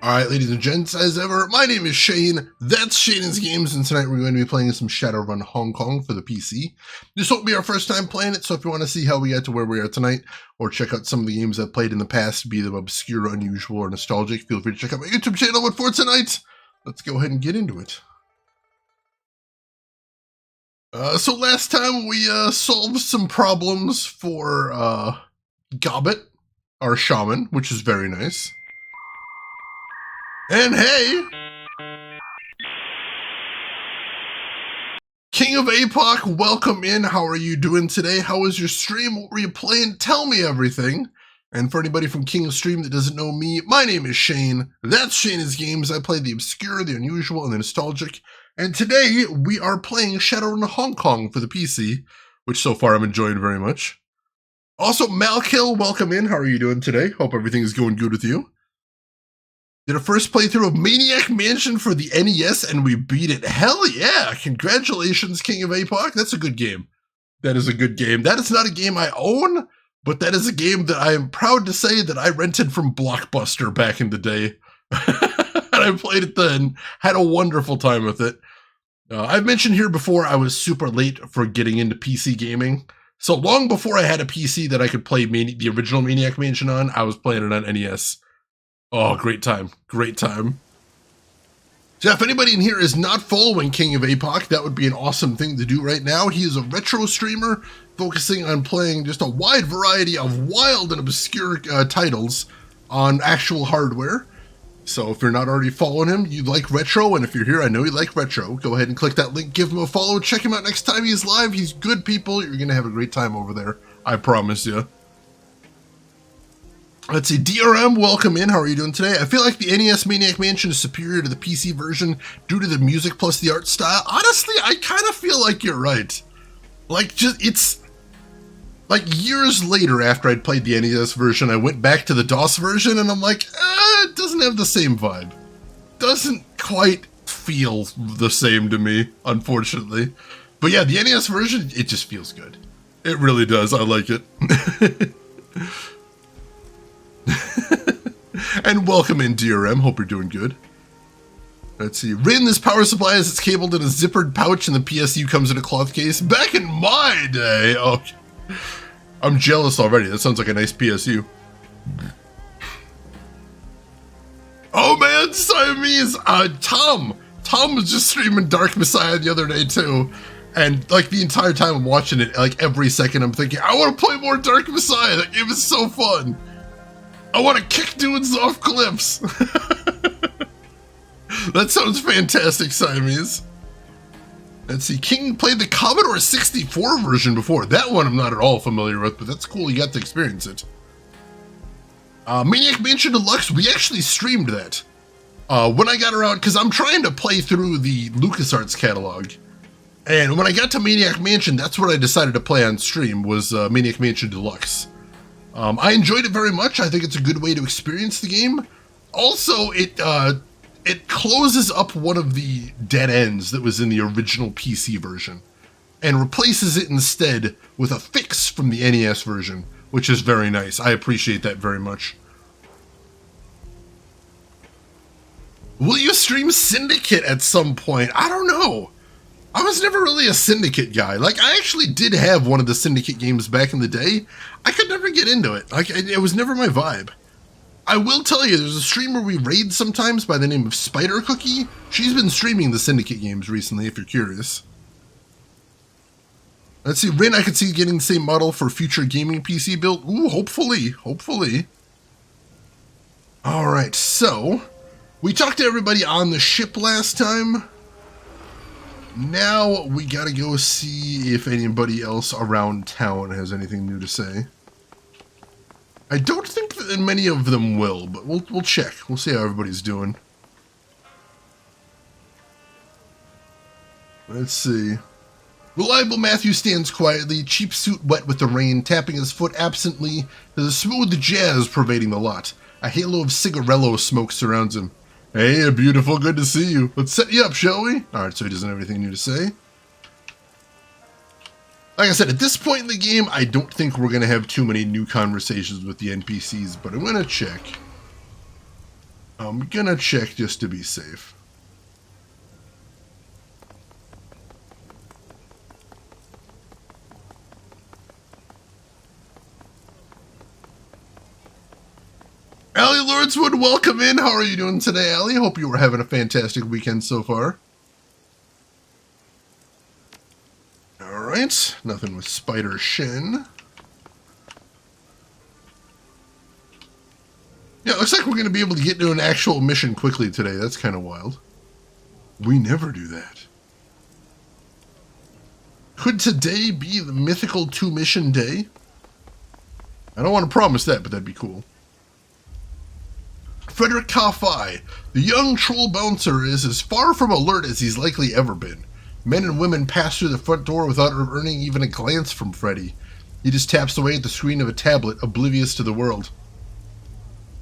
Alright, ladies and gents, as ever, my name is Shane, that's Shane's Games, and tonight we're going to be playing some Shadowrun Hong Kong for the PC. This won't be our first time playing it, so if you want to see how we got to where we are tonight, or check out some of the games I've played in the past, be them obscure, unusual, or nostalgic, feel free to check out my YouTube channel. But for tonight, let's go ahead and get into it. So last time we solved some problems for Gobbet, our shaman, which is very nice. And hey, King of APOC, welcome in. How are you doing today? How was your stream? What were you playing? Tell me everything. And for anybody from King of Stream that doesn't know me, my name is Shane. That's Shane's Games. I play the obscure, the unusual, and the nostalgic. And today we are playing Shadowrun Hong Kong for the PC, which so far I'm enjoying very much. Also, Malkill, welcome in. How are you doing today? Hope everything is going good with you. Did a first playthrough of Maniac Mansion for the NES and we beat it. Hell yeah! Congratulations, King of APOC. That's a good game. That is a good game. That is not a game I own, but that is a game that I am proud to say that I rented from Blockbuster back in the day. And I played it then. Had a wonderful time with it. I've mentioned here before I was super late for getting into PC gaming. So long before I had a PC that I could play the original Maniac Mansion on, I was playing it on NES. Oh, great time. Great time. So if anybody in here is not following King of APOC, that would be an awesome thing to do right now. He is a retro streamer focusing on playing just a wide variety of wild and obscure titles on actual hardware. So if you're not already following him, you like retro, and if you're here, I know you like retro. Go ahead and click that link, give him a follow, check him out next time he's live. He's good people. You're going to have a great time over there. I promise you. Let's see, DRM, welcome in. How are you doing today? I feel like the NES Maniac Mansion is superior to the PC version due to the music plus the art style. Honestly, I kind of feel like you're right. Like, it's like years later after I'd played the NES version, I went back to the DOS version and I'm like, it doesn't have the same vibe. Doesn't quite feel the same to me, unfortunately. But yeah, the NES version, it just feels good. It really does. I like it. And welcome in, DRM. Hope you're doing good. Let's see. Rin, this power supply is cabled in a zippered pouch and the PSU comes in a cloth case. Back in my day. Oh, I'm jealous already. That sounds like a nice PSU. Oh man, Siamese. Tom was just streaming Dark Messiah the other day too. And like the entire time I'm watching it, like every second I'm thinking, I want to play more Dark Messiah. That game is so fun. I want to kick dudes off cliffs. That sounds fantastic, Siamese. Let's see, King played the Commodore 64 version before. That one I'm not at all familiar with, but that's cool you got to experience it. Maniac Mansion Deluxe, we actually streamed that. When I got around, because I'm trying to play through the LucasArts catalog. And when I got to Maniac Mansion, that's what I decided to play on stream, was Maniac Mansion Deluxe. I enjoyed it very much. I think it's a good way to experience the game. Also, it closes up one of the dead ends that was in the original PC version and replaces it instead with a fix from the NES version, which is very nice. I appreciate that very much. Will you stream Syndicate at some point? I don't know. I was never really a Syndicate guy. Like, I actually did have one of the Syndicate games back in the day. I could never get into it. Like, it was never my vibe. I will tell you, there's a streamer we raid sometimes by the name of Spider Cookie. She's been streaming the Syndicate games recently, if you're curious. Let's see, Rin, I could see getting the same model for future gaming PC build. Ooh, hopefully, hopefully. All right, so we talked to everybody on the ship last time. Now we gotta go see if anybody else around town has anything new to say. I don't think that many of them will, but we'll check. We'll see how everybody's doing. Let's see. Reliable Matthew stands quietly, cheap suit wet with the rain, tapping his foot absently. There's a smooth jazz pervading the lot. A halo of cigarello smoke surrounds him. Hey, beautiful, good to see you. Let's set you up, shall we? Alright, so he doesn't have anything new to say. Like I said, at this point in the game, I don't think we're going to have too many new conversations with the NPCs, but I'm going to check. I'm gonna check just to be safe. Allie Lordswood, welcome in. How are you doing today, Allie? Hope you were having a fantastic weekend so far. Alright, nothing with Spider Shin. Yeah, it looks like we're going to be able to get to an actual mission quickly today. That's kind of wild. We never do that. Could today be the mythical 2-mission day? I don't want to promise that, but that'd be cool. Frederick Kaffai, the young troll bouncer, is as far from alert as he's likely ever been. Men and women pass through the front door without earning even a glance from Freddy. He just taps away at the screen of a tablet, oblivious to the world.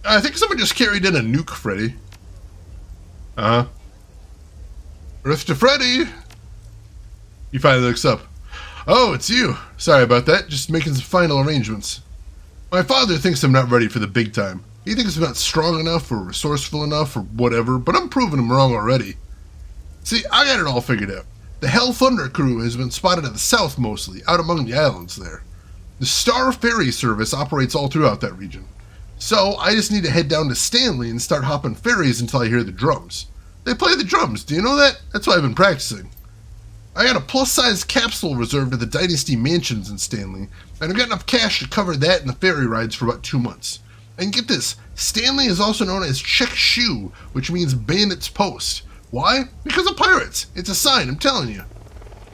I think someone just carried in a nuke, Freddy. Earth to Freddy! He finally looks up. Oh, it's you. Sorry about that. Just making some final arrangements. My father thinks I'm not ready for the big time. He thinks I'm not strong enough or resourceful enough or whatever, but I'm proving him wrong already. See, I got it all figured out. The Hell Thunder crew has been spotted in the south mostly, out among the islands there. The Star Ferry service operates all throughout that region. So, I just need to head down to Stanley and start hopping ferries until I hear the drums. They play the drums, do you know that? That's why I've been practicing. I got a plus-size capsule reserved at the Dynasty Mansions in Stanley, and I've got enough cash to cover that and the ferry rides for about 2 months. And get this, Stanley is also known as Check Shoe, which means Bandit's Post. Why? Because of pirates. It's a sign, I'm telling you.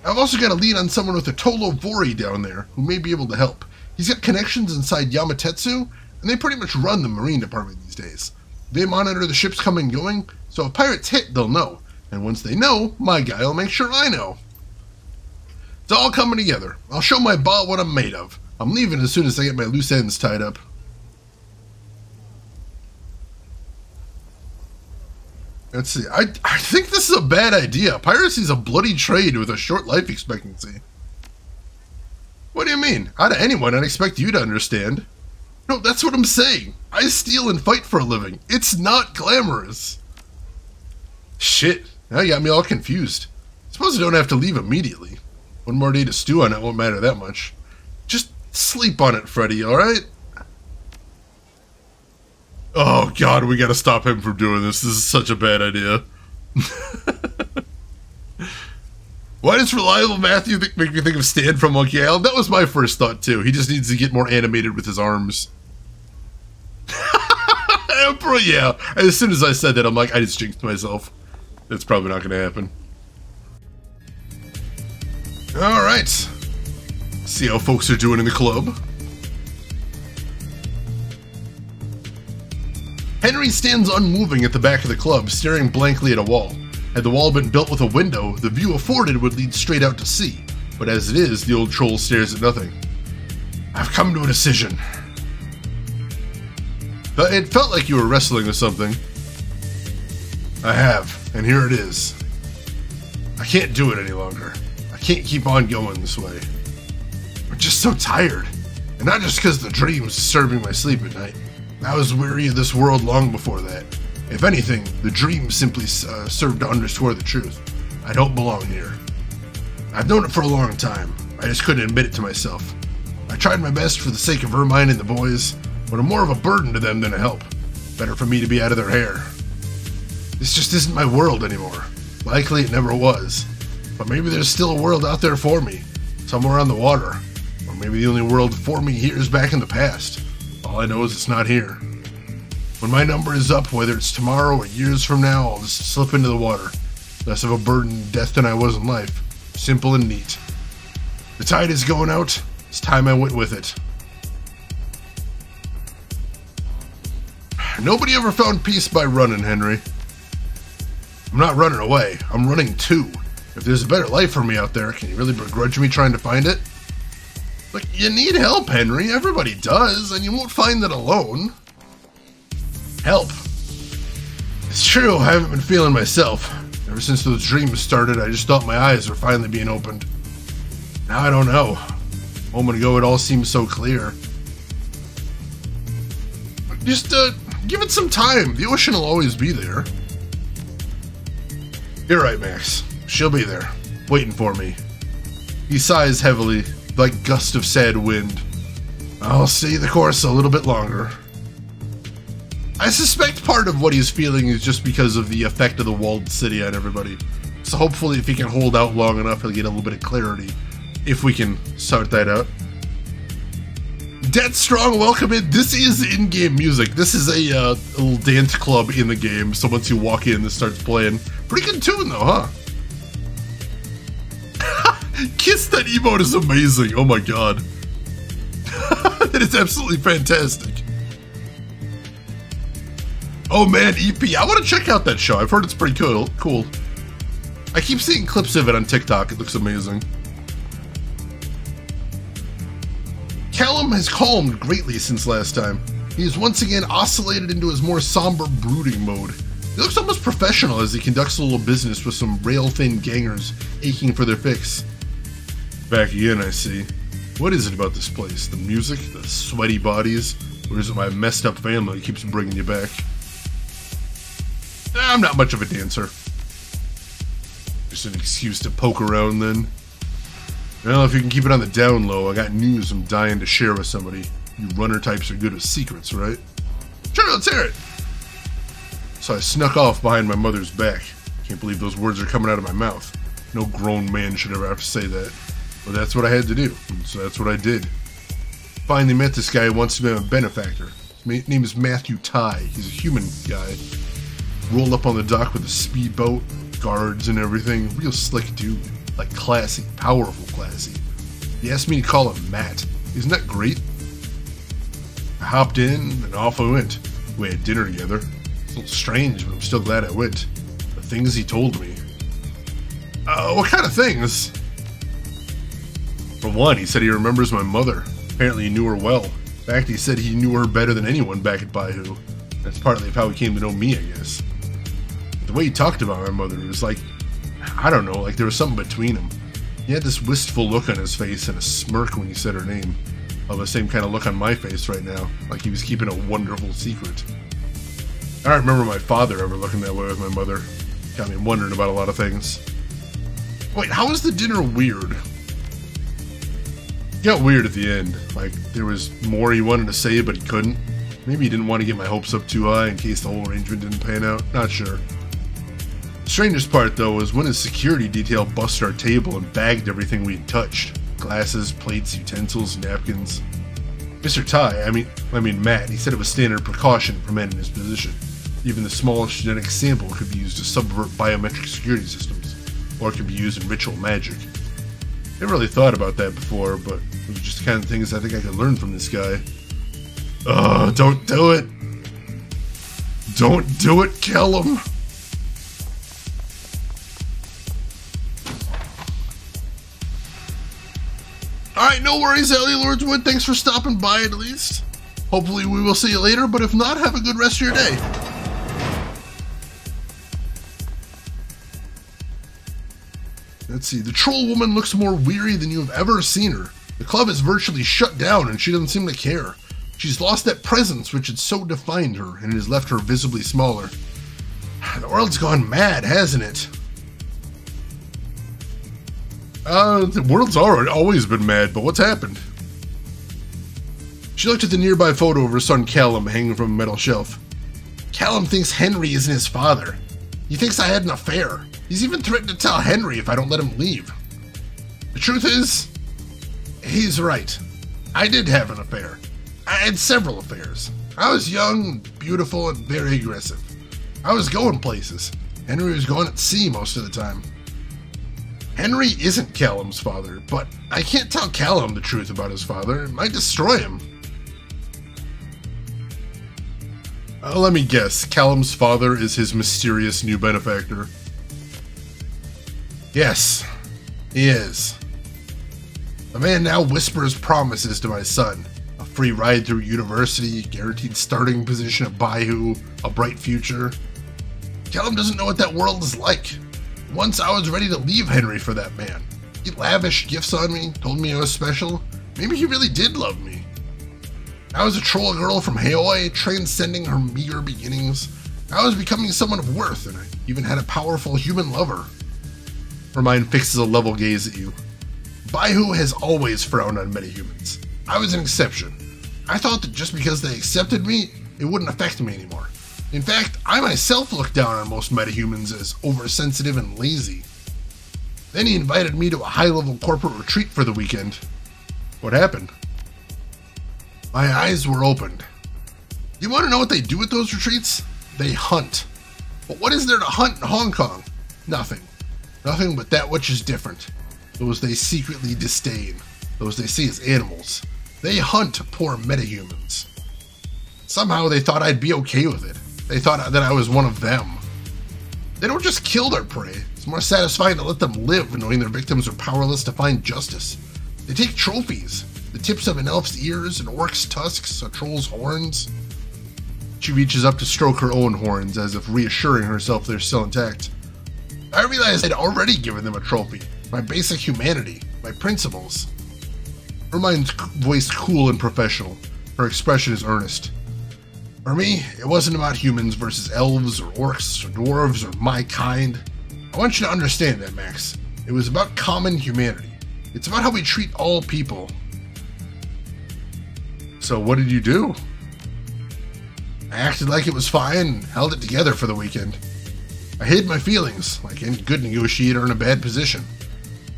I've also got a lead on someone with a Tolo Vori down there, who may be able to help. He's got connections inside Yamatetsu, and they pretty much run the Marine Department these days. They monitor the ships coming and going, so if pirates hit, they'll know. And once they know, my guy will make sure I know. It's all coming together. I'll show my ball what I'm made of. I'm leaving as soon as I get my loose ends tied up. Let's see. I think this is a bad idea. Piracy's a bloody trade with a short life expectancy. What do you mean? Out of anyone, I'd expect you to understand. No, that's what I'm saying. I steal and fight for a living. It's not glamorous. Shit. Now you got me all confused. Suppose I don't have to leave immediately. One more day to stew on it won't matter that much. Just sleep on it, Freddy, alright? Oh god, we gotta stop him from doing this. This is such a bad idea. Why does Reliable Matthew make me think of Stan from Monkey Island? That was my first thought too. He just needs to get more animated with his arms. Emperor, yeah. As soon as I said that, I'm like, I just jinxed myself. That's probably not gonna happen. Alright. See how folks are doing in the club. Henry stands unmoving at the back of the club, staring blankly at a wall. Had the wall been built with a window, the view afforded would lead straight out to sea. But as it is, the old troll stares at nothing. I've come to a decision. But it felt like you were wrestling with something. I have, and here it is. I can't do it any longer. I can't keep on going this way. I'm just so tired. And not just because the dreams disturbing my sleep at night. I was weary of this world long before that. If anything, the dreams simply served to underscore the truth. I don't belong here. I've known it for a long time. I just couldn't admit it to myself. I tried my best for the sake of Hermione and the boys, but I'm more of a burden to them than a help. Better for me to be out of their hair. This just isn't my world anymore. Likely it never was. But maybe there's still a world out there for me, somewhere on the water. Or maybe the only world for me here is back in the past. All I know is it's not here. When my number is up, whether it's tomorrow or years from now, I'll just slip into the water. Less of a burden in death than I was in life. Simple and neat. The tide is going out. It's time I went with it. Nobody ever found peace by running, Henry. I'm not running away. I'm running to. If there's a better life for me out there, can you really begrudge me trying to find it? Look, you need help, Henry. Everybody does, and you won't find it alone. Help. It's true, I haven't been feeling myself. Ever since those dreams started, I just thought my eyes were finally being opened. Now I don't know. A moment ago, it all seemed so clear. Just Give it some time. The ocean will always be there. You're right, Max. She'll be there, waiting for me. He sighs heavily, like gust of sad wind. I'll stay the course a little bit longer. I suspect part of what he's feeling is just because of the effect of the walled city on everybody. So hopefully if he can hold out long enough, he'll get a little bit of clarity. If we can sort that out. Dead Strong, welcome in. This is in-game music. This is a little dance club in the game, so once you walk in, this starts playing. Pretty good tune though, huh? Kiss that emote is amazing. Oh my god. It is absolutely fantastic. Oh man, EP. I want to check out that show. I've heard it's pretty cool. I keep seeing clips of it on TikTok. It looks amazing. Callum has calmed greatly since last time. He has once again oscillated into his more somber brooding mode. He looks almost professional as he conducts a little business with some rail-thin gangers aching for their fix. Back again, I see. What is it about this place? The music? The sweaty bodies? Or is it my messed up family that keeps bringing you back? I'm not much of a dancer. Just an excuse to poke around then. Well, if you can keep it on the down low, I got news I'm dying to share with somebody. You runner types are good with secrets, right? Sure, let's hear it. So I snuck off behind my mother's back. Can't believe those words are coming out of my mouth. No grown man should ever have to say that. But that's what I had to do, so that's what I did. Finally met this guy who wants to be my benefactor. His name is Matthew Ty. He's a human guy. Rolled up on the dock with a speedboat, guards and everything. Real slick dude. Like classy, powerful classy. He asked me to call him Matt. Isn't that great? I hopped in and off I went. We had dinner together. It's a little strange, but I'm still glad I went. The things he told me. What kind of things? For one, he said he remembers my mother. Apparently he knew her well. In fact, he said he knew her better than anyone back at Bayou. That's partly of how he came to know me, I guess. But the way he talked about my mother, it was like, I don't know, like there was something between them. He had this wistful look on his face and a smirk when he said her name. Well, the same kind of look on my face right now, like he was keeping a wonderful secret. I don't remember my father ever looking that way with my mother. Got me wondering about a lot of things. Wait, how was the dinner weird? It got weird at the end. Like, there was more he wanted to say, but he couldn't. Maybe he didn't want to get my hopes up too high in case the whole arrangement didn't pan out. Not sure. The strangest part, though, was when his security detail busted our table and bagged everything we had touched. Glasses, plates, utensils, napkins. Mr. Ty, I mean Matt, he said it was standard precaution for men in his position. Even the smallest genetic sample could be used to subvert biometric security systems, or it could be used in ritual magic. Never really thought about that before, but it was just the kind of things I think I could learn from this guy. Oh, don't do it! Don't do it, Callum! Alright, no worries, Ellie Lordswood. Thanks for stopping by at least. Hopefully we will see you later, but if not, have a good rest of your day. Let's see, the troll woman looks more weary than you have ever seen her. The club is virtually shut down and she doesn't seem to care. She's lost that presence which had so defined her and has left her visibly smaller. The world's gone mad, hasn't it? The world's always been mad, but what's happened? She looked at the nearby photo of her son Callum hanging from a metal shelf. Callum thinks Henry isn't his father. He thinks I had an affair. He's even threatened to tell Henry if I don't let him leave. The truth is, he's right. I did have an affair. I had several affairs. I was young, beautiful, and very aggressive. I was going places. Henry was going at sea most of the time. Henry isn't Callum's father, but I can't tell Callum the truth about his father. It might destroy him. Let me guess. Callum's father is his mysterious new benefactor. Yes, he is. The man now whispers promises to my son. A free ride through university, guaranteed starting position at Bayou, a bright future. Callum doesn't know what that world is like. Once I was ready to leave Henry for that man. He lavished gifts on me, told me I was special. Maybe he really did love me. I was a troll girl from Haoi, transcending her meager beginnings. I was becoming someone of worth, and I even had a powerful human lover. Hermione fixes a level gaze at you. Baihu has always frowned on metahumans. I was an exception. I thought that just because they accepted me, it wouldn't affect me anymore. In fact, I myself looked down on most metahumans as oversensitive and lazy. Then he invited me to a high-level corporate retreat for the weekend. What happened? My eyes were opened. You want to know what they do at those retreats? They hunt. But what is there to hunt in Hong Kong? Nothing. Nothing but that which is different. Those they secretly disdain. Those they see as animals. They hunt poor metahumans. Somehow they thought I'd be okay with it. They thought that I was one of them. They don't just kill their prey. It's more satisfying to let them live knowing their victims are powerless to find justice. They take trophies. The tips of an elf's ears, an orc's tusks, a troll's horns. She reaches up to stroke her own horns as if reassuring herself they're still intact. I realized I'd already given them a trophy. My basic humanity. My principles. Hermione's voice cool and professional. Her expression is earnest. For me, it wasn't about humans versus elves or orcs or dwarves or my kind. I want you to understand that, Max. It was about common humanity. It's about how we treat all people. So what did you do? I acted like it was fine and held it together for the weekend. I hid my feelings, like any good negotiator in a bad position.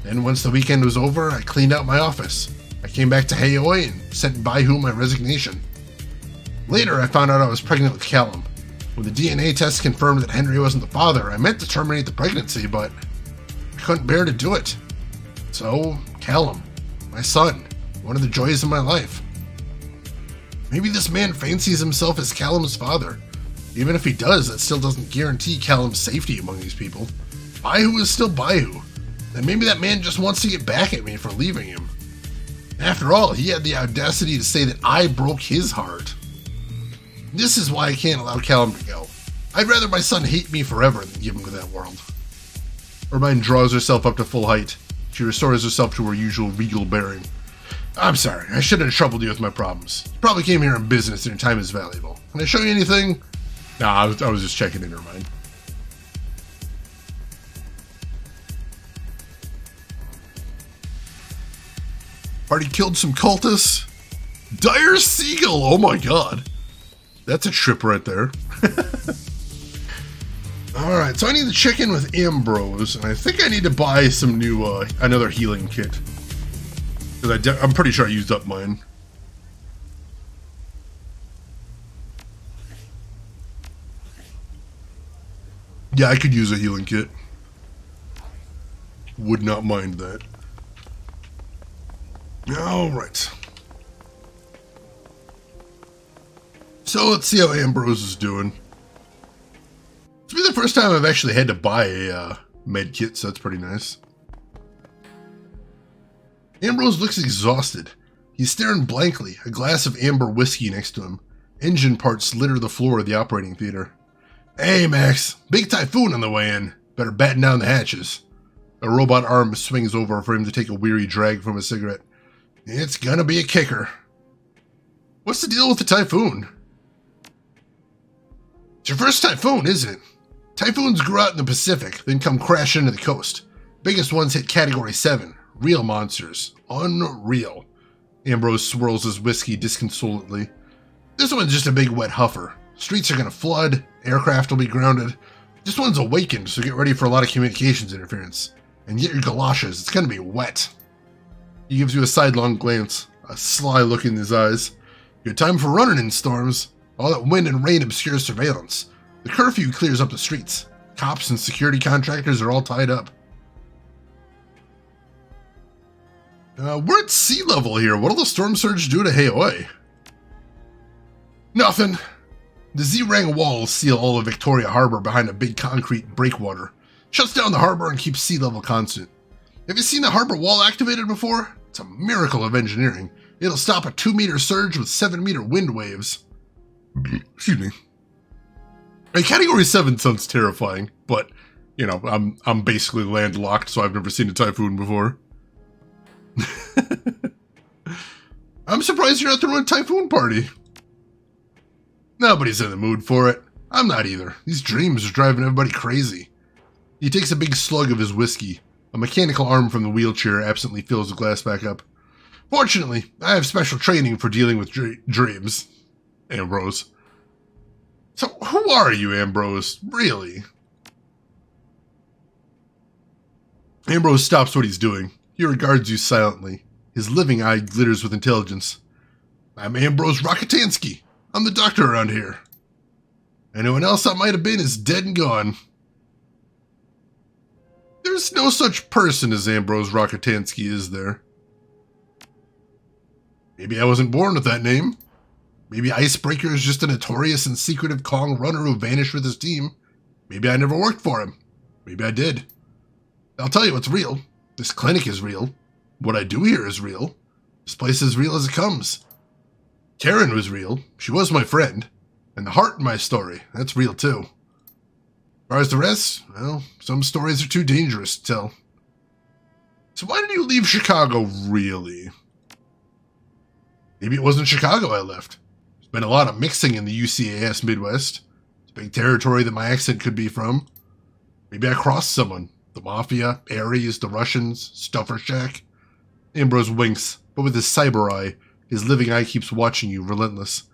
Then once the weekend was over, I cleaned out my office. I came back to Haoi and sent Baihu my resignation. Later, I found out I was pregnant with Callum. When the DNA test confirmed that Henry wasn't the father, I meant to terminate the pregnancy, but I couldn't bear to do it. So, Callum, my son, one of the joys of my life. Maybe this man fancies himself as Callum's father. Even if he does, that still doesn't guarantee Callum's safety among these people. Baihu is still Baihu. And maybe that man just wants to get back at me for leaving him. After all, he had the audacity to say that I broke his heart. This is why I can't allow Callum to go. I'd rather my son hate me forever than give him to that world. Hermione draws herself up to full height. She restores herself to her usual regal bearing. I'm sorry, I shouldn't have troubled you with my problems. You probably came here on business and your time is valuable. Can I show you anything? Nah, I was just checking in, Hermione. Already killed some cultists. Dire Seagull, oh my god. That's a trip right there. Alright, so I need to check in with Ambrose, and I think I need to buy some new, another healing kit. Because I'm pretty sure I used up mine. Yeah, I could use a healing kit. Would not mind that. Alright. So let's see how Ambrose is doing. It's been the first time I've actually had to buy a med kit, so that's pretty nice. Ambrose looks exhausted. He's staring blankly, a glass of amber whiskey next to him. Engine parts litter the floor of the operating theater. Hey, Max. Big typhoon on the way in. Better batten down the hatches. A robot arm swings over for him to take a weary drag from a cigarette. It's gonna be a kicker. What's the deal with the typhoon? It's your first typhoon, isn't it? Typhoons grew out in the Pacific, then come crash into the coast. Biggest ones hit Category 7. Real monsters. Unreal. Ambrose swirls his whiskey disconsolately. This one's just a big wet huffer. Streets are gonna flood, aircraft will be grounded. This one's awakened, so get ready for a lot of communications interference. And get your galoshes, it's gonna be wet. He gives you a sidelong glance, a sly look in his eyes. Good time for running in storms. All that wind and rain obscures surveillance. The curfew clears up the streets. Cops and security contractors are all tied up. We're at sea level here. What'll the storm surge do to Haoi? Nothing. The Z-Rang walls seal all of Victoria Harbor behind a big concrete breakwater. Shuts down the harbor and keeps sea level constant. Have you seen the harbor wall activated before? It's a miracle of engineering. It'll stop a 2-meter surge with 7-meter wind waves. Excuse me. A Category 7 sounds terrifying, but, you know, I'm basically landlocked, so I've never seen a typhoon before. I'm surprised you're not throwing a typhoon party. Nobody's in the mood for it. I'm not either. These dreams are driving everybody crazy. He takes a big slug of his whiskey. A mechanical arm from the wheelchair absently fills the glass back up. Fortunately, I have special training for dealing with dreams. Ambrose. So, who are you, Ambrose? Really? Ambrose stops what he's doing. He regards you silently. His living eye glitters with intelligence. I'm Ambrose Rokotansky. I'm the doctor around here. Anyone else I might have been is dead and gone. There's no such person as Ambrose Rokotansky, is there? Maybe I wasn't born with that name. Maybe Icebreaker is just a notorious and secretive Kong runner who vanished with his team. Maybe I never worked for him. Maybe I did. I'll tell you what's real. This clinic is real. What I do here is real. This place is real as it comes. Karen was real. She was my friend. And the heart in my story, that's real too. As far as the rest, well, some stories are too dangerous to tell. So why did you leave Chicago, really? Maybe it wasn't Chicago I left. There's been a lot of mixing in the UCAS Midwest. It's a big territory that my accent could be from. Maybe I crossed someone. The Mafia, Ares, the Russians, Stuffer Shack. Ambrose winks, but with his cyber eye, his living eye keeps watching you, relentless.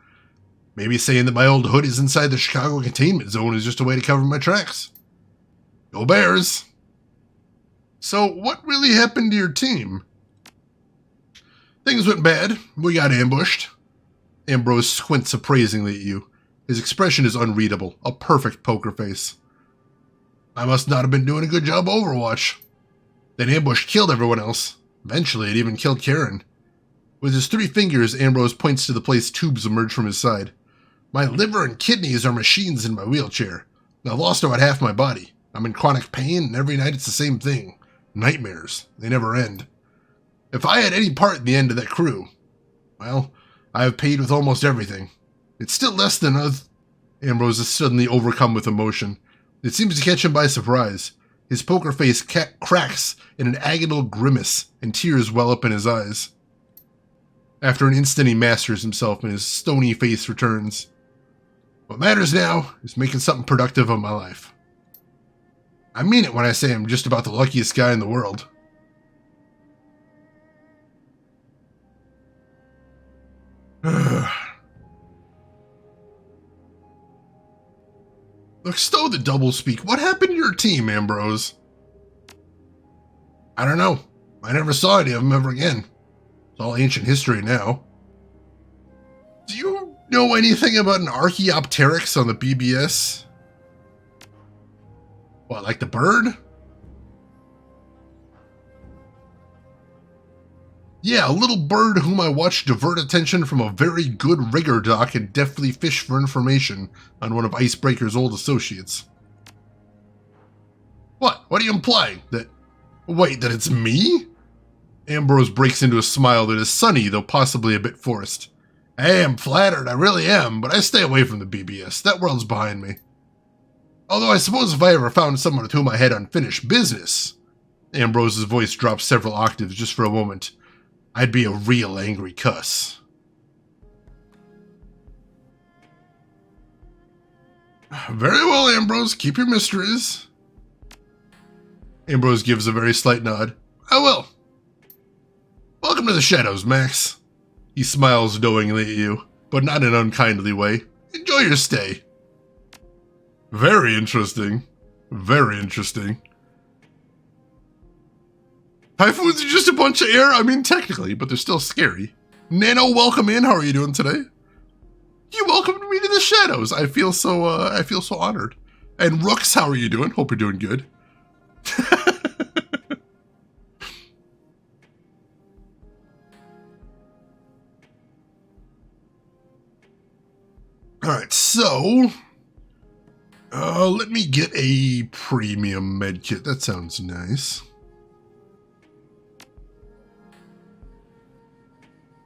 Maybe saying that my old hood is inside the Chicago containment zone is just a way to cover my tracks. Go Bears! So, what really happened to your team? Things went bad. We got ambushed. Ambrose squints appraisingly at you. His expression is unreadable, a perfect poker face. I must not have been doing a good job Overwatch. That ambush killed everyone else. Eventually, it even killed Karen. With his 3 fingers, Ambrose points to the place tubes emerge from his side. My liver and kidneys are machines in my wheelchair. I've lost about half my body. I'm in chronic pain, and every night it's the same thing. Nightmares. They never end. If I had any part in the end of that crew, well, I have paid with almost everything. It's still less than Ambrose is suddenly overcome with emotion. It seems to catch him by surprise. His poker face cracks in an agonal grimace, and tears well up in his eyes. After an instant, he masters himself, and his stony face returns. What matters now is making something productive of my life. I mean it when I say I'm just about the luckiest guy in the world. Look, stow the doublespeak. What happened to your team, Ambrose? I don't know. I never saw any of them ever again. It's all ancient history now. Do you know anything about an Archaeopteryx on the BBS? What, like the bird? Yeah, a little bird whom I watched divert attention from a very good rigger dock and deftly fish for information on one of Icebreaker's old associates. What? What are you implying? Wait, that it's me? Ambrose breaks into a smile that is sunny, though possibly a bit forced. Hey, I'm flattered, I really am, but I stay away from the BBS. That world's behind me. Although I suppose if I ever found someone with whom I had unfinished business, Ambrose's voice drops several octaves just for a moment, I'd be a real angry cuss. Very well, Ambrose. Keep your mysteries. Ambrose gives a very slight nod. I will. Welcome to the shadows, Max. He smiles knowingly at you, but not in an unkindly way. Enjoy your stay. Very interesting. Very interesting. Typhoons are just a bunch of air? I mean, technically, but they're still scary. Nano, welcome in. How are you doing today? You welcomed me to the shadows. I feel so honored. And Rooks, how are you doing? Hope you're doing good. Alright, so let me get a premium medkit. That sounds nice.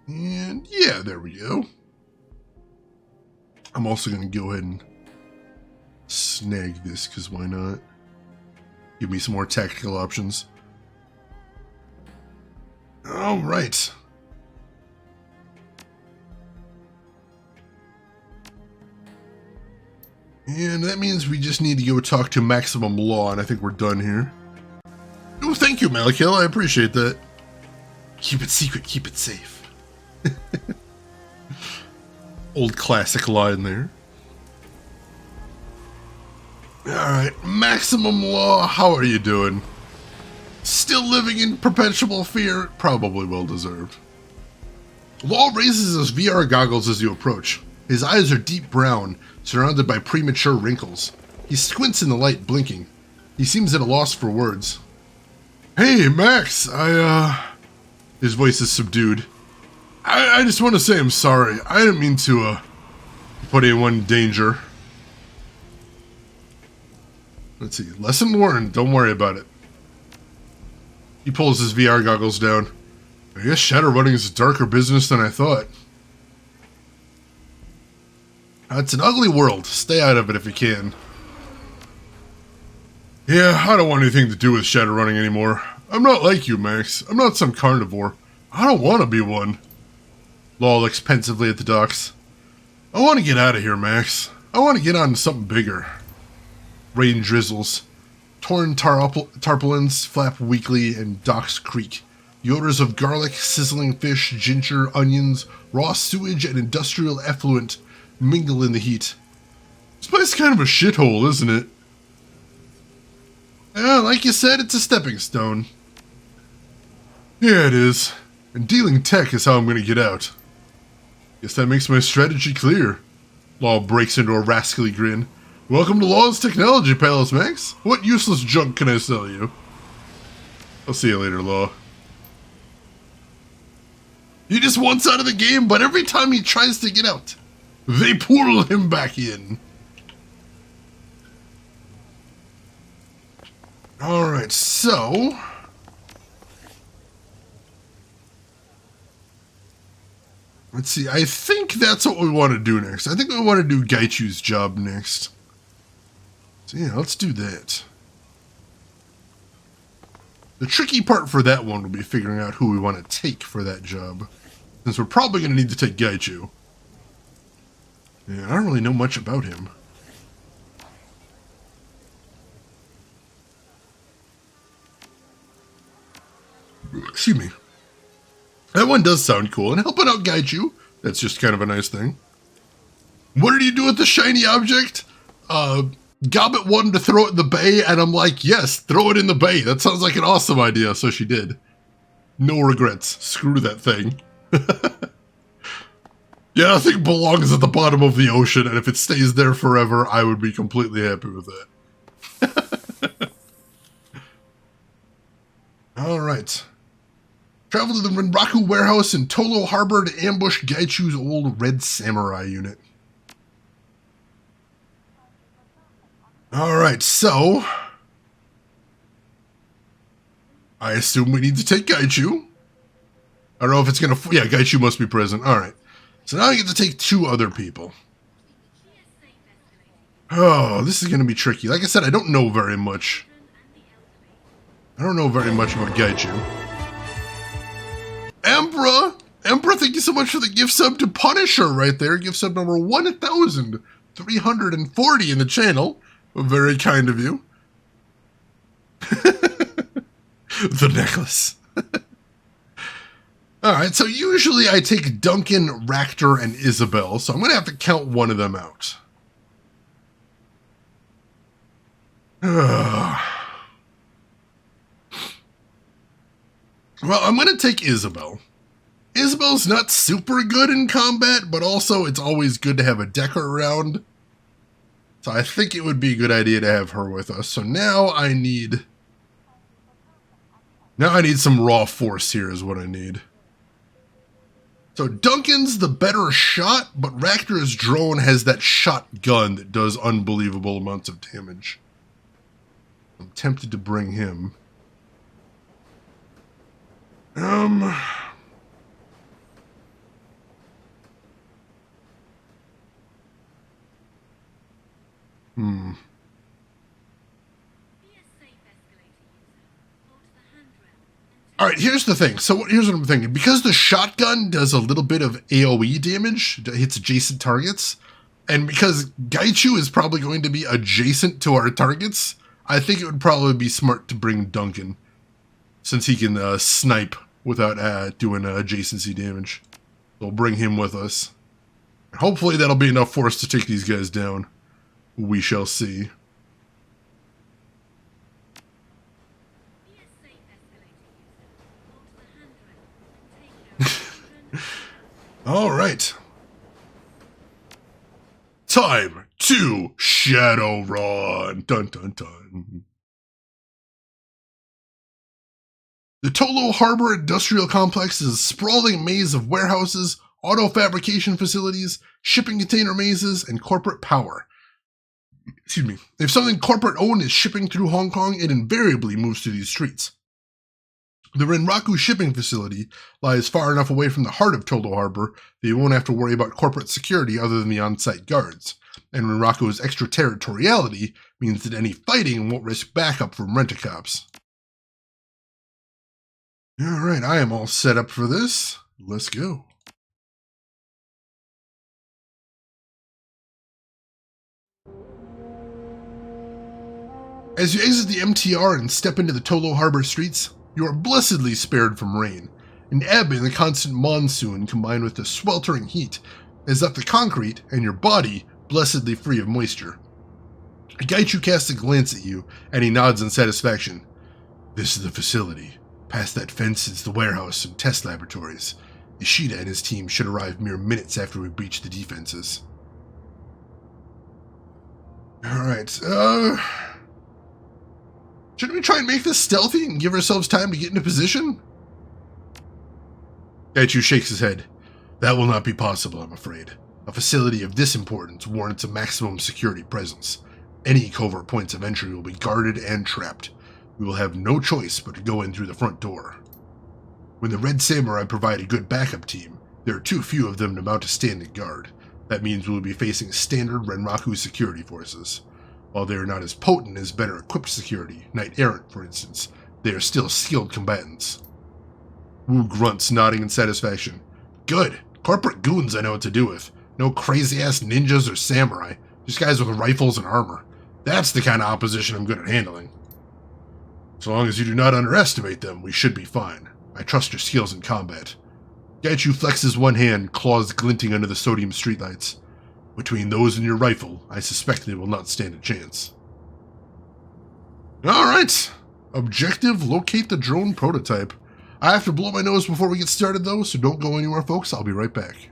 And yeah, there we go. I'm also going to go ahead and snag this, because why not? Give me some more tactical options. Alright. And that means we just need to go talk to Maximum Law, and I think we're done here. Oh, thank you, Malakil. I appreciate that. Keep it secret, keep it safe. Old classic line there. Alright, Maximum Law, how are you doing? Still living in perpetual fear? Probably well deserved. Law raises his VR goggles as you approach. His eyes are deep brown, surrounded by premature wrinkles. He squints in the light, blinking. He seems at a loss for words. Hey, Max, His voice is subdued. I just want to say I'm sorry. I didn't mean to, put anyone in danger. Let's see. Lesson learned. Don't worry about it. He pulls his VR goggles down. I guess Shadowrunning is a darker business than I thought. It's an ugly world. Stay out of it if you can. Yeah, I don't want anything to do with Shadowrunning anymore. I'm not like you, Max. I'm not some carnivore. I don't want to be one. Law looks pensively at the docks. I want to get out of here, Max. I want to get on to something bigger. Rain drizzles. Torn tarpaulins flap weakly and docks creak. The odors of garlic, sizzling fish, ginger, onions, raw sewage, and industrial effluent mingle in the heat. This place is kind of a shithole, isn't it? Like you said, it's a stepping stone. Yeah, it is. And dealing tech is how I'm going to get out. Guess that makes my strategy clear. Law breaks into a rascally grin. Welcome to Law's Technology Palace, Max. What useless junk can I sell you? I'll see you later, Law. He just wants out of the game, but every time he tries to get out, they pull him back in. Alright, so... let's see, I think that's what we want to do next. I think we want to do Gaichu's job next. So yeah, let's do that. The tricky part for that one will be figuring out who we want to take for that job. Since we're probably going to need to take Gaichu. Yeah, I don't really know much about him. Excuse me. That one does sound cool, and helping out Gaichu, that's just kind of a nice thing. What did you do with the shiny object? Gobbet wanted to throw it in the bay, and I'm like, yes, throw it in the bay. That sounds like an awesome idea, so she did. No regrets. Screw that thing. Yeah, I think it belongs at the bottom of the ocean, and if it stays there forever, I would be completely happy with that. Alright. Travel to the Renraku warehouse in Tolo Harbor to ambush Gaichu's old Red Samurai unit. Alright, so... I assume we need to take Gaichu. I don't know if it's gonna... yeah, Gaichu must be present. Alright. So now I get to take two other people. Oh, this is gonna be tricky. Like I said, I don't know very much. I don't know very much about Gaichu. Emperor! Emperor, thank you so much for the gift sub to Punisher right there. Gift sub number 1,340 in the channel. Very kind of you. The necklace. Alright, so usually I take Duncan, Ractor, and Isabel, so I'm going to have to count one of them out. Well, I'm going to take Isabel. Isabel's not super good in combat, but also it's always good to have a Decker around. So I think it would be a good idea to have her with us. So now I need some raw force here is what I need. So Duncan's the better shot, but Ractor's drone has that shotgun that does unbelievable amounts of damage. I'm tempted to bring him. Alright, here's the thing. So here's what I'm thinking. Because the shotgun does a little bit of AoE damage, hits adjacent targets, And because Gaichu is probably going to be adjacent to our targets, I think it would probably be smart to bring Duncan, since he can snipe without doing adjacency damage. We'll bring him with us. Hopefully that'll be enough for us to take these guys down. We shall see. All right. Time to Shadowrun. Dun dun dun. The Tolo Harbor Industrial Complex is a sprawling maze of warehouses, auto fabrication facilities, shipping container mazes, and corporate power. Excuse me. If something corporate owned is shipping through Hong Kong, it invariably moves through these streets. The Renraku shipping facility lies far enough away from the heart of Tolo Harbor that you won't have to worry about corporate security other than the on-site guards, and Renraku's extraterritoriality means that any fighting won't risk backup from rent-a-cops. Alright, I am all set up for this. Let's go. As you exit the MTR and step into the Tolo Harbor streets, you are blessedly spared from rain. An ebb in the constant monsoon combined with the sweltering heat has left the concrete and your body blessedly free of moisture. Gaichu casts a glance at you, and he nods in satisfaction. This is the facility. Past that fence is the warehouse and test laboratories. Ishida and his team should arrive mere minutes after we breach the defenses. Alright, shouldn't we try and make this stealthy and give ourselves time to get into position? Gaichu shakes his head. That will not be possible, I'm afraid. A facility of this importance warrants a maximum security presence. Any covert points of entry will be guarded and trapped. We will have no choice but to go in through the front door. When the Red Samurai provide a good backup team, there are too few of them to mount a standing guard. That means we will be facing standard Renraku security forces. While they are not as potent as better equipped security, Knight Errant for instance, they are still skilled combatants. Wu grunts, nodding in satisfaction. Good. Corporate goons I know what to do with. No crazy-ass ninjas or samurai. Just guys with rifles and armor. That's the kind of opposition I'm good at handling. So long as you do not underestimate them, we should be fine. I trust your skills in combat. Gaichu flexes one hand, claws glinting under the sodium streetlights. Between those and your rifle, I suspect they will not stand a chance. Alright. Objective, locate the drone prototype. I have to blow my nose before we get started though, so don't go anywhere folks, I'll be right back.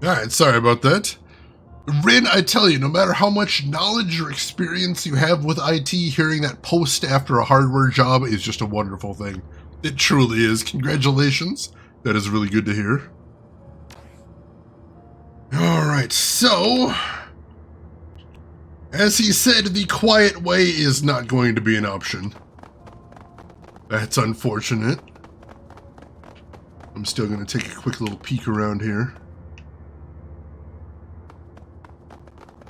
Alright, sorry about that. Rin, I tell you, no matter how much knowledge or experience you have with IT, hearing that post after a hardware job is just a wonderful thing. It truly is. Congratulations. That is really good to hear. Alright, so... as he said, the quiet way is not going to be an option. That's unfortunate. I'm still going to take a quick little peek around here.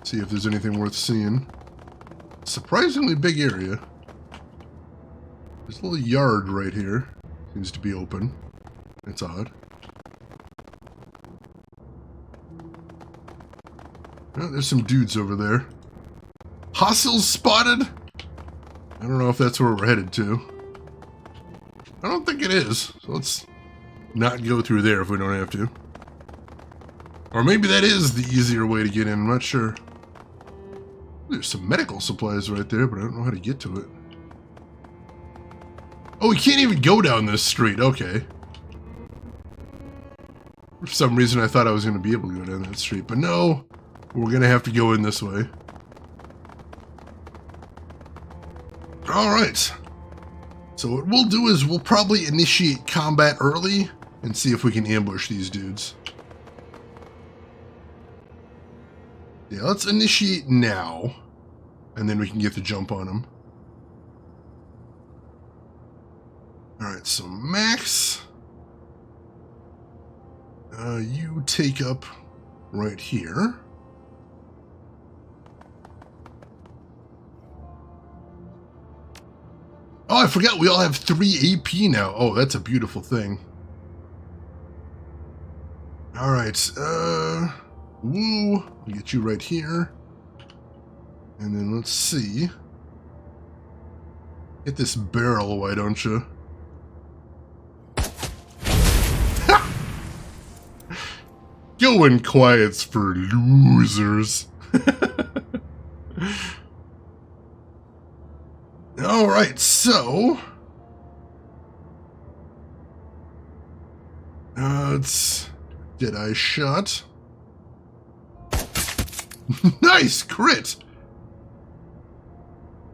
See if there's anything worth seeing. Surprisingly big area. There's a little yard right here. Seems to be open. It's odd. Oh, there's some dudes over there. Hostiles spotted? I don't know if that's where we're headed to. I don't think it is. So let's not go through there if we don't have to. Or maybe that is the easier way to get in. I'm not sure. There's some medical supplies right there, but I don't know how to get to it. Oh, we can't even go down this street. Okay. For some reason, I thought I was going to be able to go down that street, but no. We're going to have to go in this way. Alright. So what we'll do is we'll probably initiate combat early and see if we can ambush these dudes. Yeah, let's initiate now. And then we can get the jump on them. Alright, so Max. You take up right here. Oh, I forgot we all have 3 AP now. Oh, that's a beautiful thing. Alright, Woo, I'll get you right here. And then let's see. Hit this barrel, why don't you? Going quiet's for losers. Alright, so... it's... Deadeye shot. Nice! Crit!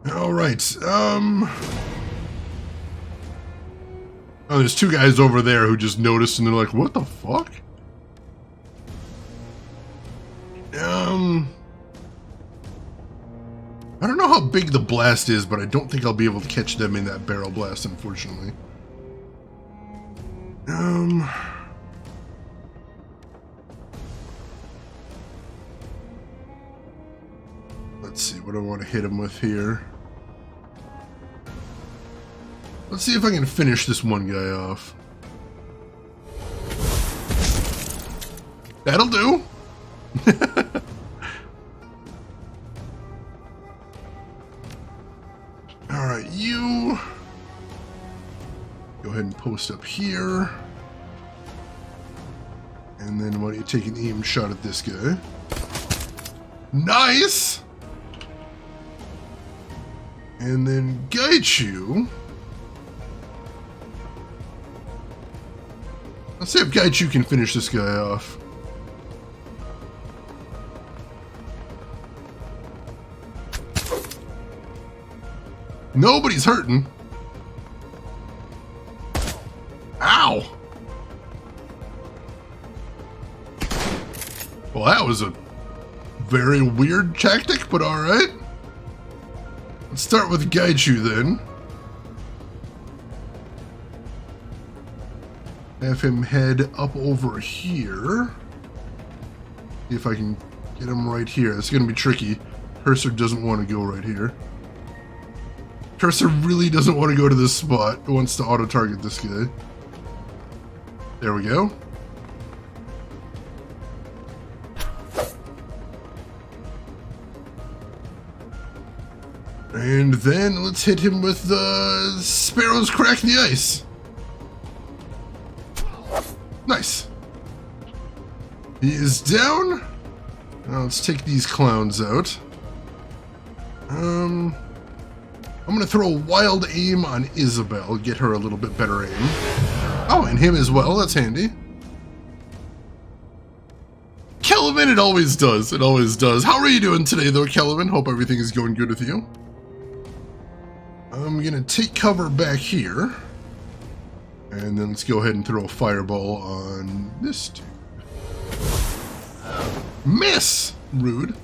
Alright, Oh, there's 2 guys over there who just noticed and they're like, what the fuck? I don't know how big the blast is, but I don't think I'll be able to catch them in that barrel blast, unfortunately. Let's see what I want to hit him with here. Let's see if I can finish this one guy off. That'll do. Alright, you go ahead and post up here. And then why don't you take an aim shot at this guy? Nice! And then Gaichu. Let's see if Gaichu can finish this guy off. Nobody's hurting. Ow! Well, that was a very weird tactic, but alright. Let's start with Gaichu then. Have him head up over here. See if I can get him right here. It's going to be tricky. Cursor doesn't want to go right here. Cursor really doesn't want to go to this spot. It wants to auto-target this guy. There we go. And then let's hit him with the Sparrow's Crack the Ice. Nice. He is down. Now let's take these clowns out. I'm gonna throw a wild aim on Isabel, get her a little bit better aim. Oh, and him as well, that's handy. Kelvin, it always does, it always does. How are you doing today though, Kelvin? Hope everything is going good with you. I'm gonna take cover back here. And then let's go ahead and throw a fireball on this dude. Miss! Rude.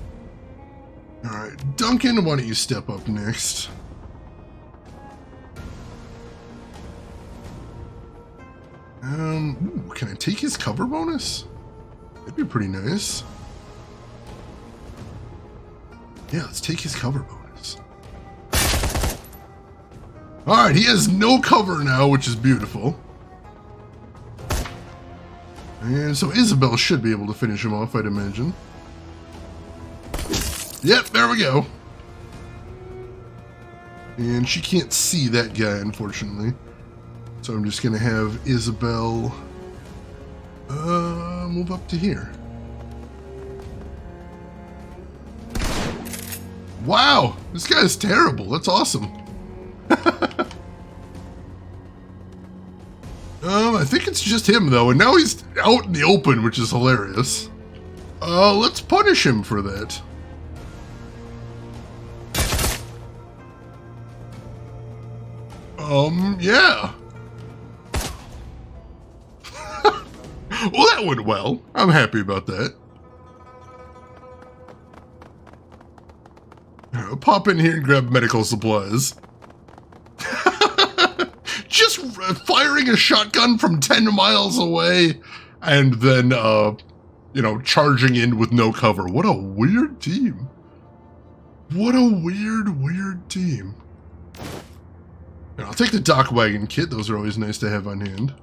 Alright, Duncan, why don't you step up next? Ooh, can I take his cover bonus? That'd be pretty nice. Yeah, let's take his cover bonus. Alright, he has no cover now, which is beautiful. And so Isabel should be able to finish him off, I'd imagine. Yep, there we go. And she can't see that guy, unfortunately. So I'm just going to have Isabel move up to here. Wow, this guy's terrible. That's awesome. I think it's just him, though, and now he's out in the open, which is hilarious. Let's punish him for that. Yeah. Well, that went well. I'm happy about that. I'll pop in here and grab medical supplies. Just firing a shotgun from 10 miles away and then, you know, charging in with no cover. What a weird team. What a weird team. And I'll take the dock wagon kit. Those are always nice to have on hand.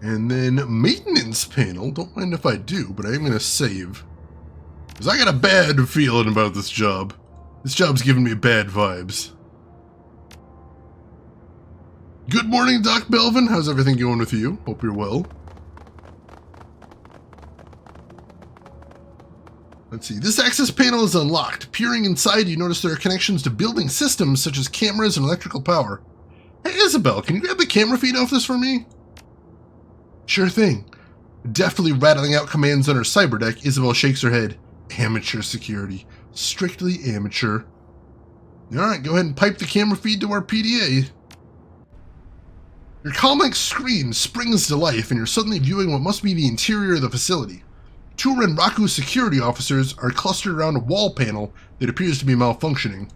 And then maintenance panel. Don't mind if I do, but I am going to save. Because I got a bad feeling about this job. This job's giving me bad vibes. Good morning, Doc Belvin. How's everything going with you? Hope you're well. Let's see. This access panel is unlocked. Peering inside, you notice there are connections to building systems such as cameras and electrical power. Hey, Isabel, can you grab the camera feed off this for me? Sure thing. Deftly rattling out commands on her cyberdeck, Isabel shakes her head. Amateur security. Strictly amateur. Alright, go ahead and pipe the camera feed to our PDA. Your comlink screen springs to life, and you're suddenly viewing what must be the interior of the facility. Two Renraku security officers are clustered around a wall panel that appears to be malfunctioning.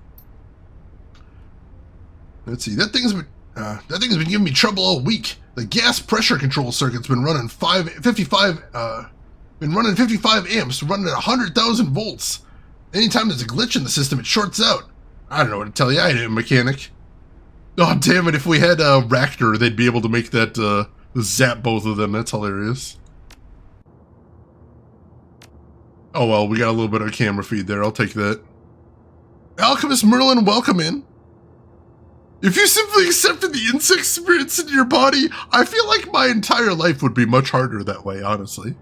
Let's see, that thing's been giving me trouble all week. The gas pressure control circuit's been running 55 amps, running at 100,000 volts. Anytime there's a glitch in the system, it shorts out. I don't know what to tell you, I ain't a mechanic. Oh, damn it, if we had a Raptor, they'd be able to make that, zap both of them. That's hilarious. Oh, well, we got a little bit of camera feed there. I'll take that. Alchemist Merlin, welcome in. If you simply accepted the insect spirits in your body, I feel like my entire life would be much harder that way, honestly.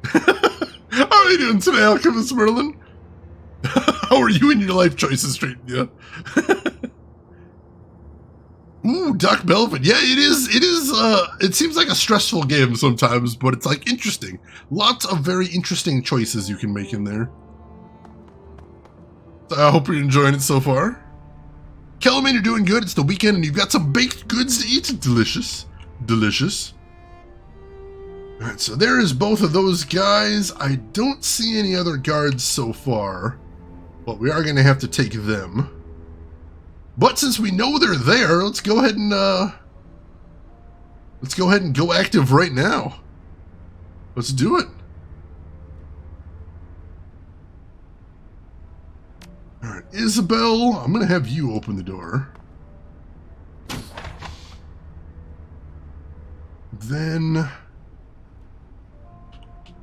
How are you doing today, Alchemist Merlin? How are you and your life choices treating you? Ooh, Doc Belvin. Yeah, it seems like a stressful game sometimes, but it's like interesting. Lots of very interesting choices you can make in there. So I hope you're enjoying it so far. Kellerman, you're doing good. It's the weekend and you've got some baked goods to eat. Delicious. Delicious. Alright, so there is both of those guys. I don't see any other guards so far, but we are going to have to take them. But since we know they're there, let's go ahead and go active right now. Let's do it. All right, Isabel, I'm gonna have you open the door. Then, let's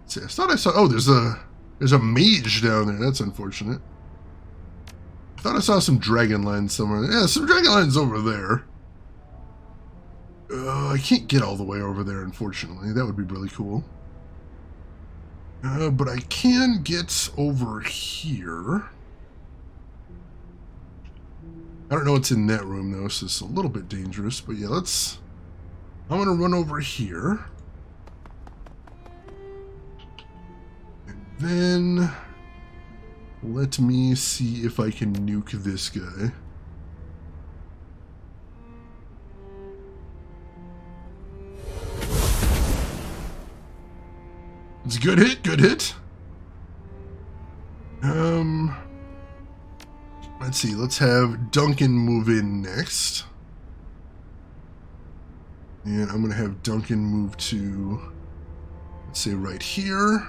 see, I thought I saw. Oh, there's a mage down there. That's unfortunate. I thought I saw some dragon lines somewhere. Yeah, some dragon lines over there. I can't get all the way over there, unfortunately. That would be really cool. But I can get over here. I don't know what's in that room, though, so it's a little bit dangerous. But yeah, I'm going to run over here. And then let me see if I can nuke this guy. It's a good hit, good hit. Let's see, let's have Duncan move in next. And I'm gonna have Duncan move to, let's say, right here.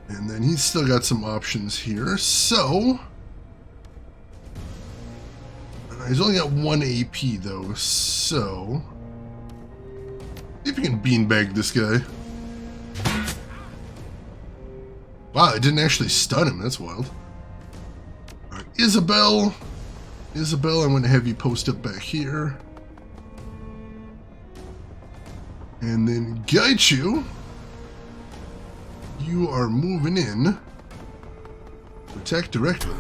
And then he's still got some options here, so he's only got 1 AP though, so see if we can beanbag this guy. Wow, it didn't actually stun him. That's wild. All right, Isabel, I'm going to have you post up back here. And then Gaichu, you are moving in. Attack directly.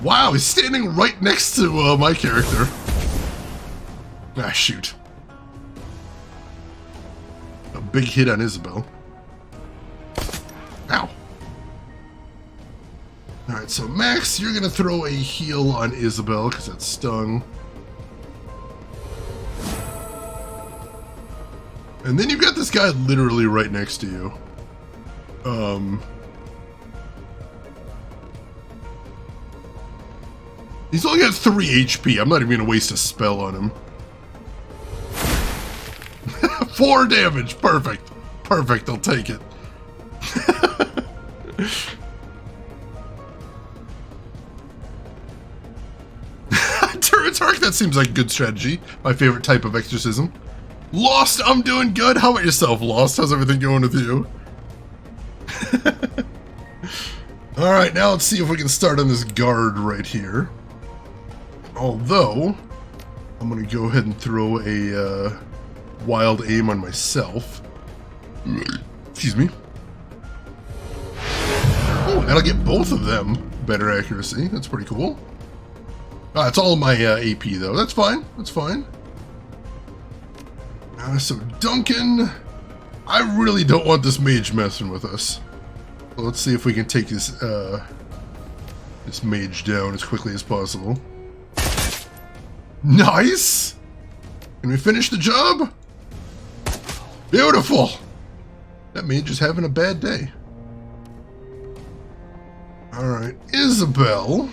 Wow, he's standing right next to my character. Ah, shoot. A big hit on Isabel. Ow. Alright, so Max, you're gonna throw a heal on Isabel, because that stung. And then you've got this guy literally right next to you. He's only got 3 HP. I'm not even gonna waste a spell on him. 4 damage. Perfect. Perfect. I'll take it. Turret's Arc, that seems like a good strategy. My favorite type of exorcism. Lost, I'm doing good. How about yourself, Lost? How's everything going with you? Alright, now let's see if we can start on this guard right here. Although, I'm going to go ahead and throw a wild aim on myself. Excuse me. Oh, that'll get both of them better accuracy. That's pretty cool. Ah, it's all my AP, though. That's fine. That's fine. So Duncan, I really don't want this mage messing with us. So let's see if we can take this this mage down as quickly as possible. Nice! Can we finish the job? Beautiful! That mage is having a bad day. Alright, Isabel.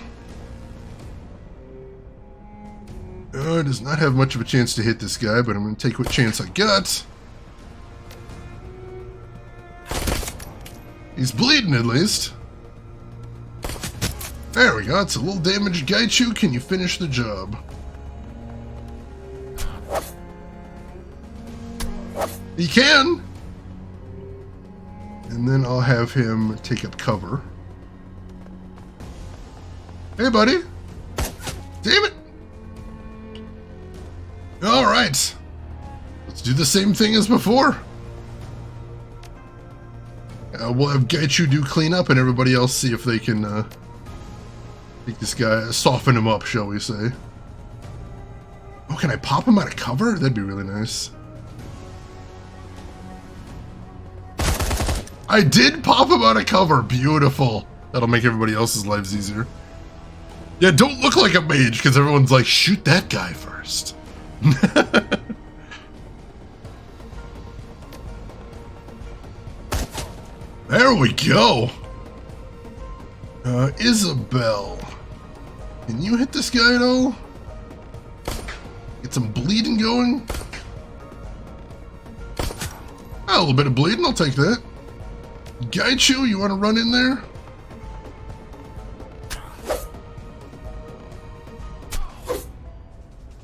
Does not have much of a chance to hit this guy, but I'm going to take what chance I got. He's bleeding at least. There we go, it's a little damaged Gaichu. Can you finish the job? He can! And then I'll have him take up cover. Hey, buddy! Damn it! Alright! Let's do the same thing as before. We'll have Gaichu do cleanup and everybody else see if they can make this guy, soften him up, shall we say. Oh, can I pop him out of cover? That'd be really nice. I did pop him out of cover. Beautiful. That'll make everybody else's lives easier. Yeah, don't look like a mage, because everyone's like, shoot that guy first. There we go. Isabel. Can you hit this guy at all? Get some bleeding going? A little bit of bleeding, I'll take that. Gaichu, you want to run in there?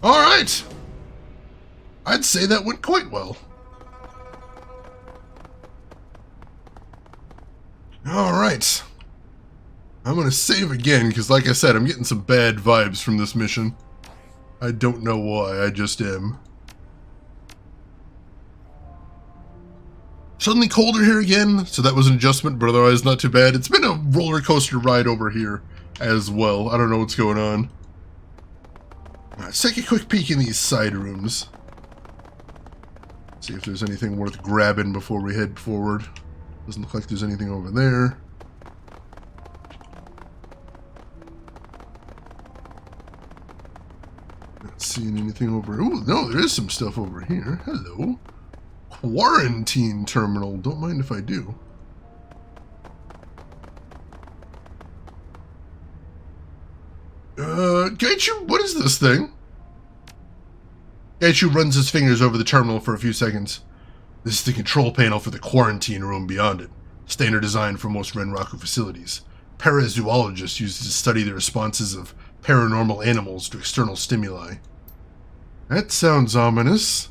Alright! I'd say that went quite well. Alright. I'm gonna save again, because like I said, I'm getting some bad vibes from this mission. I don't know why, I just am. Suddenly colder here again, so that was an adjustment, but otherwise not too bad. It's been a roller coaster ride over here as well. I don't know what's going on. Alright, let's take a quick peek in these side rooms. See if there's anything worth grabbing before we head forward. Doesn't look like there's anything over there. Not seeing anything over... Ooh, no, there is some stuff over here. Hello. Quarantine terminal. Don't mind if I do. Gaichu, what is this thing? Gaichu runs his fingers over the terminal for a few seconds. This is the control panel for the quarantine room beyond it. Standard design for most Renraku facilities. Parazoologists use it to study the responses of paranormal animals to external stimuli. That sounds ominous.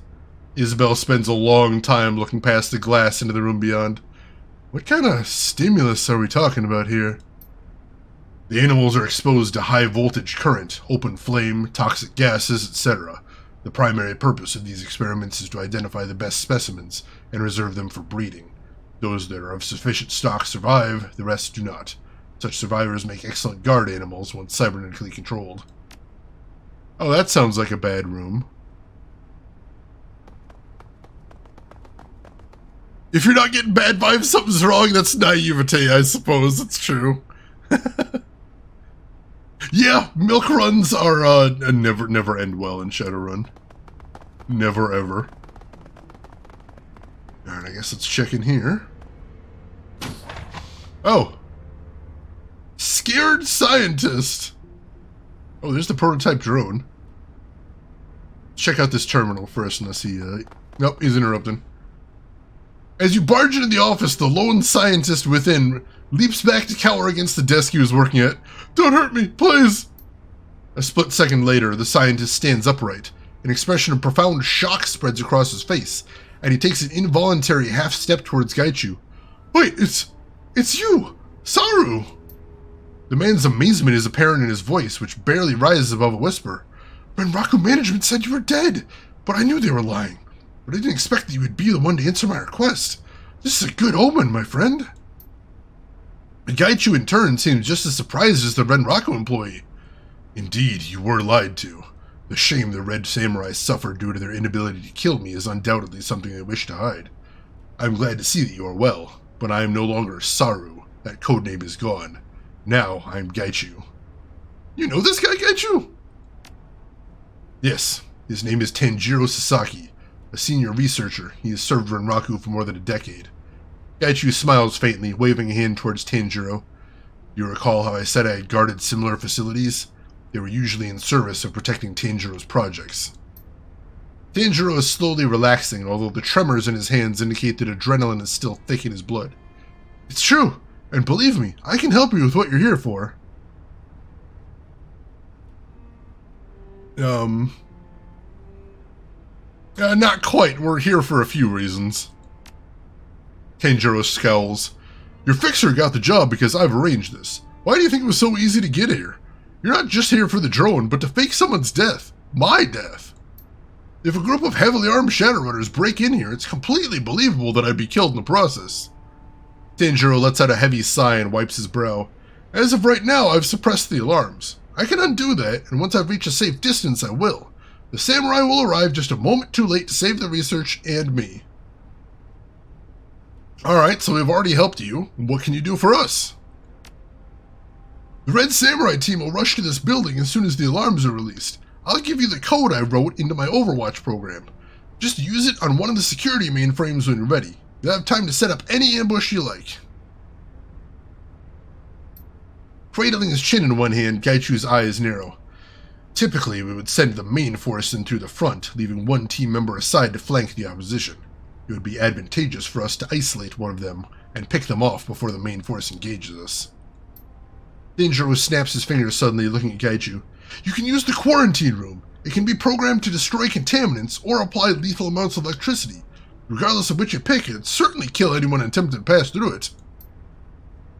Isabel spends a long time looking past the glass into the room beyond. What kind of stimulus are we talking about here? The animals are exposed to high voltage current, open flame, toxic gases, etc. The primary purpose of these experiments is to identify the best specimens and reserve them for breeding. Those that are of sufficient stock survive, the rest do not. Such survivors make excellent guard animals once cybernetically controlled. Oh, that sounds like a bad room. If you're not getting bad vibes, something's wrong. That's naivete, I suppose. It's true. Yeah, milk runs are never end well in Shadowrun. Never ever. Alright, I guess let's check in here. Oh. Scared scientist. Oh, there's the prototype drone. Check out this terminal first unless he... Nope, he's interrupting. As you barge into the office, the lone scientist within leaps back to cower against the desk he was working at. Don't hurt me, please! A split second later, the scientist stands upright. An expression of profound shock spreads across his face, and he takes an involuntary half-step towards Gaichu. Wait, it's you! Saru! The man's amazement is apparent in his voice, which barely rises above a whisper. Renraku management said you were dead, but I knew they were lying. But I didn't expect that you would be the one to answer my request. This is a good omen, my friend. Gaichu in turn seems just as surprised as the Renraku employee. Indeed, you were lied to. The shame the Red Samurai suffered due to their inability to kill me is undoubtedly something they wish to hide. I'm glad to see that you are well, but I am no longer Saru. That codename is gone. Now I'm Gaichu. You know this guy, Gaichu? Yes, his name is Tanjiro Sasaki, a senior researcher. He has served Renraku for more than a decade. Gaichu smiles faintly, waving a hand towards Tanjiro. You recall how I said I had guarded similar facilities? They were usually in service of protecting Tanjiro's projects. Tanjiro is slowly relaxing, although the tremors in his hands indicate that adrenaline is still thick in his blood. It's true, and believe me, I can help you with what you're here for. Not quite. We're here for a few reasons. Tanjiro scowls. Your fixer got the job because I've arranged this. Why do you think it was so easy to get here? You're not just here for the drone, but to fake someone's death. My death. If a group of heavily armed Shadowrunners break in here, it's completely believable that I'd be killed in the process. Tanjiro lets out a heavy sigh and wipes his brow. As of right now, I've suppressed the alarms. I can undo that, and once I've reached a safe distance, I will. The samurai will arrive just a moment too late to save the research and me. Alright, so we've already helped you. What can you do for us? The Red Samurai team will rush to this building as soon as the alarms are released. I'll give you the code I wrote into my Overwatch program. Just use it on one of the security mainframes when you're ready. You'll have time to set up any ambush you like. Cradling his chin in one hand, Gaichu's eyes narrow. Typically, we would send the main force in through the front, leaving one team member aside to flank the opposition. It would be advantageous for us to isolate one of them and pick them off before the main force engages us. Tanjiro snaps his fingers suddenly, looking at Gaichu. You can use the quarantine room. It can be programmed to destroy contaminants or apply lethal amounts of electricity. Regardless of which you pick, it'd certainly kill anyone attempting to pass through it.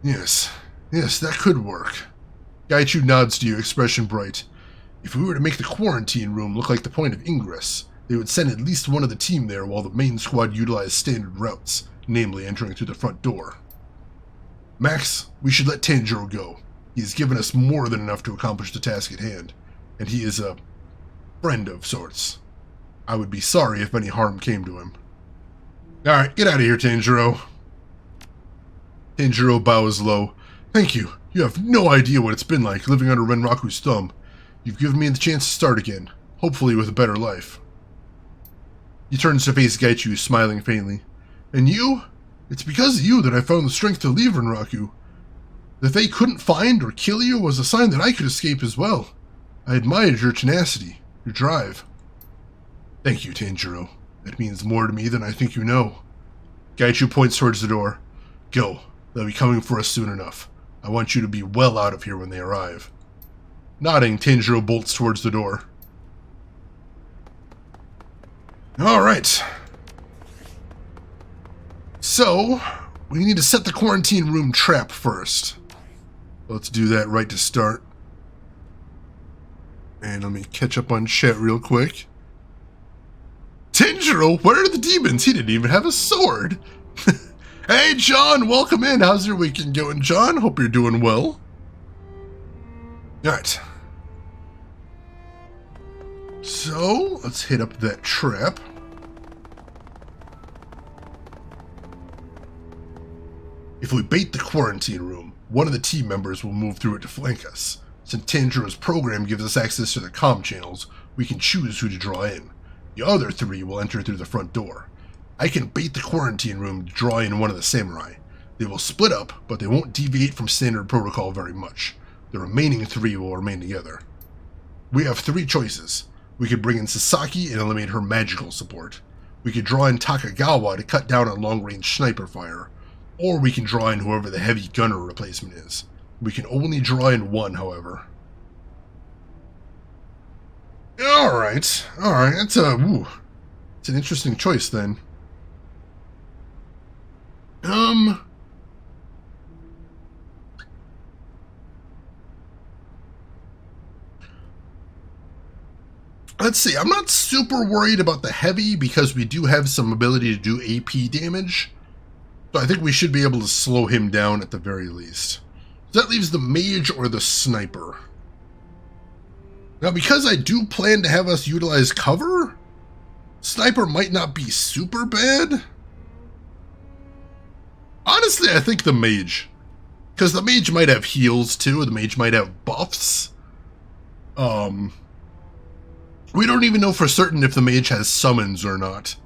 Yes, that could work. Gaichu nods to you, expression bright. If we were to make the quarantine room look like the point of ingress, they would send at least one of the team there while the main squad utilized standard routes, namely entering through the front door. Max, we should let Tanjiro go. He has given us more than enough to accomplish the task at hand, and he is a friend of sorts. I would be sorry if any harm came to him. Alright, get out of here, Tanjiro. Tanjiro bows low. Thank you. You have no idea what it's been like living under Renraku's thumb. You've given me the chance to start again, hopefully with a better life. He turns to face Gaichu, smiling faintly. And you? It's because of you that I found the strength to leave Renraku. That they couldn't find or kill you was a sign that I could escape as well. I admired your tenacity, your drive. Thank you, Tanjiro. That means more to me than I think you know. Gaichu points towards the door. Go. They'll be coming for us soon enough. I want you to be well out of here when they arrive. Nodding, Tanjiro bolts towards the door. Alright. So, we need to set the quarantine room trap first. Let's do that right to start. And let me catch up on chat real quick. Tanjiro, where are the demons? He didn't even have a sword. Hey, John, welcome in. How's your weekend going, John? Hope you're doing well. All right. So, let's hit up that trap. If we bait the quarantine room, one of the team members will move through it to flank us. Since Tanjiro's program gives us access to the comm channels, we can choose who to draw in. The other three will enter through the front door. I can bait the quarantine room to draw in one of the samurai. They will split up, but they won't deviate from standard protocol very much. The remaining three will remain together. We have three choices. We could bring in Sasaki and eliminate her magical support. We could draw in Takagawa to cut down on long-range sniper fire. Or we can draw in whoever the heavy gunner replacement is. We can only draw in one, however. Alright, that's it's an interesting choice then. Let's see, I'm not super worried about the heavy because we do have some ability to do AP damage. So I think we should be able to slow him down at the very least. So that leaves the mage or the sniper. Now, because I do plan to have us utilize cover, sniper might not be super bad. Honestly, I think the mage. Because the mage might have heals too, the mage might have buffs. We don't even know for certain if the mage has summons or not.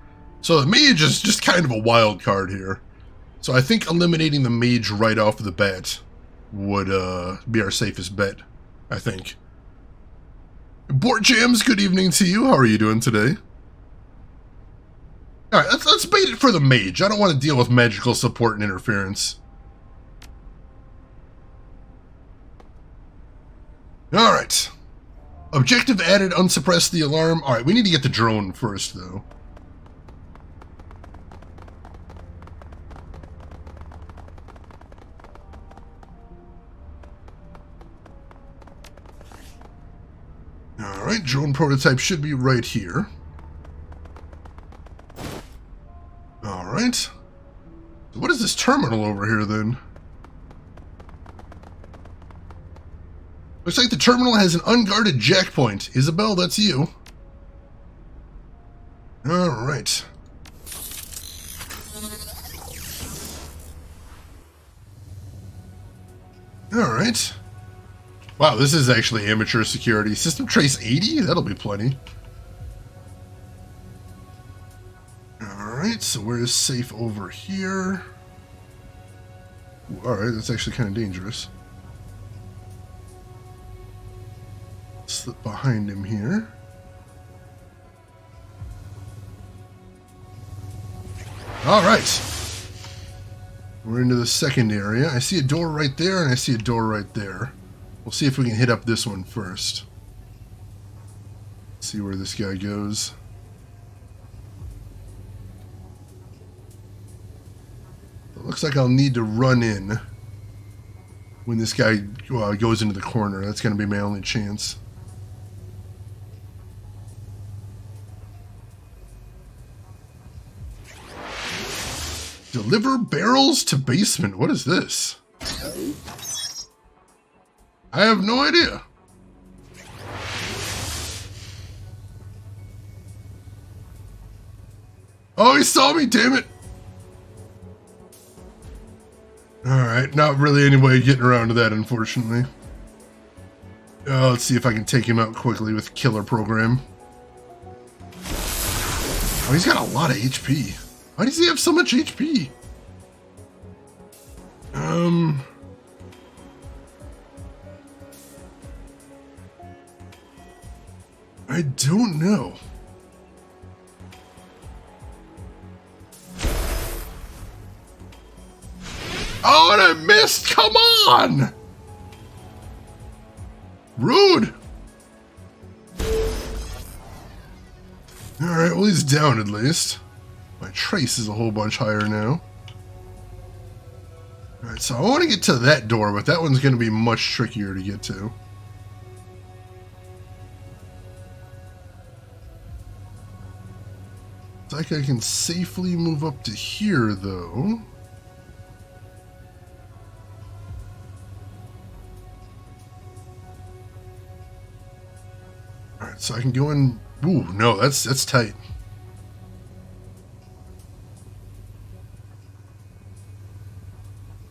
So the mage is just kind of a wild card here. So I think eliminating the mage right off the bat would be our safest bet, I think. Bort Jams, good evening to you. How are you doing today? Alright, let's bait it for the mage. I don't want to deal with magical support and interference. Alright. Objective added, unsuppress the alarm. Alright, we need to get the drone first, though. Alright, drone prototype should be right here. Alright. So what is this terminal over here, then? Looks like the terminal has an unguarded jack point. Isabel, that's you. Alright. Alright. Wow, this is actually amateur security. System trace 80? That'll be plenty. Alright, so where's safe over here? Alright, that's actually kind of dangerous. Slip behind him here. Alright. We're into the second area. I see a door right there, and I see a door right there. We'll see if we can hit up this one first. See where this guy goes. It looks like I'll need to run in when this guy goes into the corner. That's going to be my only chance. Deliver barrels to basement. What is this? I have no idea. Oh, he saw me, damn it. Alright, not really any way of getting around to that, unfortunately. Let's see if I can take him out quickly with Killer Program. Oh, he's got a lot of HP. Why does he have so much HP? I don't know. Oh, and I missed! Come on! Rude! Alright, well he's down at least. My trace is a whole bunch higher now. Alright, so I want to get to that door, but that one's going to be much trickier to get to. It's like I can safely move up to here, though. Alright, so I can go in... Ooh, no, that's tight.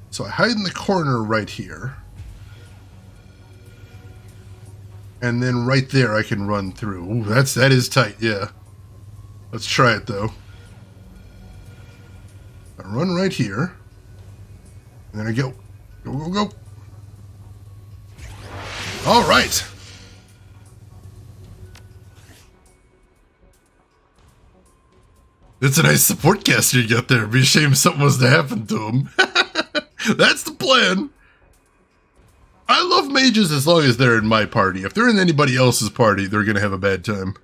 So I hide in the corner right here. And then right there I can run through. Ooh, that is tight, yeah. Let's try it though. I run right here. And then I go. Go. Alright. It's a nice support caster you got there. It'd be a shame something was to happen to him. That's the plan. I love mages as long as they're in my party. If they're in anybody else's party, they're going to have a bad time.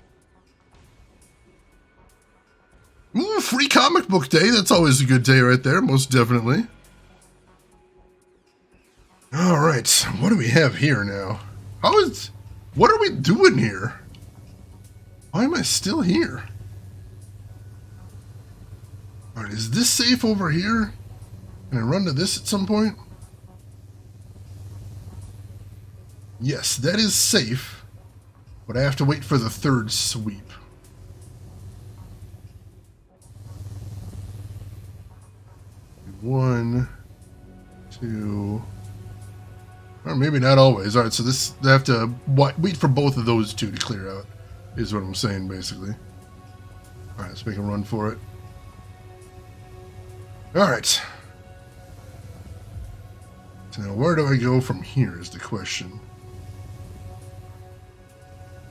Ooh, free comic book day. That's always a good day right there, most definitely. Alright, what do we have here now? What are we doing here? Why am I still here? Alright, is this safe over here? Can I run to this at some point? Yes, that is safe, but I have to wait for the third sweep. One, two, or maybe not always. Alright, so I have to wait for both of those two to clear out, is what I'm saying, basically. Alright, let's make a run for it. Alright. So now where do I go from here is the question.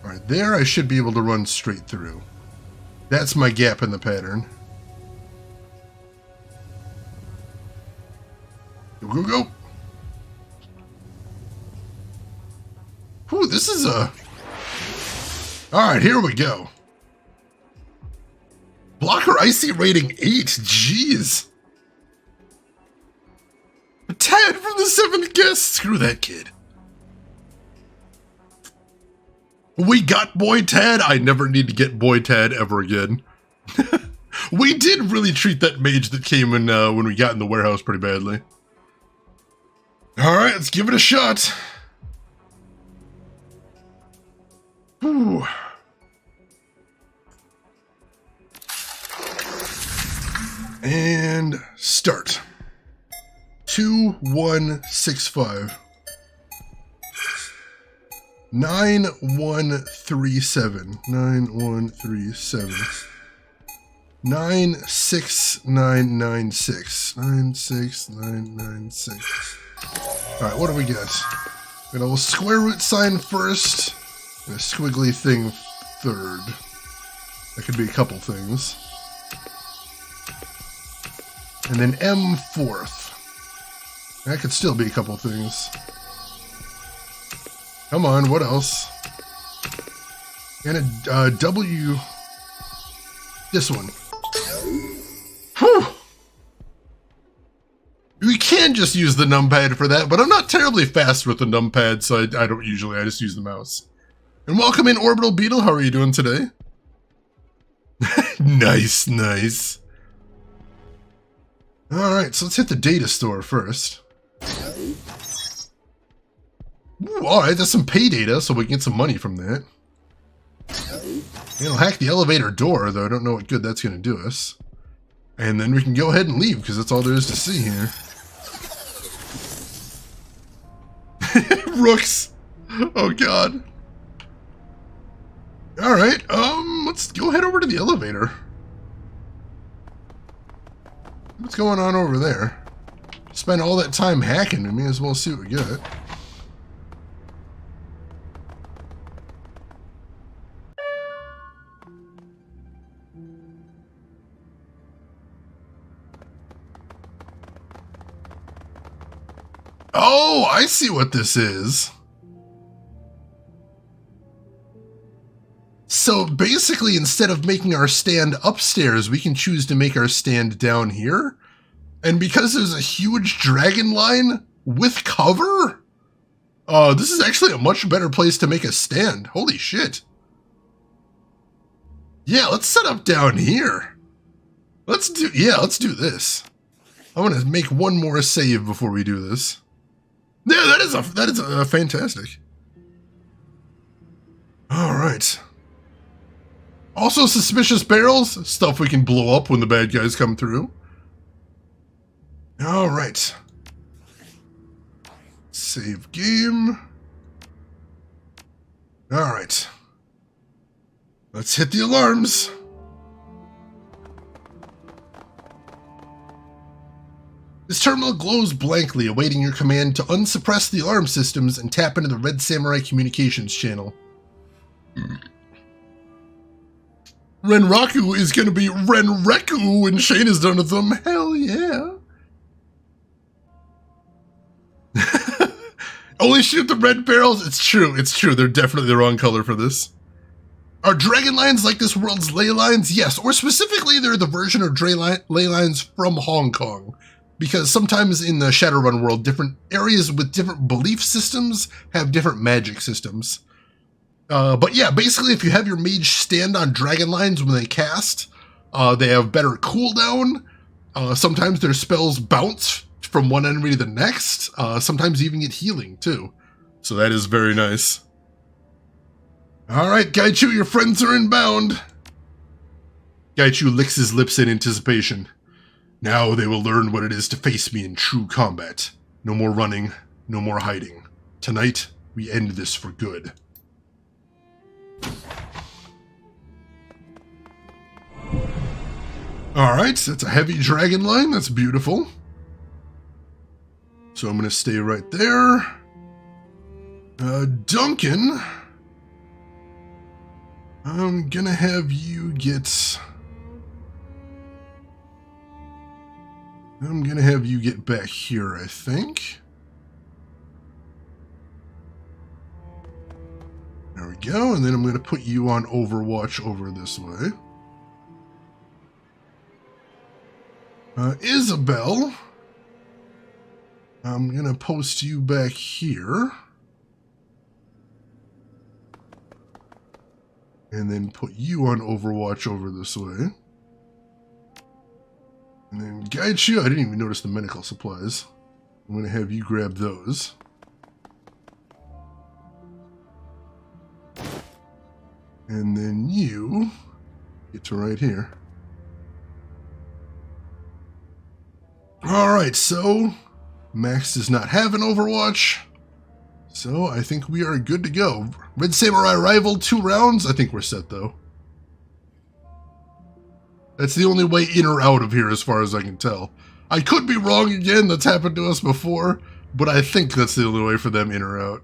Alright, there I should be able to run straight through. That's my gap in the pattern. Go. Whew, this is a... Alright, here we go. Blocker Icy rating 8, jeez. Tad from the 7th guest, screw that kid. We got Boy Tad. I never need to get Boy Tad ever again. We did really treat that mage that came in when we got in the warehouse pretty badly. Alright, let's give it a shot. Whew. And start. 2165. 9137. 9137. 96996. 96996. Alright, what do we get? Got a little square root sign first, and a squiggly thing third. That could be a couple things. And then M fourth. That could still be a couple things. Come on, what else? And a W. This one. Whew! We can just use the numpad for that, but I'm not terribly fast with the numpad, so I don't usually. I just use the mouse. And welcome in, Orbital Beetle. How are you doing today? Nice. Alright, so let's hit the data store first. Ooh, alright, that's some pay data, so we can get some money from that. It'll hack the elevator door, though I don't know what good that's going to do us. And then we can go ahead and leave, because that's all there is to see here. Rooks! Oh god. Alright, let's go head over to the elevator. What's going on over there? Spend all that time hacking, we may as well see what we get. Oh, I see what this is. So basically, instead of making our stand upstairs, we can choose to make our stand down here. And because there's a huge dragon line with cover, this is actually a much better place to make a stand. Holy shit. Yeah, let's set up down here. Let's do this. I want to make one more save before we do this. Yeah, that is a fantastic. Alright. Also suspicious barrels, stuff we can blow up when the bad guys come through. Alright. Save game. Alright. Let's hit the alarms. This terminal glows blankly, awaiting your command to unsuppress the alarm systems and tap into the Red Samurai communications channel. Renraku is gonna be Renreku when Shane is done with them. Hell yeah. Only shoot the red barrels? It's true. They're definitely the wrong color for this. Are dragon lines like this world's ley lines? Yes, or specifically they're the version of ley lines from Hong Kong. Because sometimes in the Shadowrun world, different areas with different belief systems have different magic systems. But yeah, basically if you have your mage stand on dragon lines when they cast, they have better cooldown. Sometimes their spells bounce from one enemy to the next. Sometimes you even get healing too. So that is very nice. Alright, Gaichu, your friends are inbound. Gaichu licks his lips in anticipation. Now they will learn what it is to face me in true combat. No more running, no more hiding. Tonight, we end this for good. Alright, that's a heavy dragon line. That's beautiful. So I'm going to stay right there. Duncan, I'm going to have you get... back here, I think. There we go, and then I'm going to put you on Overwatch over this way. Isabel, I'm going to post you back here. And then put you on Overwatch over this way. And then Gaichu, I didn't even notice the medical supplies. I'm going to have you grab those. And then you get to right here. Alright, so Max does not have an Overwatch. So I think we are good to go. Red Samurai Rival, 2 rounds. I think we're set though. That's the only way in or out of here as far as I can tell. I could be wrong again, that's happened to us before, but I think that's the only way for them in or out.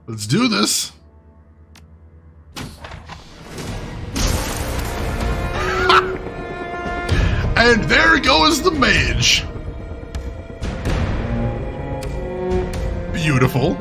Let's do this. And there goes the mage. Beautiful.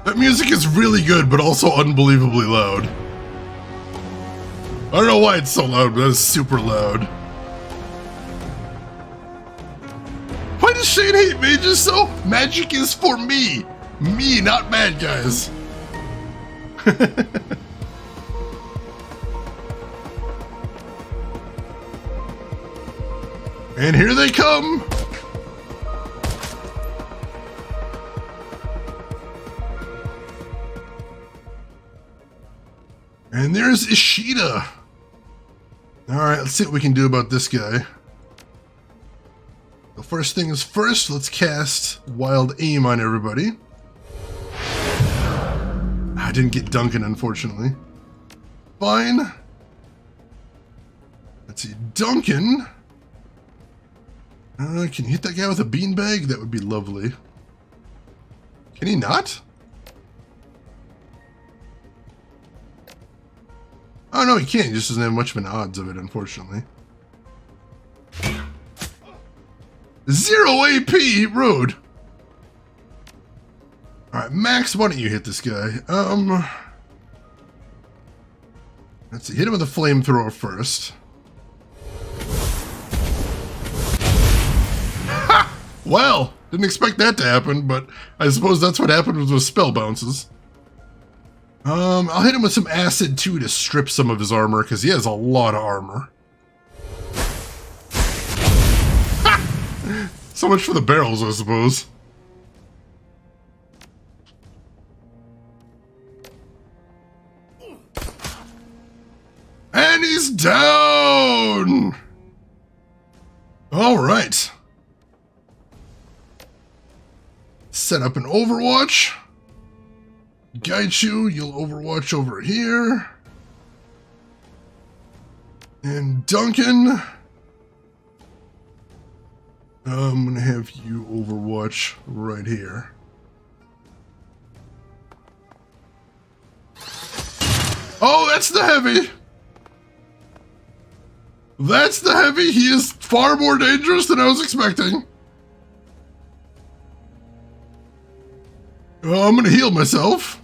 That music is really good, but also unbelievably loud. I don't know why it's so loud, but it's super loud. Why does Shane hate mages so? Magic is for me. Me, not bad guys. And here they come. And there's Ishida. Alright, let's see what we can do about this guy. The first thing is first, let's cast Wild Aim on everybody. I didn't get Duncan, unfortunately. Fine. Let's see, Duncan. Can you hit that guy with a beanbag? That would be lovely. Can he not? Oh, no, he can't. He just doesn't have much of an odds of it, unfortunately. 0 AP, rude. Alright, Max, why don't you hit this guy? Let's see, hit him with a flamethrower first. Ha! Well, didn't expect that to happen, but I suppose that's what happens with spell bounces. I'll hit him with some acid too to strip some of his armor, because he has a lot of armor. Ha! So much for the barrels, I suppose. And he's down! Alright. Set up an overwatch. Gaichu, you'll overwatch over here. And Duncan, I'm going to have you overwatch right here. Oh, that's the heavy! That's the heavy! He is far more dangerous than I was expecting. Oh, I'm going to heal myself.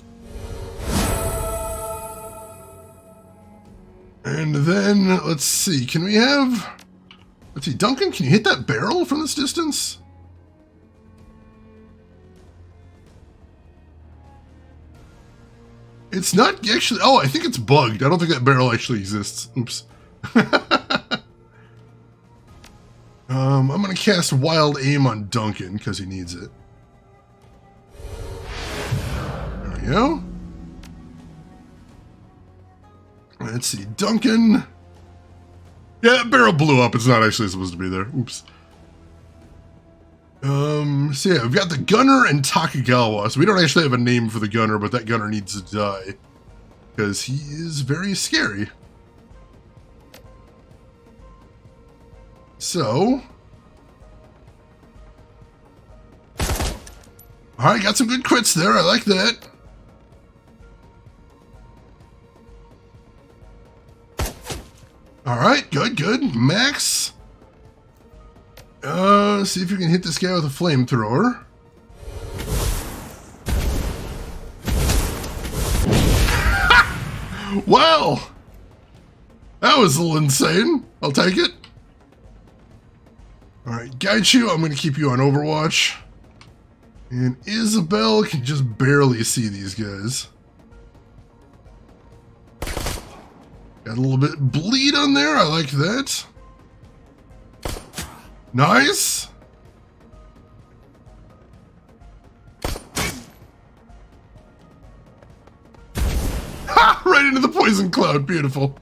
And then, let's see, can we have... Let's see, Duncan, can you hit that barrel from this distance? It's not actually... Oh, I think it's bugged. I don't think that barrel actually exists. Oops. I'm going to cast Wild Aim on Duncan, because he needs it. There we go. Let's see, Duncan. Yeah, that barrel blew up. It's not actually supposed to be there. Oops. So yeah, we've got the gunner and Takagawa. So we don't actually have a name for the gunner, but that gunner needs to die. Because he is very scary. So. Alright, got some good crits there. I like that. Alright, good, good. Max. See if you can hit this guy with a flamethrower. Well, that was a little insane. I'll take it. Alright, Gaichu, I'm going to keep you on Overwatch. And Isabel can just barely see these guys. Got a little bit of bleed on there. I like that. Nice. Ha! Right into the poison cloud. Beautiful.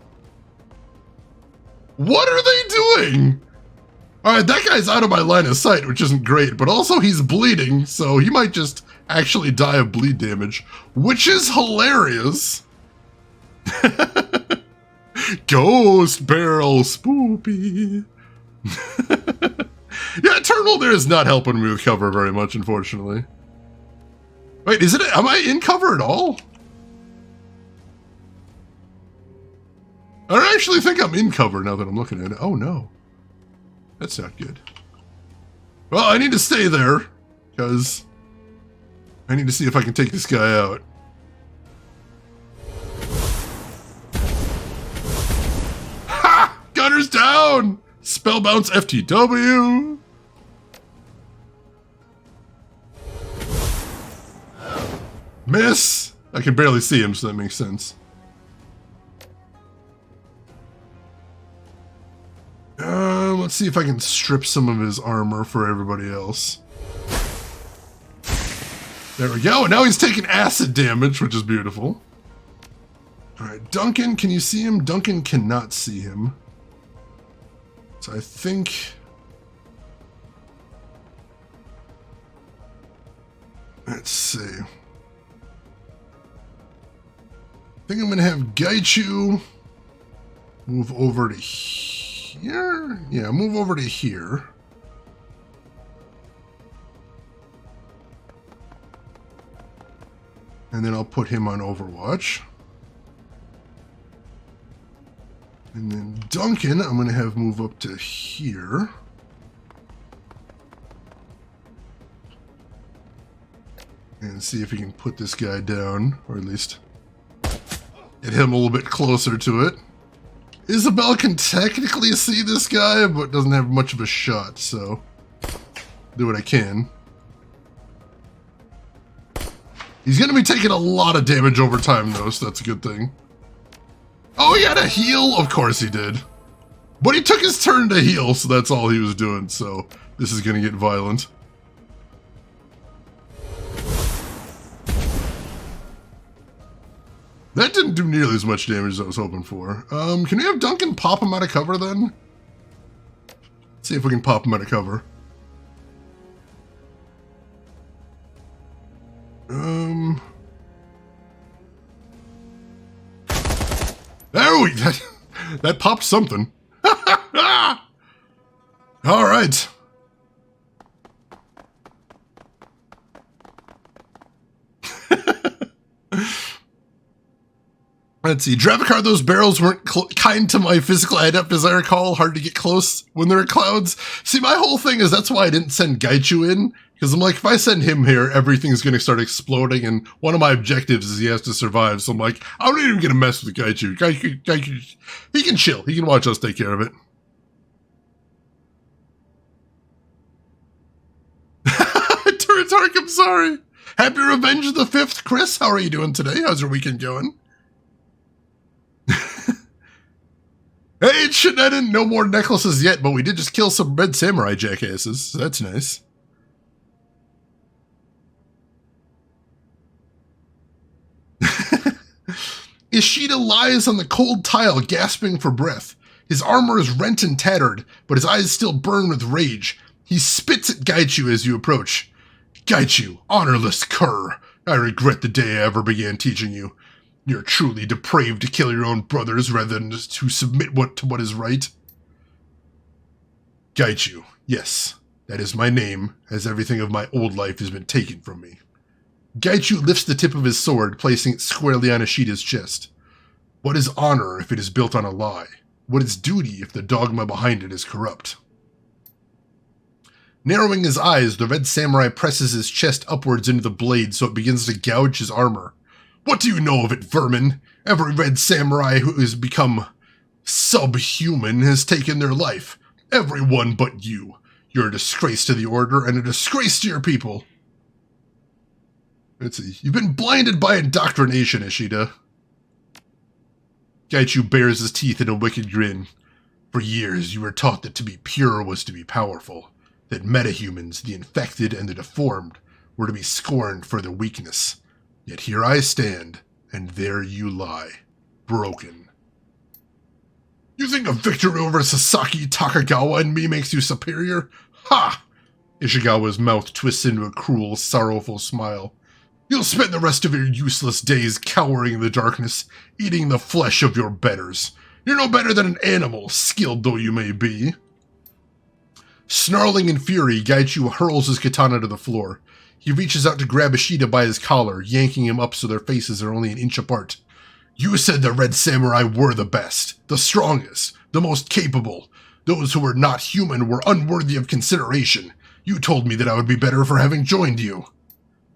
What are they doing? Alright, that guy's out of my line of sight, which isn't great, but also he's bleeding, so he might just actually die of bleed damage, which is hilarious. Ghost barrel spoopy. Yeah, Eternal there is not helping me with cover very much, unfortunately. Wait, is it? Am I in cover at all? I don't actually think I'm in cover now that I'm looking at it. Oh no. That's not good. Well, I need to stay there, because I need to see if I can take this guy out. Ha! Gunner's down! Spell bounce FTW! Miss! I can barely see him, so that makes sense. Let's see if I can strip some of his armor for everybody else. There we go. Now he's taking acid damage, which is beautiful. Alright, Duncan, can you see him? Duncan cannot see him. So I think... Let's see. I think I'm going to have Gaichu move over to here. Yeah, move over to here. And then I'll put him on Overwatch. And then Duncan, I'm going to have move up to here. And see if we can put this guy down, or at least get him a little bit closer to it. Isabel can technically see this guy, but doesn't have much of a shot, so do what I can. He's going to be taking a lot of damage over time, though, so that's a good thing. Oh, he had a heal? Of course he did. But he took his turn to heal, so that's all he was doing, so this is going to get violent. That didn't do nearly as much damage as I was hoping for. Can we have Duncan pop him out of cover, then? Let's see if we can pop him out of cover. There we go. That popped something. All right. Let's see. Dravicar, those barrels weren't kind to my physical adept, as I recall. Hard to get close when there are clouds. See, my whole thing is that's why I didn't send Gaichu in. Because I'm like, if I send him here, everything's going to start exploding. And one of my objectives is he has to survive. So I'm like, I'm not even going to mess with Gaichu. Gaichu, he can chill. He can watch us take care of it. Turretark, I'm sorry. Happy Revenge of the 5th. Chris, how are you doing today? How's your weekend going? Hey, it's Shenanigans. No more necklaces yet, but we did just kill some red samurai jackasses. So that's nice. Ishida lies on the cold tile, gasping for breath. His armor is rent and tattered, but his eyes still burn with rage. He spits at Gaichu as you approach. Gaichu, honorless cur. I regret the day I ever began teaching you. You're truly depraved to kill your own brothers rather than to submit to what is right. Gaichu, yes, that is my name, as everything of my old life has been taken from me. Gaichu lifts the tip of his sword, placing it squarely on Ishida's chest. What is honor if it is built on a lie? What is duty if the dogma behind it is corrupt? Narrowing his eyes, the red samurai presses his chest upwards into the blade so it begins to gouge his armor. What do you know of it, vermin? Every red samurai who has become subhuman has taken their life. Everyone but you. You're a disgrace to the order and a disgrace to your people. Let's see. You've been blinded by indoctrination, Ishida. Gaichu bares his teeth in a wicked grin. For years, you were taught that to be pure was to be powerful. That metahumans, the infected and the deformed, were to be scorned for their weakness. Yet here I stand, and there you lie, broken. You think a victory over Sasaki, Takagawa, and me makes you superior? Ha! Ishigawa's mouth twists into a cruel, sorrowful smile. You'll spend the rest of your useless days cowering in the darkness, eating the flesh of your betters. You're no better than an animal, skilled though you may be. Snarling in fury, Gaichu hurls his katana to the floor. He reaches out to grab Ishida by his collar, yanking him up so their faces are only an inch apart. You said the Red Samurai were the best, the strongest, the most capable. Those who were not human were unworthy of consideration. You told me that I would be better for having joined you.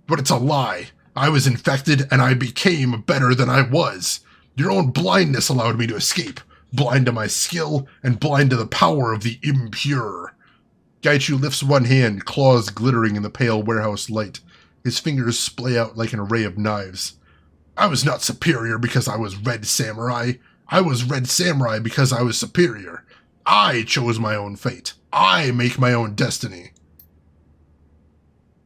But it's a lie. I was infected, and I became better than I was. Your own blindness allowed me to escape, blind to my skill, and blind to the power of the impure. Gaichu lifts one hand, claws glittering in the pale warehouse light. His fingers splay out like an array of knives. I was not superior because I was Red Samurai. I was Red Samurai because I was superior. I chose my own fate. I make my own destiny.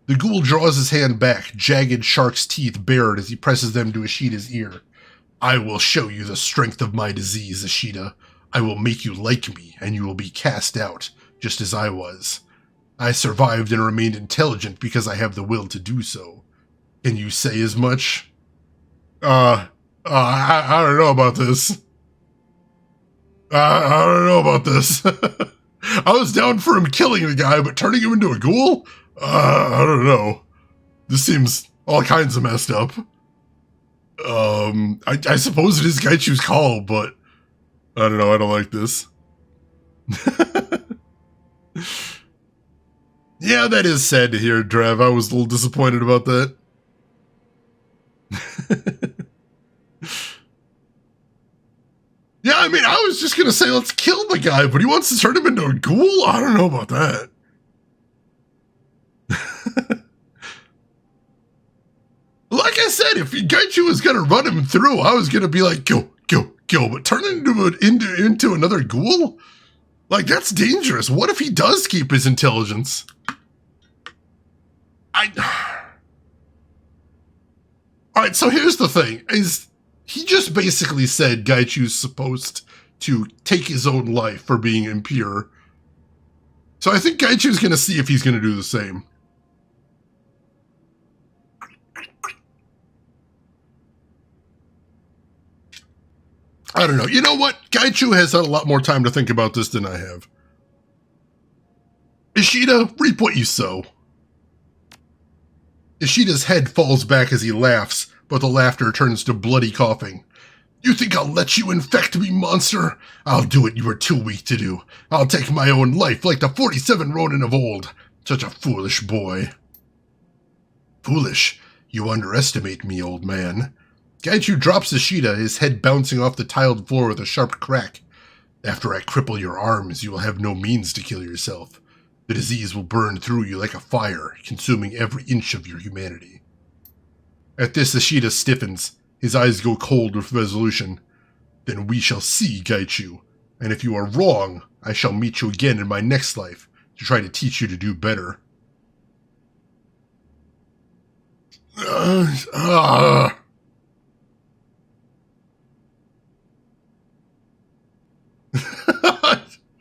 The ghoul draws his hand back, jagged shark's teeth bared as he presses them to Ishida's ear. I will show you the strength of my disease, Ishida. I will make you like me, and you will be cast out, just as I was. I survived and remained intelligent because I have the will to do so. Can you say as much? I don't know about this. I don't know about this. I was down for him killing the guy, but turning him into a ghoul? I don't know. This seems all kinds of messed up. I suppose it is Gaichu's call, but I don't know, I don't like this. Yeah, that is sad to hear, Drav. I was a little disappointed about that. was just gonna say let's kill the guy, but he wants to turn him into a ghoul? I don't know about that. Like I said, if Gaichu was gonna run him through, I was gonna be like, go, go, go, but turn into another ghoul? Like, that's dangerous. What if he does keep his intelligence? Alright, so here's the thing, is he just basically said Gaichu's supposed to take his own life for being impure. So I think Gaichu's gonna see if he's gonna do the same. I don't know. You know what? Gaichu has had a lot more time to think about this than I have. Ishida, reap what you sow. Ishida's head falls back as he laughs, but the laughter turns to bloody coughing. You think I'll let you infect me, monster? I'll do what you were too weak to do. I'll take my own life like the 47 Ronin of old. Such a foolish boy. Foolish? You underestimate me, old man. Gaichu drops Ishida, his head bouncing off the tiled floor with a sharp crack. After I cripple your arms, you will have no means to kill yourself. The disease will burn through you like a fire, consuming every inch of your humanity. At this, Ishida stiffens. His eyes go cold with resolution. Then we shall see, Gaichu. And if you are wrong, I shall meet you again in my next life to try to teach you to do better.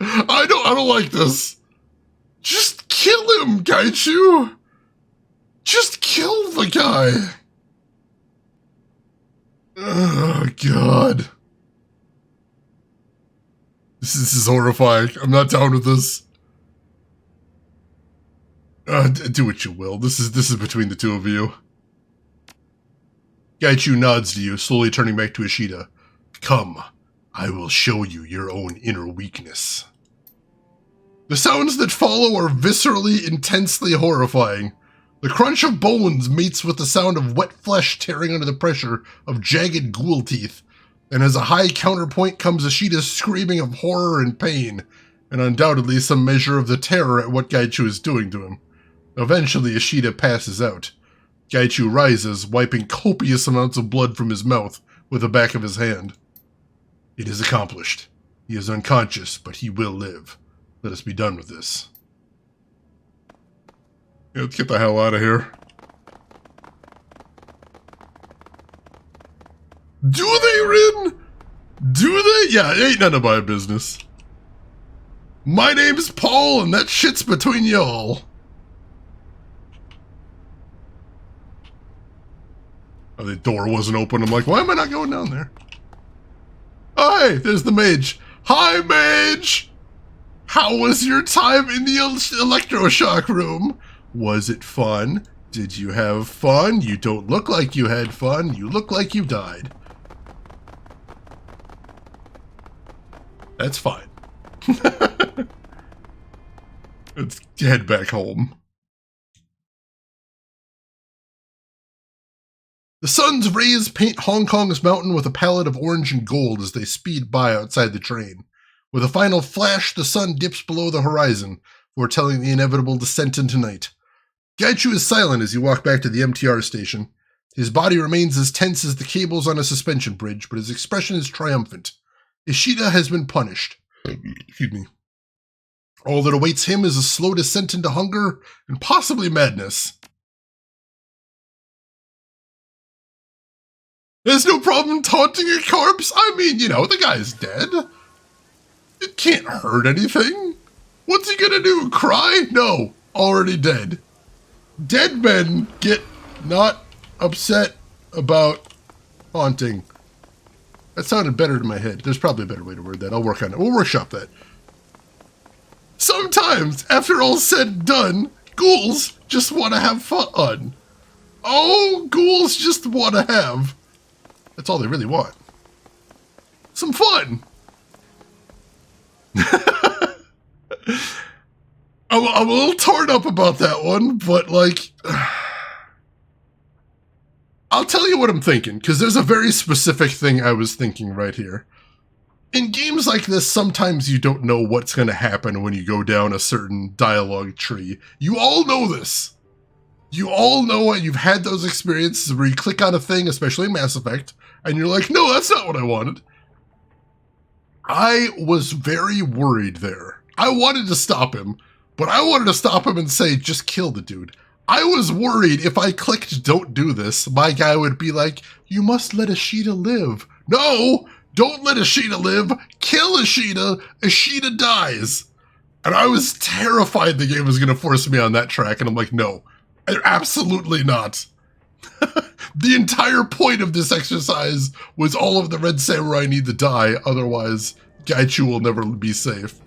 I don't like this. Just kill him, Gaichu. Just kill the guy. Oh, God. This is horrifying. I'm not down with this. Do what you will. This is between the two of you. Gaichu nods to you, slowly turning back to Ishida. Come, I will show you your own inner weakness. The sounds that follow are viscerally, intensely horrifying. The crunch of bones meets with the sound of wet flesh tearing under the pressure of jagged ghoul teeth, and as a high counterpoint comes Ishida's screaming of horror and pain, and undoubtedly some measure of the terror at what Gaichu is doing to him. Eventually, Ishida passes out. Gaichu rises, wiping copious amounts of blood from his mouth with the back of his hand. It is accomplished. He is unconscious, but he will live. Let us be done with this. Yeah, let's get the hell out of here. Do they, Rin? Do they? Yeah, it ain't none of my business. My name's Paul, and that shit's between y'all. Oh, the door wasn't open. I'm like, why am I not going down there? Oh, hey, there's the mage. Hi, mage! How was your time in the electroshock room? Was it fun? Did you have fun? You don't look like you had fun. You look like you died. That's fine. Let's head back home. The sun's rays paint Hong Kong's mountain with a palette of orange and gold as they speed by outside the train. With a final flash, the sun dips below the horizon, foretelling the inevitable descent into night. Gaichu is silent as you walk back to the MTR station. His body remains as tense as the cables on a suspension bridge, but his expression is triumphant. Ishida has been punished. Excuse me. All that awaits him is a slow descent into hunger and possibly madness. There's no problem taunting a corpse. I mean, you know, the guy's dead. It can't hurt anything. What's he gonna do? Cry? No, already dead. Dead men get not upset about haunting. That sounded better in my head. There's probably a better way to word that. I'll work on it. We'll workshop that. Sometimes, after all's said and done, ghouls just want to have fun. Oh, ghouls just want to have. That's all they really want. Some fun. I'm a little torn up about that one, but like, I'll tell you what I'm thinking, because there's a very specific thing I was thinking right here. In games like this, sometimes you don't know what's going to happen when you go down a certain dialogue tree. You all know this. You all know it. You've had those experiences where you click on a thing, especially in Mass Effect, and you're like, no, that's not what I wanted. I was very worried there. I wanted to stop him, but I wanted to stop him and say, just kill the dude. I was worried if I clicked don't do this, my guy would be like, you must let Ashita live. No, don't let Ashita live. Kill Ashita. Ashita dies. And I was terrified the game was going to force me on that track, and I'm like, no, absolutely not. The entire point of this exercise was all of the Red Samurai need to die, otherwise Gaichu will never be safe.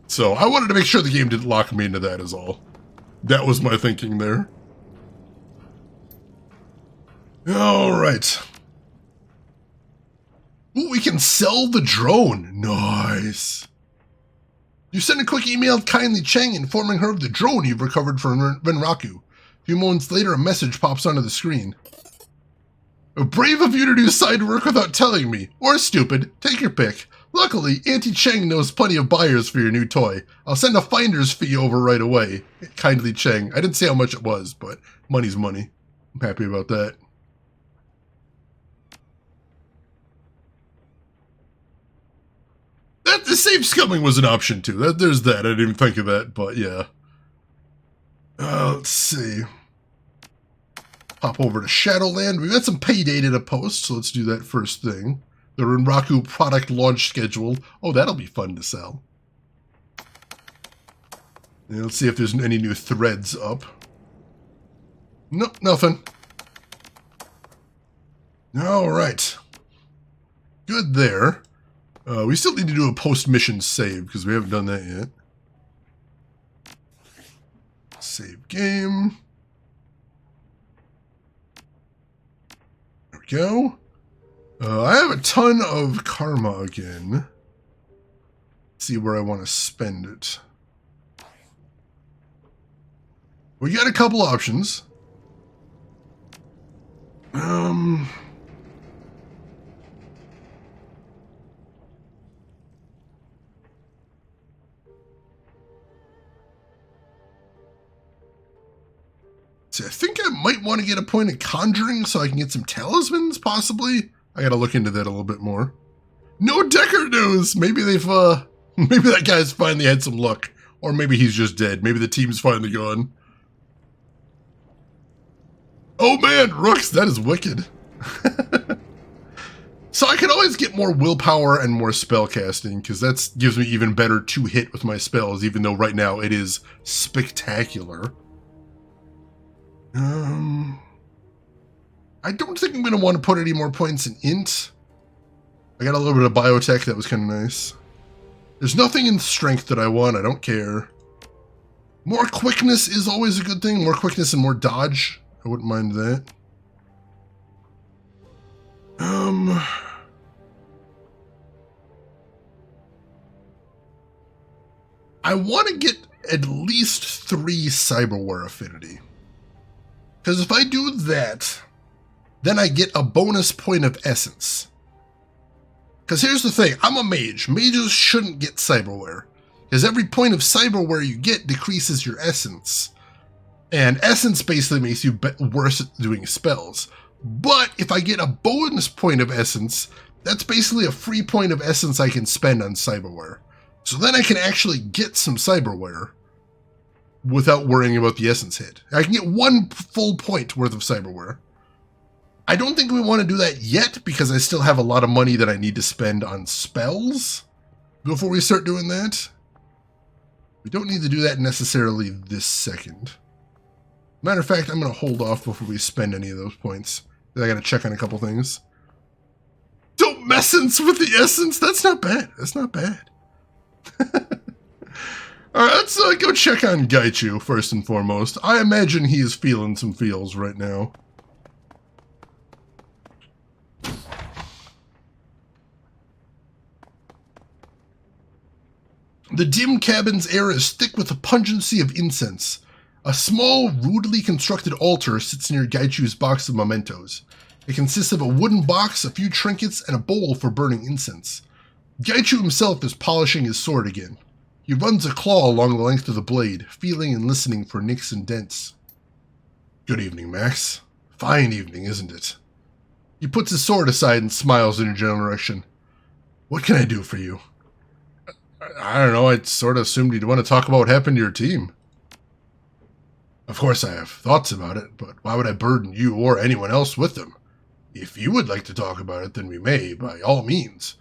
So I wanted to make sure the game didn't lock me into that is all. That was my thinking there. Alright. Ooh, we can sell the drone. Nice. You send a quick email to Kindly Cheng informing her of the drone you've recovered from Renraku. A few moments later, a message pops onto the screen. Brave of you to do side work without telling me. Or stupid. Take your pick. Luckily, Auntie Cheng knows plenty of buyers for your new toy. I'll send a finder's fee over right away. Kindly Cheng. I didn't say how much it was, but money's money. I'm happy about that. The safe scumming was an option too. There's that. I didn't even think of that, but yeah. Let's see. Hop over to Shadowland. We've got some pay data to post, so let's do that first thing. The Renraku product launch schedule. Oh, that'll be fun to sell. And let's see if there's any new threads up. Nope, nothing. All right. Good there. We still need to do a post-mission save, because we haven't done that yet. Save game. There we go. I have a ton of karma again. Let's see where I want to spend it. We got a couple options. See, I think I might want to get a point of conjuring so I can get some talismans, possibly. I gotta look into that a little bit more. No Decker news! Maybe they've, maybe that guy's finally had some luck. Or maybe he's just dead. Maybe the team's finally gone. Oh man, Rooks, that is wicked. So I can always get more willpower and more spell casting, because that gives me even better 2-hit with my spells, even though right now it is spectacular. I don't think I'm going to want to put any more points in int. I got a little bit of biotech, that was kind of nice. There's nothing in strength that I want, I don't care. More quickness is always a good thing, more quickness and more dodge. I wouldn't mind that. I want to get at least 3 cyberware affinity. Because if I do that, then I get a bonus point of essence. Because here's the thing, I'm a mage. Mages shouldn't get cyberware. Because every point of cyberware you get decreases your essence. And essence basically makes you worse at doing spells. But if I get a bonus point of essence, that's basically a free point of essence I can spend on cyberware. So then I can actually get some cyberware without worrying about the essence hit. I can get 1 full point worth of cyberware. I don't think we want to do that yet because I still have a lot of money that I need to spend on spells before we start doing that. We don't need to do that necessarily this second. Matter of fact, I'm going to hold off before we spend any of those points. I got to check on a couple things. Don't messence with the essence. That's not bad. That's not bad. Alright, let's go check on Gaichu first and foremost. I imagine he is feeling some feels right now. The dim cabin's air is thick with the pungency of incense. A small, rudely constructed altar sits near Gaichu's box of mementos. It consists of a wooden box, a few trinkets, and a bowl for burning incense. Gaichu himself is polishing his sword again. He runs a claw along the length of the blade, feeling and listening for nicks and dents. Good evening, Max. Fine evening, isn't it? He puts his sword aside and smiles in your general direction. What can I do for you? I don't know, I sort of assumed you'd want to talk about what happened to your team. Of course I have thoughts about it, but why would I burden you or anyone else with them? If you would like to talk about it, then we may, by all means.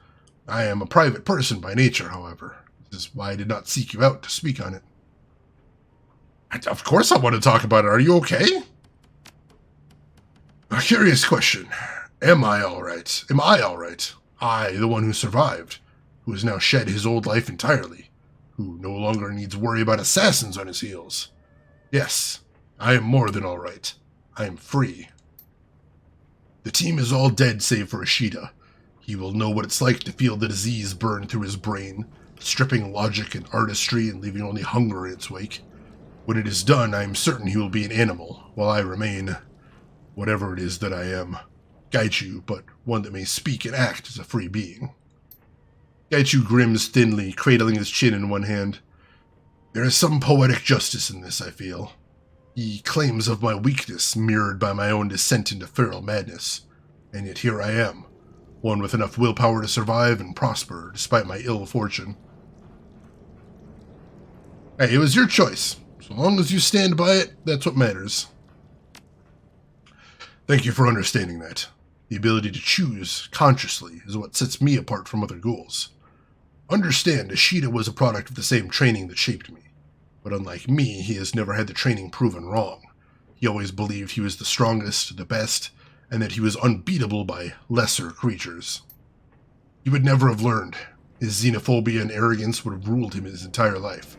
I am a private person by nature, however. This is why I did not seek you out to speak on it. Of course I want to talk about it. Are you okay? A curious question. Am I all right? Am I all right? I, the one who survived, who has now shed his old life entirely, who no longer needs worry about assassins on his heels. Yes, I am more than all right. I am free. The team is all dead save for Ishida. He will know what it's like to feel the disease burn through his brain, stripping logic and artistry and leaving only hunger in its wake. When it is done, I am certain he will be an animal, while I remain whatever it is that I am. Gaichu, but one that may speak and act as a free being. Gaichu grins thinly, cradling his chin in one hand. There is some poetic justice in this, I feel. He claims of my weakness, mirrored by my own descent into feral madness. And yet here I am, one with enough willpower to survive and prosper, despite my ill fortune. Hey, it was your choice. So long as you stand by it, that's what matters. Thank you for understanding that. The ability to choose consciously is what sets me apart from other ghouls. Understand, Ishida was a product of the same training that shaped me. But unlike me, he has never had the training proven wrong. He always believed he was the strongest, the best, and that he was unbeatable by lesser creatures. He would never have learned. His xenophobia and arrogance would have ruled him his entire life.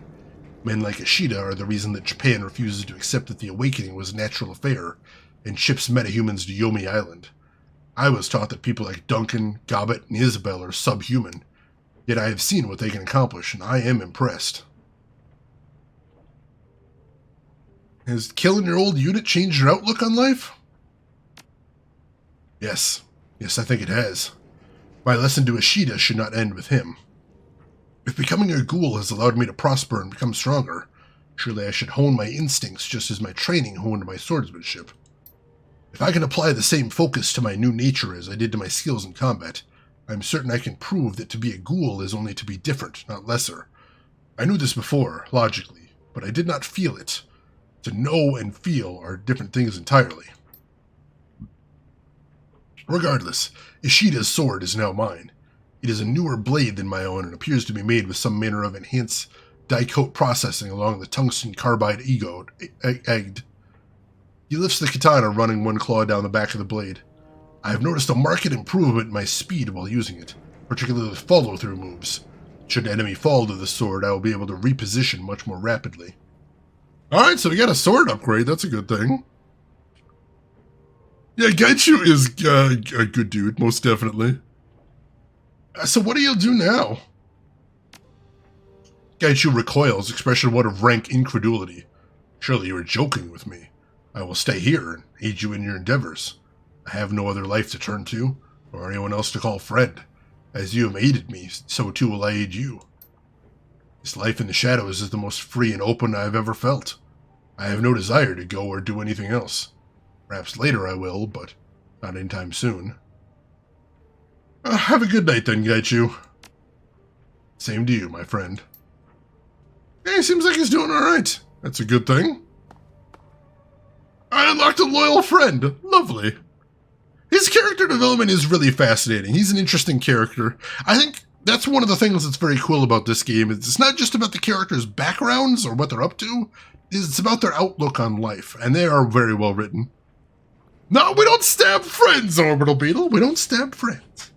Men like Ishida are the reason that Japan refuses to accept that the awakening was a natural affair and ships metahumans to Yomi Island. I was taught that people like Duncan, Gobbet, and Isabel are subhuman, yet I have seen what they can accomplish, and I am impressed. Has killing your old unit changed your outlook on life? Yes, I think it has. My lesson to Ishida should not end with him. If becoming a ghoul has allowed me to prosper and become stronger, surely I should hone my instincts just as my training honed my swordsmanship. If I can apply the same focus to my new nature as I did to my skills in combat, I am certain I can prove that to be a ghoul is only to be different, not lesser. I knew this before, logically, but I did not feel it. To know and feel are different things entirely. Regardless, Ishida's sword is now mine. It is a newer blade than my own and appears to be made with some manner of enhanced die-coat processing along the tungsten carbide egged. He lifts the katana, running one claw down the back of the blade. I have noticed a marked improvement in my speed while using it, particularly with follow-through moves. Should an enemy fall to the sword, I will be able to reposition much more rapidly. Alright, so we got a sword upgrade. That's a good thing. Yeah, Gaichu is a good dude, most definitely. So what do you do now? Gaichu recoils, expression one of rank incredulity. Surely you are joking with me. I will stay here and aid you in your endeavors. I have no other life to turn to, or anyone else to call friend. As you have aided me, so too will I aid you. This life in the shadows is the most free and open I have ever felt. I have no desire to go or do anything else. Perhaps later I will, but not anytime soon. Have a good night then, Gaichu. Same to you, my friend. Hey, seems like he's doing alright. That's a good thing. I unlocked a loyal friend. Lovely. His character development is really fascinating. He's an interesting character. I think that's one of the things that's very cool about this game. It's not just about the characters' backgrounds or what they're up to. It's about their outlook on life, and they are very well written. No, we don't stab friends, Orbital Beetle. We don't stab friends.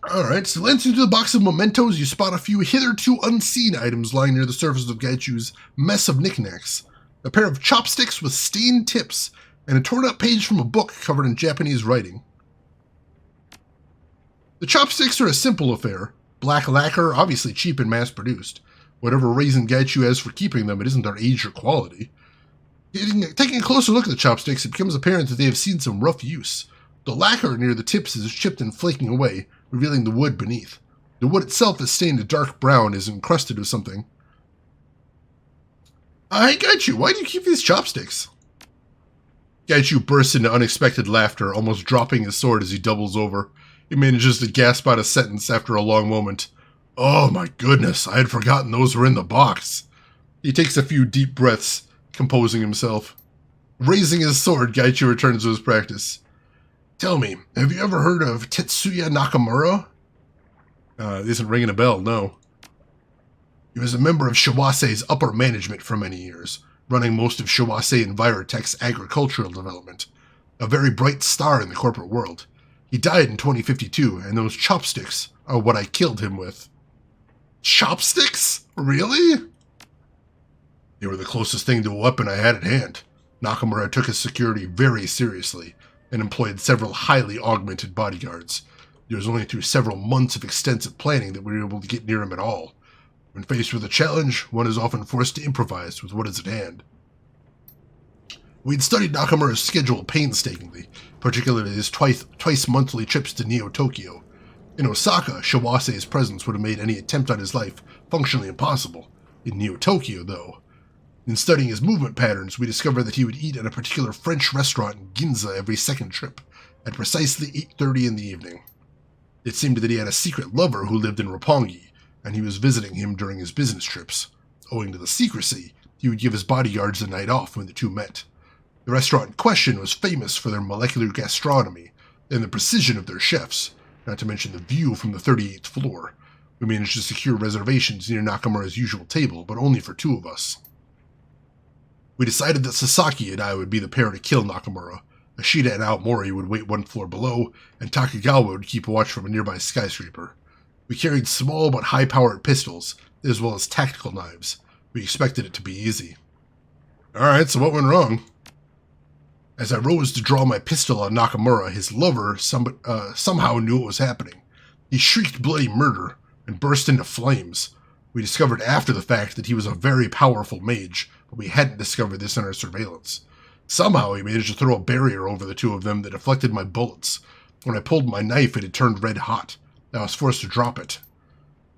Alright, so glancing into the box of mementos, you spot a few hitherto unseen items lying near the surface of Gaichu's mess of knickknacks. A pair of chopsticks with stained tips, and a torn-up page from a book covered in Japanese writing. The chopsticks are a simple affair. Black lacquer, obviously cheap and mass-produced. Whatever reason Gaichu has for keeping them, it isn't their age or quality. Taking a closer look at the chopsticks, it becomes apparent that they have seen some rough use. The lacquer near the tips is chipped and flaking away, revealing the wood beneath. The wood itself is stained a dark brown, is encrusted with something. Hey, Gaichu, why do you keep these chopsticks? Gaichu bursts into unexpected laughter, almost dropping his sword as he doubles over. He manages to gasp out a sentence after a long moment. Oh my goodness, I had forgotten those were in the box. He takes a few deep breaths, composing himself. Raising his sword, Gaichu returns to his practice. Tell me, have you ever heard of Tetsuya Nakamura? It isn't ringing a bell, no. He was a member of Shiwase's upper management for many years, running most of Shiwase Envirotech's agricultural development. A very bright star in the corporate world. He died in 2052, and those chopsticks are what I killed him with. Chopsticks? Really? They were the closest thing to a weapon I had at hand. Nakamura took his security very seriously, and employed several highly augmented bodyguards. It was only through several months of extensive planning that we were able to get near him at all. When faced with a challenge, one is often forced to improvise with what is at hand. We'd studied Nakamura's schedule painstakingly, particularly his twice-monthly trips to Neo-Tokyo. In Osaka, Shiwase's presence would have made any attempt on his life functionally impossible. In Neo-Tokyo, though, in studying his movement patterns, we discovered that he would eat at a particular French restaurant in Ginza every second trip, at precisely 8:30 in the evening. It seemed that he had a secret lover who lived in Roppongi, and he was visiting him during his business trips. Owing to the secrecy, he would give his bodyguards a night off when the two met. The restaurant in question was famous for their molecular gastronomy and the precision of their chefs, not to mention the view from the 38th floor. We managed to secure reservations near Nakamura's usual table, but only for two of us. We decided that Sasaki and I would be the pair to kill Nakamura. Ashida and Aomori would wait one floor below, and Takagawa would keep watch from a nearby skyscraper. We carried small but high-powered pistols, as well as tactical knives. We expected it to be easy. Alright, so what went wrong? As I rose to draw my pistol on Nakamura, his lover somehow knew what was happening. He shrieked bloody murder and burst into flames. We discovered after the fact that he was a very powerful mage, but we hadn't discovered this in our surveillance. Somehow he managed to throw a barrier over the two of them that deflected my bullets. When I pulled my knife, it had turned red hot. I was forced to drop it.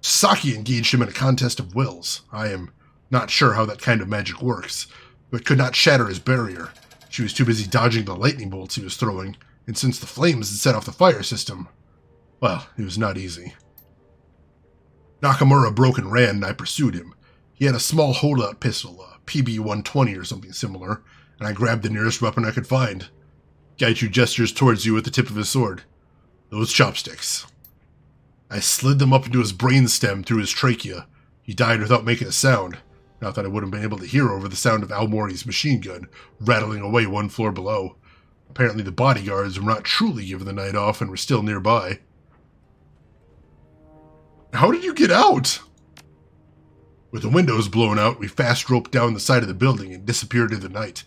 Saki engaged him in a contest of wills. I am not sure how that kind of magic works, but could not shatter his barrier. She was too busy dodging the lightning bolts he was throwing, and since the flames had set off the fire system, well, it was not easy. Nakamura broke and ran, and I pursued him. He had a small holdout pistol, a PB-120 or something similar, and I grabbed the nearest weapon I could find. Gaichu gestures towards you with the tip of his sword. Those chopsticks. I slid them up into his brainstem through his trachea. He died without making a sound. Not that I would have been able to hear over the sound of Aomori's machine gun rattling away one floor below. Apparently the bodyguards were not truly given the night off and were still nearby. How did you get out? With the windows blown out, we fast roped down the side of the building and disappeared into the night.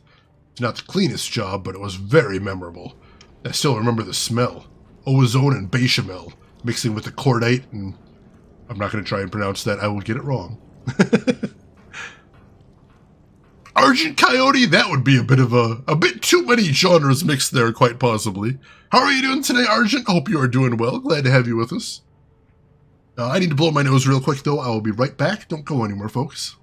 It's not the cleanest job, but it was very memorable. I still remember the smell. Ozone and bechamel, mixing with the cordite, and I'm not going to try and pronounce that. I will get it wrong. Argent Coyote, that would be a bit too many genres mixed there, quite possibly. How are you doing today, Argent? Hope you are doing well. Glad to have you with us. I need to blow my nose real quick, though. I will be right back. Don't go anywhere, folks.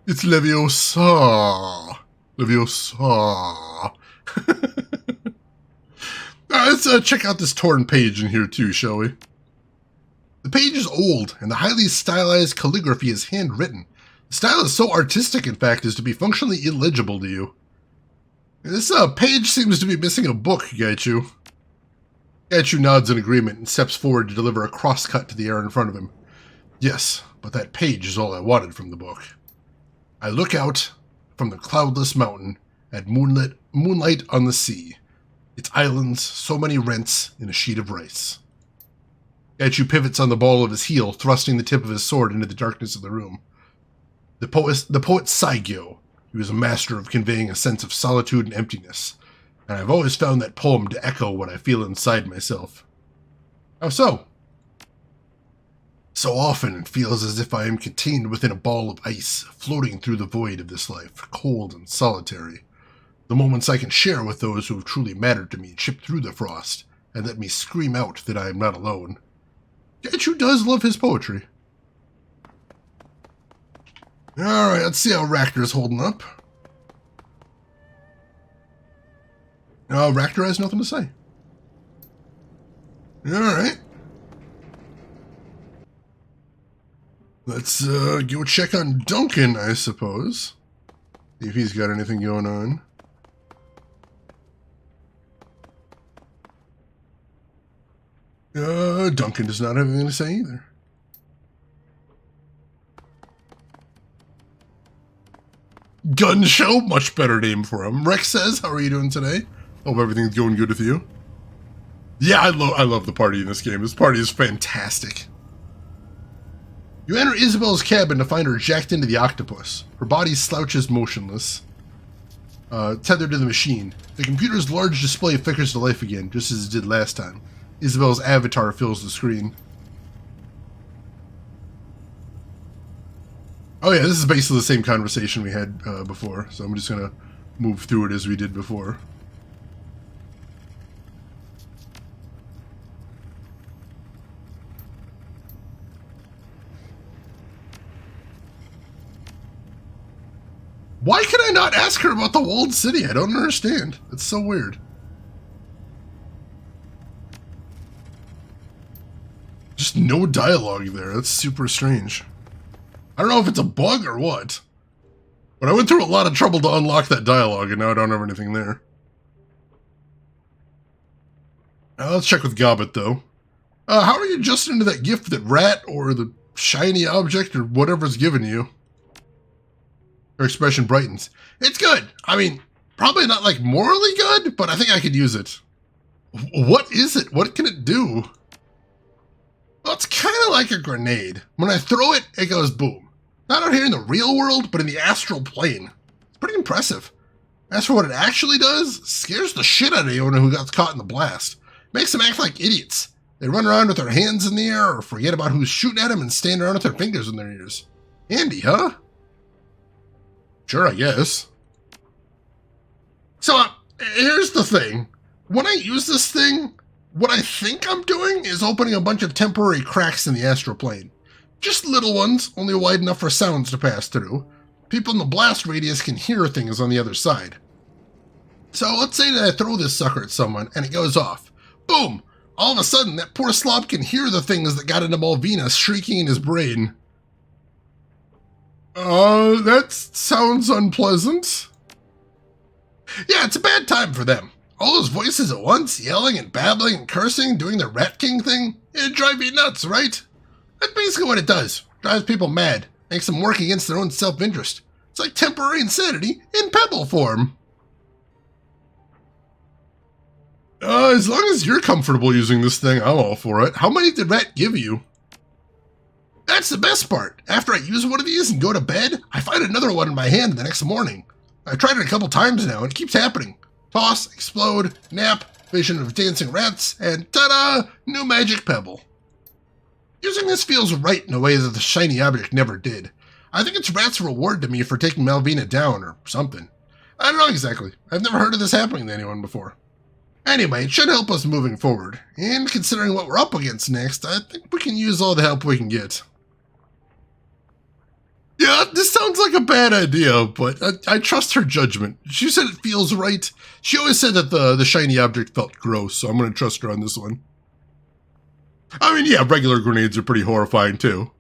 It's Leviosa. Leviosa. Let's check out this torn page in here too, shall we? The page is old, and the highly stylized calligraphy is handwritten. The style is so artistic, in fact, as to be functionally illegible to you. This page seems to be missing a book, Gaichu. Gaichu nods in agreement and steps forward to deliver a crosscut to the air in front of him. Yes, but that page is all I wanted from the book. I look out from the cloudless mountain at moonlight on the sea. Its islands, so many rents in a sheet of rice. Gaichu pivots on the ball of his heel, thrusting the tip of his sword into the darkness of the room. The poet Saigyo. He was a master of conveying a sense of solitude and emptiness, and I've always found that poem to echo what I feel inside myself. How so? So often it feels as if I am contained within a ball of ice, floating through the void of this life, cold and solitary. The moments I can share with those who have truly mattered to me chip through the frost, and let me scream out that I am not alone. Gaichu does love his poetry. Alright, let's see how Ractor's holding up. Ractor has nothing to say. Alright. Let's go check on Duncan, I suppose. See if he's got anything going on. Duncan does not have anything to say either. Gun Show, much better name for him. Rex says, how are you doing today? Hope everything's going good with you. Yeah, I love the party in this game. This party is fantastic. You enter Isabel's cabin to find her jacked into the octopus. Her body slouches motionless, tethered to the machine. The computer's large display flickers to life again, just as it did last time. Isabel's avatar fills the screen. Oh yeah, this is basically the same conversation we had before, so I'm just going to move through it as we did before. Why can I not ask her about the walled city? I don't understand. It's so weird. Just no dialogue there. That's super strange. I don't know if it's a bug or what. But I went through a lot of trouble to unlock that dialogue, and now I don't have anything there. Let's check with Gobbet, though. How are you adjusting to that gift that rat or the shiny object or whatever's given you? Her expression brightens. It's good. I mean, probably not like morally good, but I think I could use it. What is it? What can it do? Well, it's kind of like a grenade. When I throw it, it goes boom. Not out here in the real world, but in the astral plane. It's pretty impressive. As for what it actually does, scares the shit out of anyone who got caught in the blast. Makes them act like idiots. They run around with their hands in the air or forget about who's shooting at them and stand around with their fingers in their ears. Handy, huh? Sure, I guess. So, here's the thing. When I use this thing, what I think I'm doing is opening a bunch of temporary cracks in the astral plane. Just little ones, only wide enough for sounds to pass through. People in the blast radius can hear things on the other side. So let's say that I throw this sucker at someone and it goes off. Boom! All of a sudden, that poor slob can hear the things that got into Malvina shrieking in his brain. That sounds unpleasant. Yeah, it's a bad time for them. All those voices at once, yelling and babbling and cursing, doing the Rat King thing, it'd drive you nuts, right? That's basically what it does. Drives people mad, makes them work against their own self-interest. It's like temporary insanity in pebble form. As long as you're comfortable using this thing, I'm all for it. How many did Rat give you? That's the best part. After I use one of these and go to bed, I find another one in my hand the next morning. I've tried it a couple times now, and it keeps happening. Toss, explode, nap, vision of dancing rats, and ta-da! New magic pebble. Using this feels right in a way that the shiny object never did. I think it's Rat's reward to me for taking Malvina down, or something. I don't know exactly. I've never heard of this happening to anyone before. Anyway, it should help us moving forward. And considering what we're up against next, I think we can use all the help we can get. Yeah, this sounds like a bad idea, but I trust her judgment. She said it feels right. She always said that the shiny object felt gross, so I'm going to trust her on this one. I mean, yeah, regular grenades are pretty horrifying, too.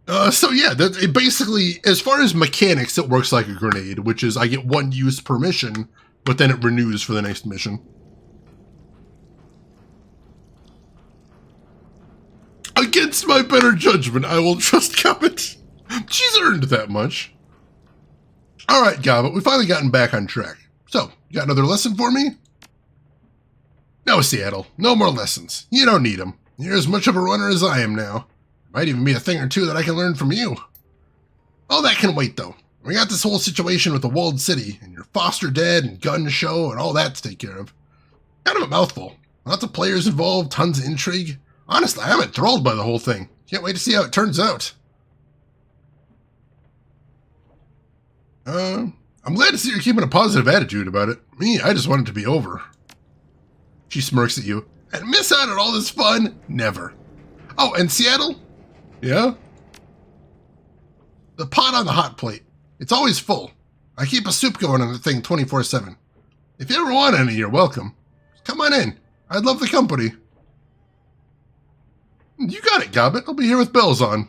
So yeah, that it basically, as far as mechanics, it works like a grenade, which is I get one use per mission, but then it renews for the next mission. Against my better judgment, I will trust Gobbet. She's earned that much. All right, Gobbet, we've finally gotten back on track. So, you got another lesson for me? No, Seattle, no more lessons. You don't need them. You're as much of a runner as I am now. Might even be a thing or two that I can learn from you. All that can wait, though. We got this whole situation with the walled city, and your foster dad and gun show and all that to take care of. Kind of a mouthful. Lots of players involved, tons of intrigue. Honestly, I'm enthralled by the whole thing. Can't wait to see how it turns out. I'm glad to see you're keeping a positive attitude about it. Me, I just want it to be over. She smirks at you. And miss out on all this fun? Never. Oh, and Seattle? Yeah? The pot on the hot plate. It's always full. I keep a soup going on the thing 24/7. If you ever want any, you're welcome. Come on in. I'd love the company. You got it, Gobbet. I'll be here with bells on.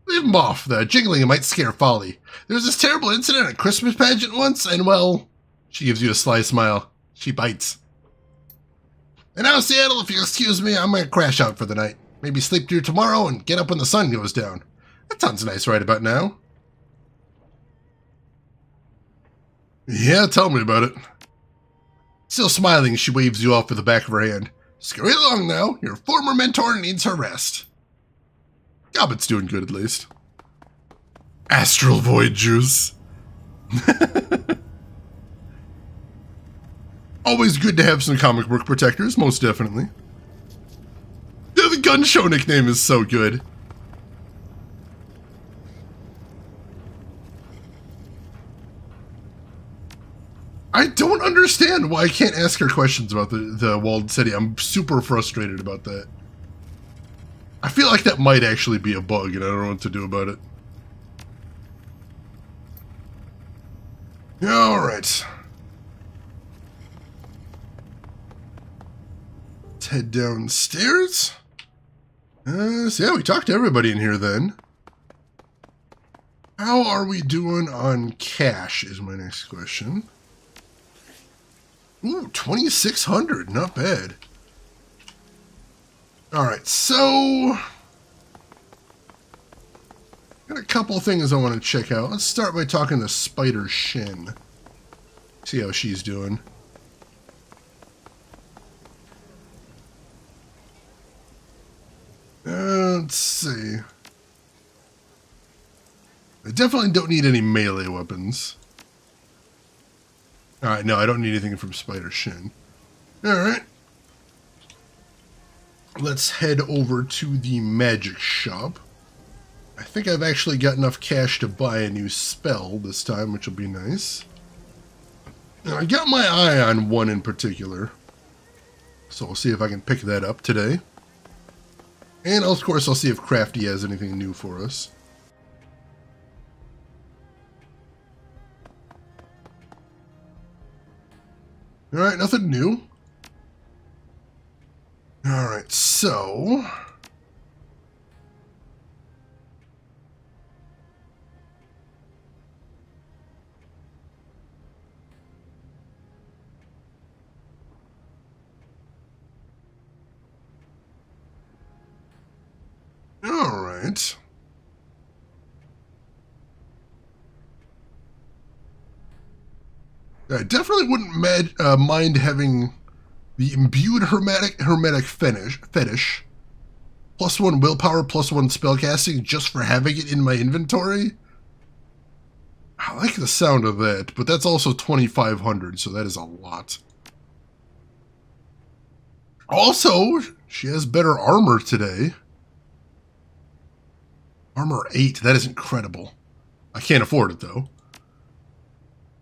Leave him off. The jiggling might scare Folly. There was this terrible incident at a Christmas pageant once, and well... She gives you a sly smile. She bites. And now, Seattle, if you'll excuse me, I'm going to crash out for the night. Maybe sleep through tomorrow and get up when the sun goes down. That sounds nice right about now. Yeah, tell me about it. Still smiling, she waves you off with the back of her hand. Scurry along now. Your former mentor needs her rest. Gobbet's doing good, at least. Astral Void Juice. Always good to have some comic book protectors, most definitely. Yeah, the gun show nickname is so good. I don't understand why I can't ask her questions about the walled city. I'm super frustrated about that. I feel like that might actually be a bug, and I don't know what to do about it. Alright. Let's head downstairs. So yeah, we talked to everybody in here then. How are we doing on cash is my next question. Ooh, 2,600, not bad. Alright, so... got a couple things I want to check out. Let's start by talking to Spider Shin. See how she's doing. Let's see. I definitely don't need any melee weapons. Alright, no, I don't need anything from Spider Shin. Alright. Let's head over to the magic shop. I think I've actually got enough cash to buy a new spell this time, which will be nice. Now, I got my eye on one in particular. So we'll see if I can pick that up today. And of course, I'll see if Crafty has anything new for us. Alright, nothing new. Alright, so... Alright. I definitely wouldn't mind having the imbued hermetic fetish. +1 willpower, +1 spellcasting just for having it in my inventory. I like the sound of that, but that's also 2,500, so that is a lot. Also, she has better armor today. Armor 8, that is incredible. I can't afford it, though.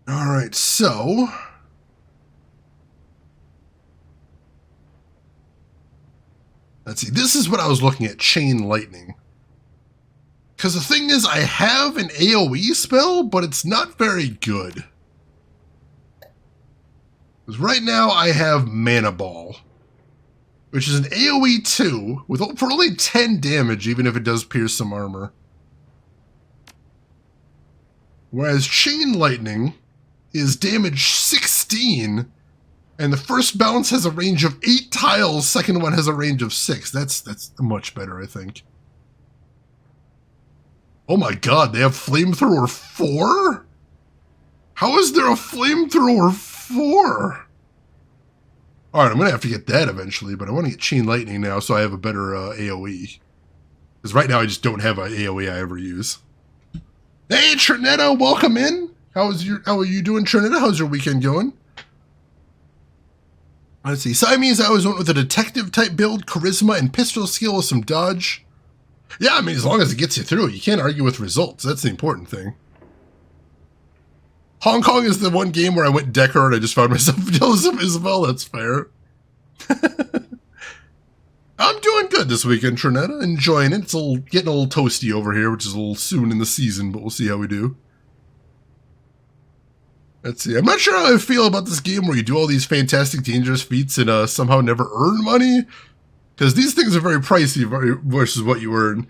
Alright, so... let's see, this is what I was looking at, Chain Lightning. Because the thing is, I have an AoE spell, but it's not very good. Because right now, I have Mana Ball. which is an AoE 2 for only 10 damage, even if it does pierce some armor. Whereas Chain Lightning is damage 16, and the first bounce has a range of 8 tiles, second one has a range of 6. That's much better, I think. Oh my god, they have Flamethrower 4? How is there a Flamethrower 4? Alright, I'm going to have to get that eventually, but I want to get Chain Lightning now so I have a better AoE. Because right now I just don't have an AoE I ever use. Hey, Trinetta, welcome in. How are you doing, Trinetta? How's your weekend going? Let's see. Siamese, I always went with a detective type build, charisma, and pistol skill with some dodge. Yeah, I mean, as long as it gets you through, you can't argue with results. That's the important thing. Hong Kong is the one game where I went Decker and I just found myself jealous of Isabel. That's fair. I'm doing good this weekend, Trinetta. Enjoying it. It's getting a little toasty over here, which is a little soon in the season, but we'll see how we do. Let's see. I'm not sure how I feel about this game where you do all these fantastic dangerous feats and somehow never earn money. Because these things are very pricey versus what you earn.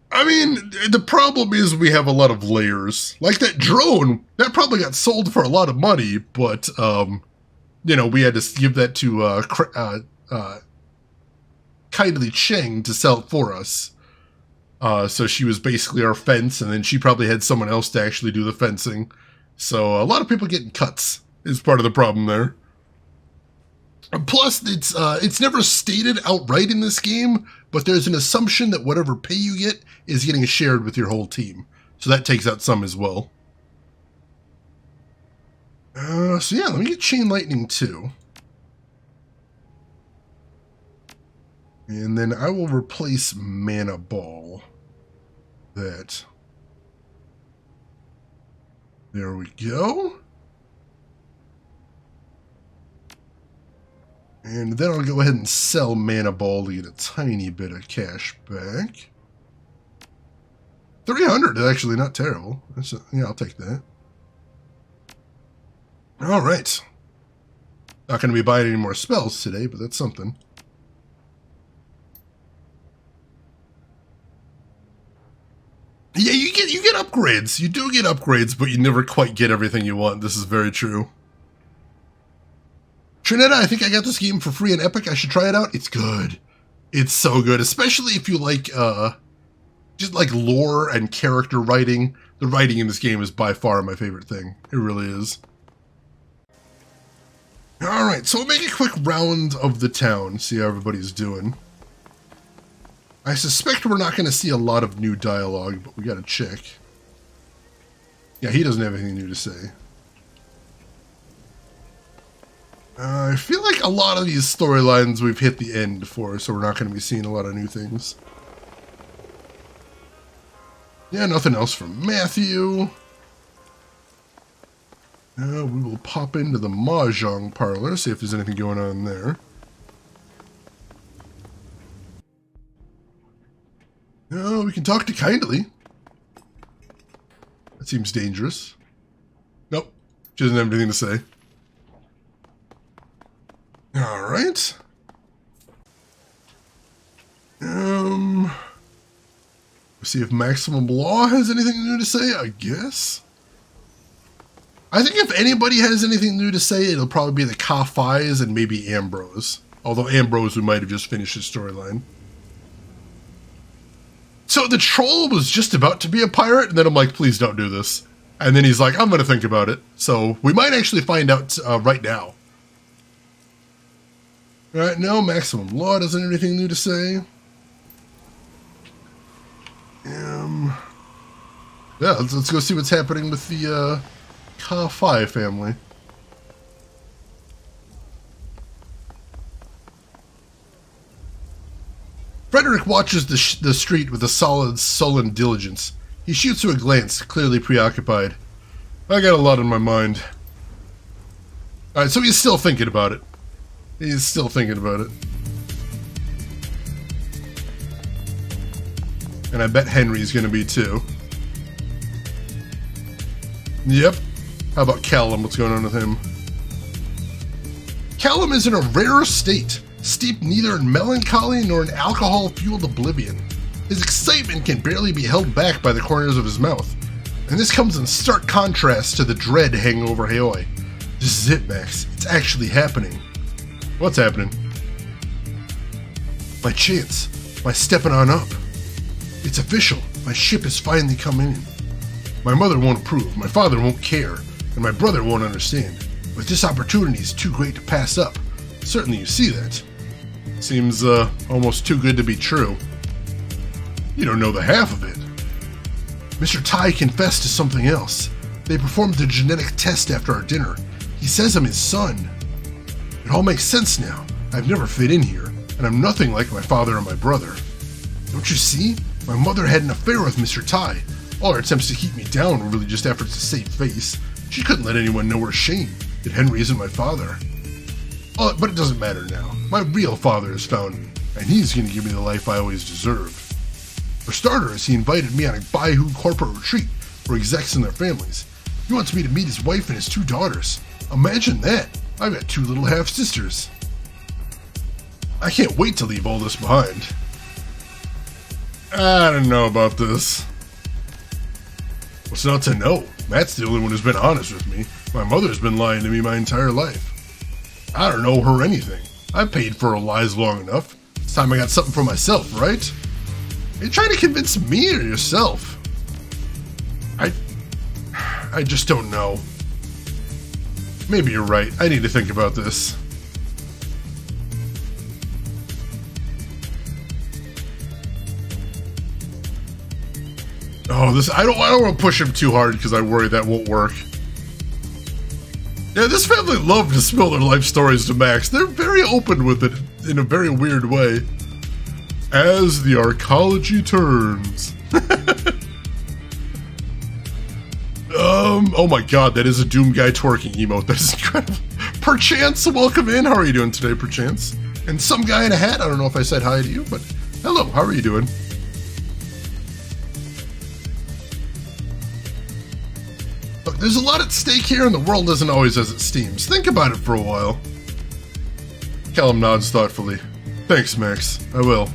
I mean, the problem is we have a lot of layers. Like that drone, that probably got sold for a lot of money, but, you know, we had to give that to Kindly Cheng to sell it for us. So she was basically our fence, and then she probably had someone else to actually do the fencing. So a lot of people getting cuts is part of the problem there. Plus, it's never stated outright in this game, but there's an assumption that whatever pay you get is getting shared with your whole team. So that takes out some as well. So yeah, let me get Chain Lightning too. And then I will replace Mana Ball. That. There we go. And then I'll go ahead and sell Mana Ball to get a tiny bit of cash back. 300 is actually not terrible. Yeah, I'll take that. All right. Not going to be buying any more spells today, but that's something. Yeah, you get upgrades. You do get upgrades, but you never quite get everything you want. This is very true. Trinetta, I think I got this game for free in Epic. I should try it out. It's good. It's so good, especially if you like, just like lore and character writing. The writing in this game is by far my favorite thing. It really is. Alright, so we'll make a quick round of the town, see how everybody's doing. I suspect we're not going to see a lot of new dialogue, but we gotta check. Yeah, he doesn't have anything new to say. I feel like a lot of these storylines we've hit the end for, so we're not going to be seeing a lot of new things. Yeah, nothing else from Matthew. We will pop into the Mahjong parlor, see if there's anything going on there. We can talk to Kindly. That seems dangerous. Nope, she doesn't have anything to say. Alright. We'll see if Maximum Law has anything new to say, I guess. I think if anybody has anything new to say, it'll probably be the Ka-Fais and maybe Ambrose. Although Ambrose, we might have just finished his storyline. So the troll was just about to be a pirate, and then I'm like, please don't do this. And then he's like, I'm going to think about it. So we might actually find out right now. Alright, no, Maximum Law doesn't have anything new to say. Yeah, let's go see what's happening with the Ka-Fai family. Frederick watches the street with a solid, sullen diligence. He shoots through a glance, clearly preoccupied. I got a lot on my mind. Alright, so he's still thinking about it. He's still thinking about it. And I bet Henry's gonna be too. Yep. How about Callum? What's going on with him? Callum is in a rare state. steeped neither in melancholy nor in alcohol-fueled oblivion. His excitement can barely be held back by the corners of his mouth, and this comes in stark contrast to the dread hanging over Haoi. This is it, Max. It's actually happening. What's happening? My chance. My stepping on up. It's official. My ship is finally coming in. My mother won't approve, my father won't care, and my brother won't understand. But this opportunity is too great to pass up. Certainly you see that. Seems almost too good to be true. You don't know the half of it. Mr. Tai confessed to something else. They performed the genetic test after our dinner. He says I'm his son. It all makes sense now. I've never fit in here, and I'm nothing like my father or my brother. Don't you see? My mother had an affair with Mr. Tai. All her attempts to keep me down were really just efforts to save face. She couldn't let anyone know her shame, that Henry isn't my father. Oh, but it doesn't matter now. My real father is found, and he's going to give me the life I always deserved. For starters, he invited me on a Baihu corporate retreat for execs and their families. He wants me to meet his wife and his 2 daughters. Imagine that! I've got 2 little half-sisters. I can't wait to leave all this behind. I don't know about this. What's not to know? Matt's the only one who's been honest with me. My mother's been lying to me my entire life. I don't know her anything. I've paid for her lies long enough. It's time I got something for myself, right? Are you trying to convince me or yourself? I just don't know. Maybe you're right. I need to think about this. Oh, I don't want to push him too hard because I worry that won't work. Yeah, this family loved to spill their life stories to Max. They're very open with it in a very weird way. As the arcology turns. Oh my god, that is a Doom guy twerking emote. That is incredible. Perchance, welcome in. How are you doing today, Perchance? And some guy in a hat, I don't know if I said hi to you, but hello, how are you doing? Look, there's a lot at stake here, and the world isn't always as it seems. Think about it for a while. Callum nods thoughtfully. Thanks, Max. I will.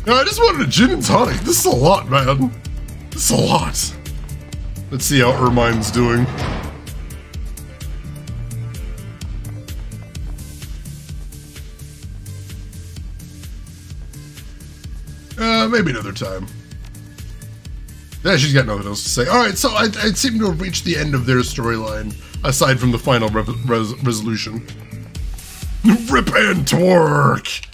No, I just wanted a gin and tonic. This is a lot, man. This is a lot. Let's see how Ermine's doing. Maybe another time. Yeah, she's got nothing else to say. Alright, so I seem to have reached the end of their storyline, aside from the final resolution. Rip and twerk!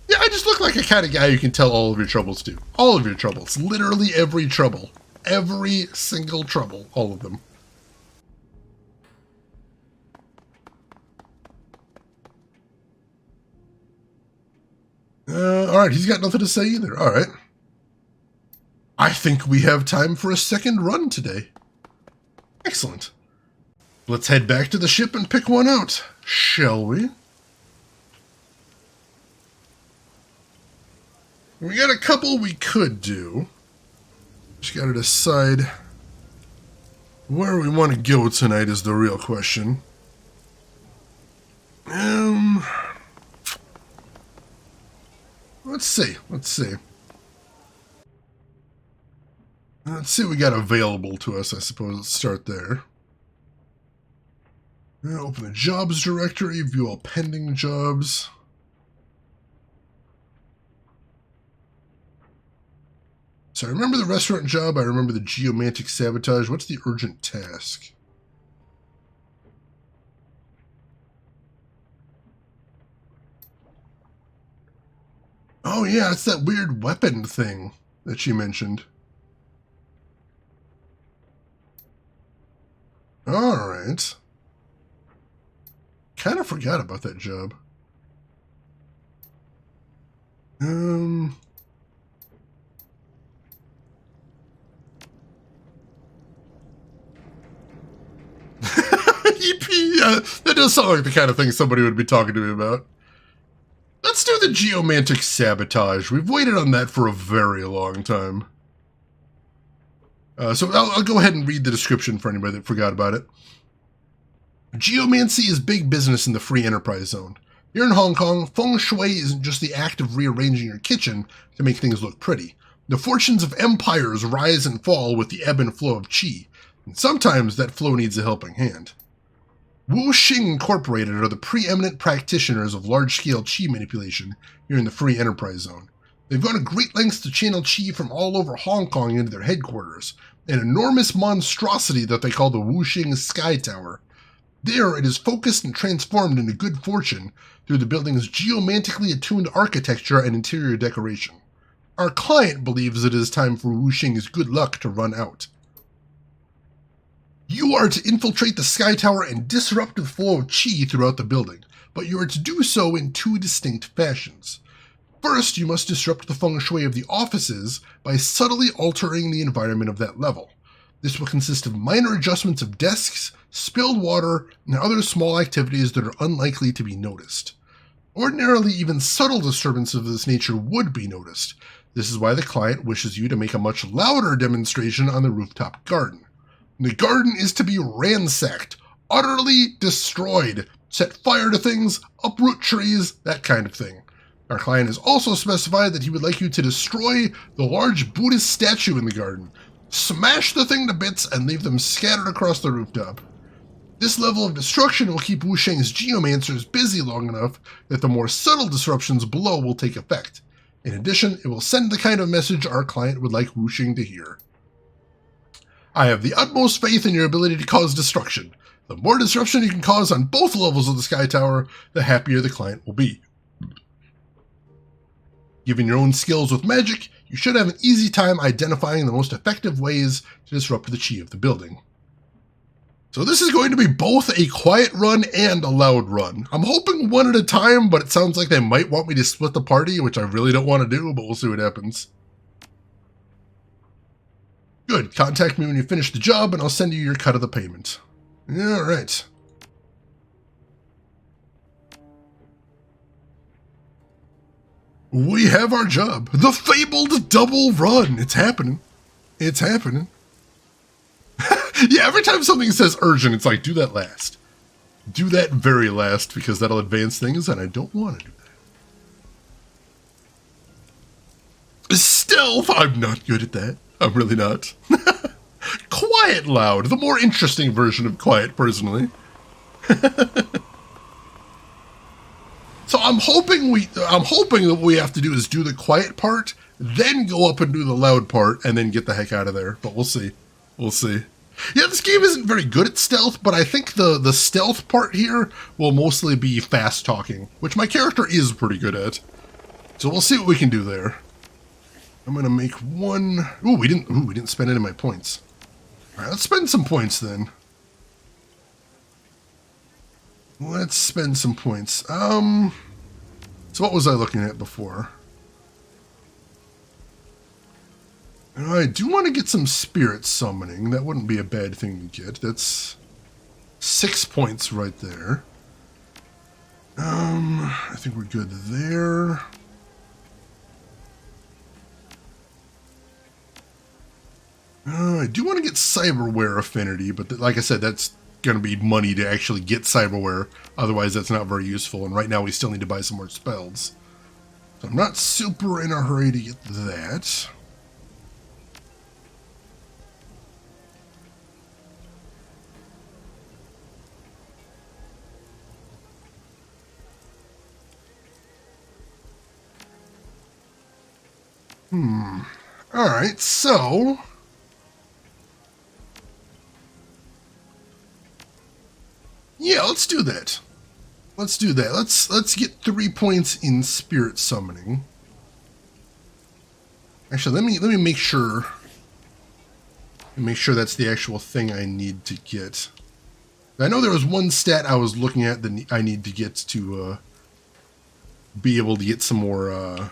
Yeah, I just look like a kind of guy you can tell all of your troubles to. All of your troubles. Literally every trouble. Every single trouble. All of them. Alright, he's got nothing to say either. Alright. I think we have time for a second run today. Excellent. Let's head back to the ship and pick one out, shall we? We got a couple we could do. Just gotta decide where we want to go tonight is the real question. Let's see. Let's see what we got available to us, I suppose. Let's start there. Open the jobs directory, view all pending jobs. So I remember the restaurant job, I remember the geomantic sabotage. What's the urgent task? Oh yeah, it's that weird weapon thing that she mentioned. Alright. Kind of forgot about that job. EP, that does sound like the kind of thing somebody would be talking to me about. Let's do the geomantic sabotage. We've waited on that for a very long time. So I'll go ahead and read the description for anybody that forgot about it. Geomancy is big business in the free enterprise zone. Here in Hong Kong, feng shui isn't just the act of rearranging your kitchen to make things look pretty. The fortunes of empires rise and fall with the ebb and flow of qi, and sometimes that flow needs a helping hand. Wu Xing Incorporated are the preeminent practitioners of large-scale qi manipulation here in the free enterprise zone. They've gone to great lengths to channel qi from all over Hong Kong into their headquarters, an enormous monstrosity that they call the Wu Xing Sky Tower. There, it is focused and transformed into good fortune through the building's geomantically attuned architecture and interior decoration. Our client believes it is time for Wu Xing's good luck to run out. You are to infiltrate the Sky Tower and disrupt the flow of qi throughout the building, but you are to do so in two distinct fashions. First, you must disrupt the feng shui of the offices by subtly altering the environment of that level. This will consist of minor adjustments of desks, spilled water, and other small activities that are unlikely to be noticed. Ordinarily, even subtle disturbances of this nature would be noticed. This is why the client wishes you to make a much louder demonstration on the rooftop garden. The garden is to be ransacked, utterly destroyed, set fire to things, uproot trees, that kind of thing. Our client has also specified that he would like you to destroy the large Buddhist statue in the garden, smash the thing to bits, and leave them scattered across the rooftop. This level of destruction will keep Wu Sheng's geomancers busy long enough that the more subtle disruptions below will take effect. In addition, it will send the kind of message our client would like Wu Sheng to hear. I have the utmost faith in your ability to cause destruction. The more disruption you can cause on both levels of the Sky Tower, the happier the client will be. Given your own skills with magic, you should have an easy time identifying the most effective ways to disrupt the qi of the building. So this is going to be both a quiet run and a loud run. I'm hoping one at a time, but it sounds like they might want me to split the party, which I really don't want to do, but we'll see what happens. Good, contact me when you finish the job and I'll send you your cut of the payment. Alright. We have our job. The fabled double run. It's happening. It's happening. Yeah, every time something says urgent, it's like, do that last. Do that very last, because that'll advance things, and I don't want to do that. Stealth! I'm not good at that. I'm really not. Quiet loud. The more interesting version of quiet, personally. So I'm hoping that what we have to do is do the quiet part, then go up and do the loud part, and then get the heck out of there. But we'll see. We'll see. Yeah, this game isn't very good at stealth, but I think the stealth part here will mostly be fast talking, which my character is pretty good at. So we'll see what we can do there. I'm gonna make one. Ooh, we didn't spend any of my points. All right, let's spend some points then. Let's spend some points. So what was I looking at before? I do want to get some spirit summoning. That wouldn't be a bad thing to get. That's 6 points right there. I think we're good there. I do want to get cyberware affinity, but like I said, that's going to be money to actually get cyberware. Otherwise, that's not very useful. And right now, we still need to buy some more spells. So I'm not super in a hurry to get that. Alright, so yeah, let's do that. Let's do that. Let's get 3 points in spirit summoning. Actually, let me make sure. Make sure that's the actual thing I need to get. I know there was one stat I was looking at that I need to get to be able to get some more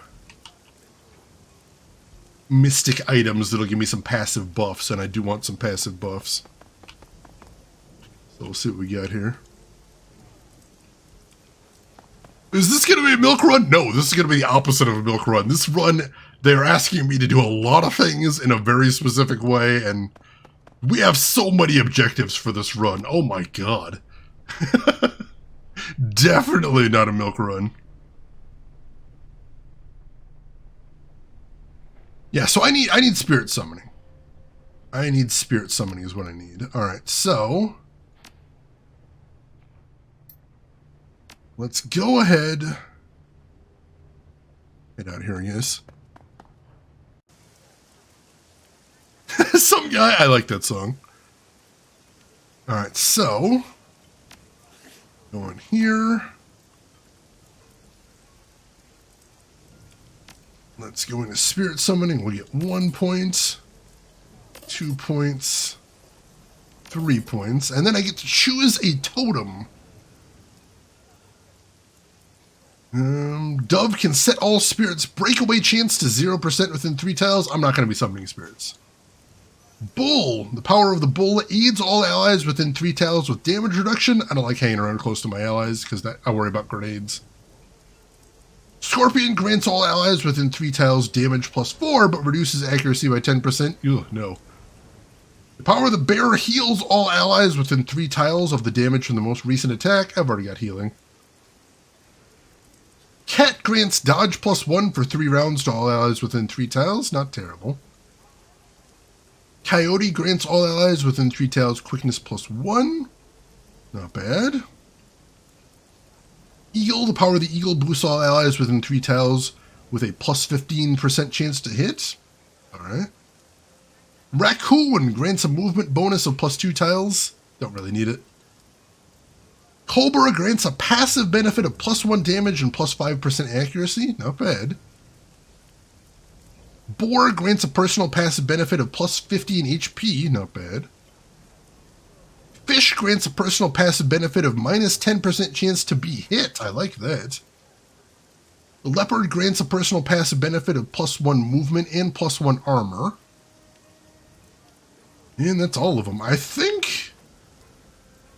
mystic items that'll give me some passive buffs, and I do want some passive buffs. So we'll see what we got here. Is this going to be a milk run? No, this is going to be the opposite of a milk run. This run, they're asking me to do a lot of things in a very specific way, and we have so many objectives for this run. Oh my god. Definitely not a milk run. Yeah, so I need spirit summoning. I need spirit summoning is what I need. Alright, so let's go ahead. Get out, here he is. Some guy, I like that song. Alright, so go in here. Let's go into spirit summoning. We'll get 1 point, 2 points, 3 points, and then I get to choose a totem. Dove can set all spirits. Breakaway chance to 0% within 3 tiles. I'm not going to be summoning spirits. Bull. The power of the bull aids all allies within 3 tiles with damage reduction. I don't like hanging around close to my allies because I worry about grenades. Scorpion grants all allies within 3 tiles damage +4, but reduces accuracy by 10%. Ugh, no. The power of the bear heals all allies within 3 tiles of the damage from the most recent attack. I've already got healing. Cat grants dodge +1 for 3 rounds to all allies within 3 tiles. Not terrible. Coyote grants all allies within 3 tiles quickness +1. Not bad. Eagle, the power of the eagle boosts all allies within 3 tiles with a +15% chance to hit. Alright. Raccoon grants a movement bonus of +2 tiles. Don't really need it. Cobra grants a passive benefit of +1 damage and +5% accuracy. Not bad. Boar grants a personal passive benefit of +15 HP. Not bad. Fish grants a personal passive benefit of -10% chance to be hit. I like that. The leopard grants a personal passive benefit of +1 movement and +1 armor. And that's all of them. I think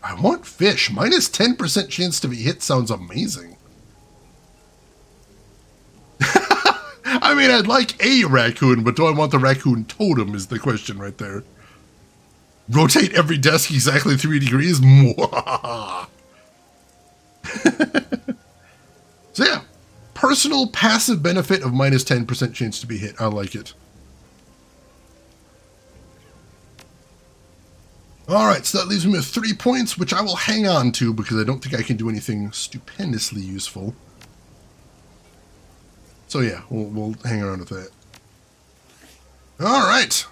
I want fish. -10% chance to be hit sounds amazing. I mean, I'd like a raccoon, but do I want the raccoon totem is the question right there. Rotate every desk exactly 3 degrees? So yeah, personal passive benefit of -10% chance to be hit. I like it. Alright, so that leaves me with 3 points, which I will hang on to because I don't think I can do anything stupendously useful. So yeah, we'll hang around with that. Alright.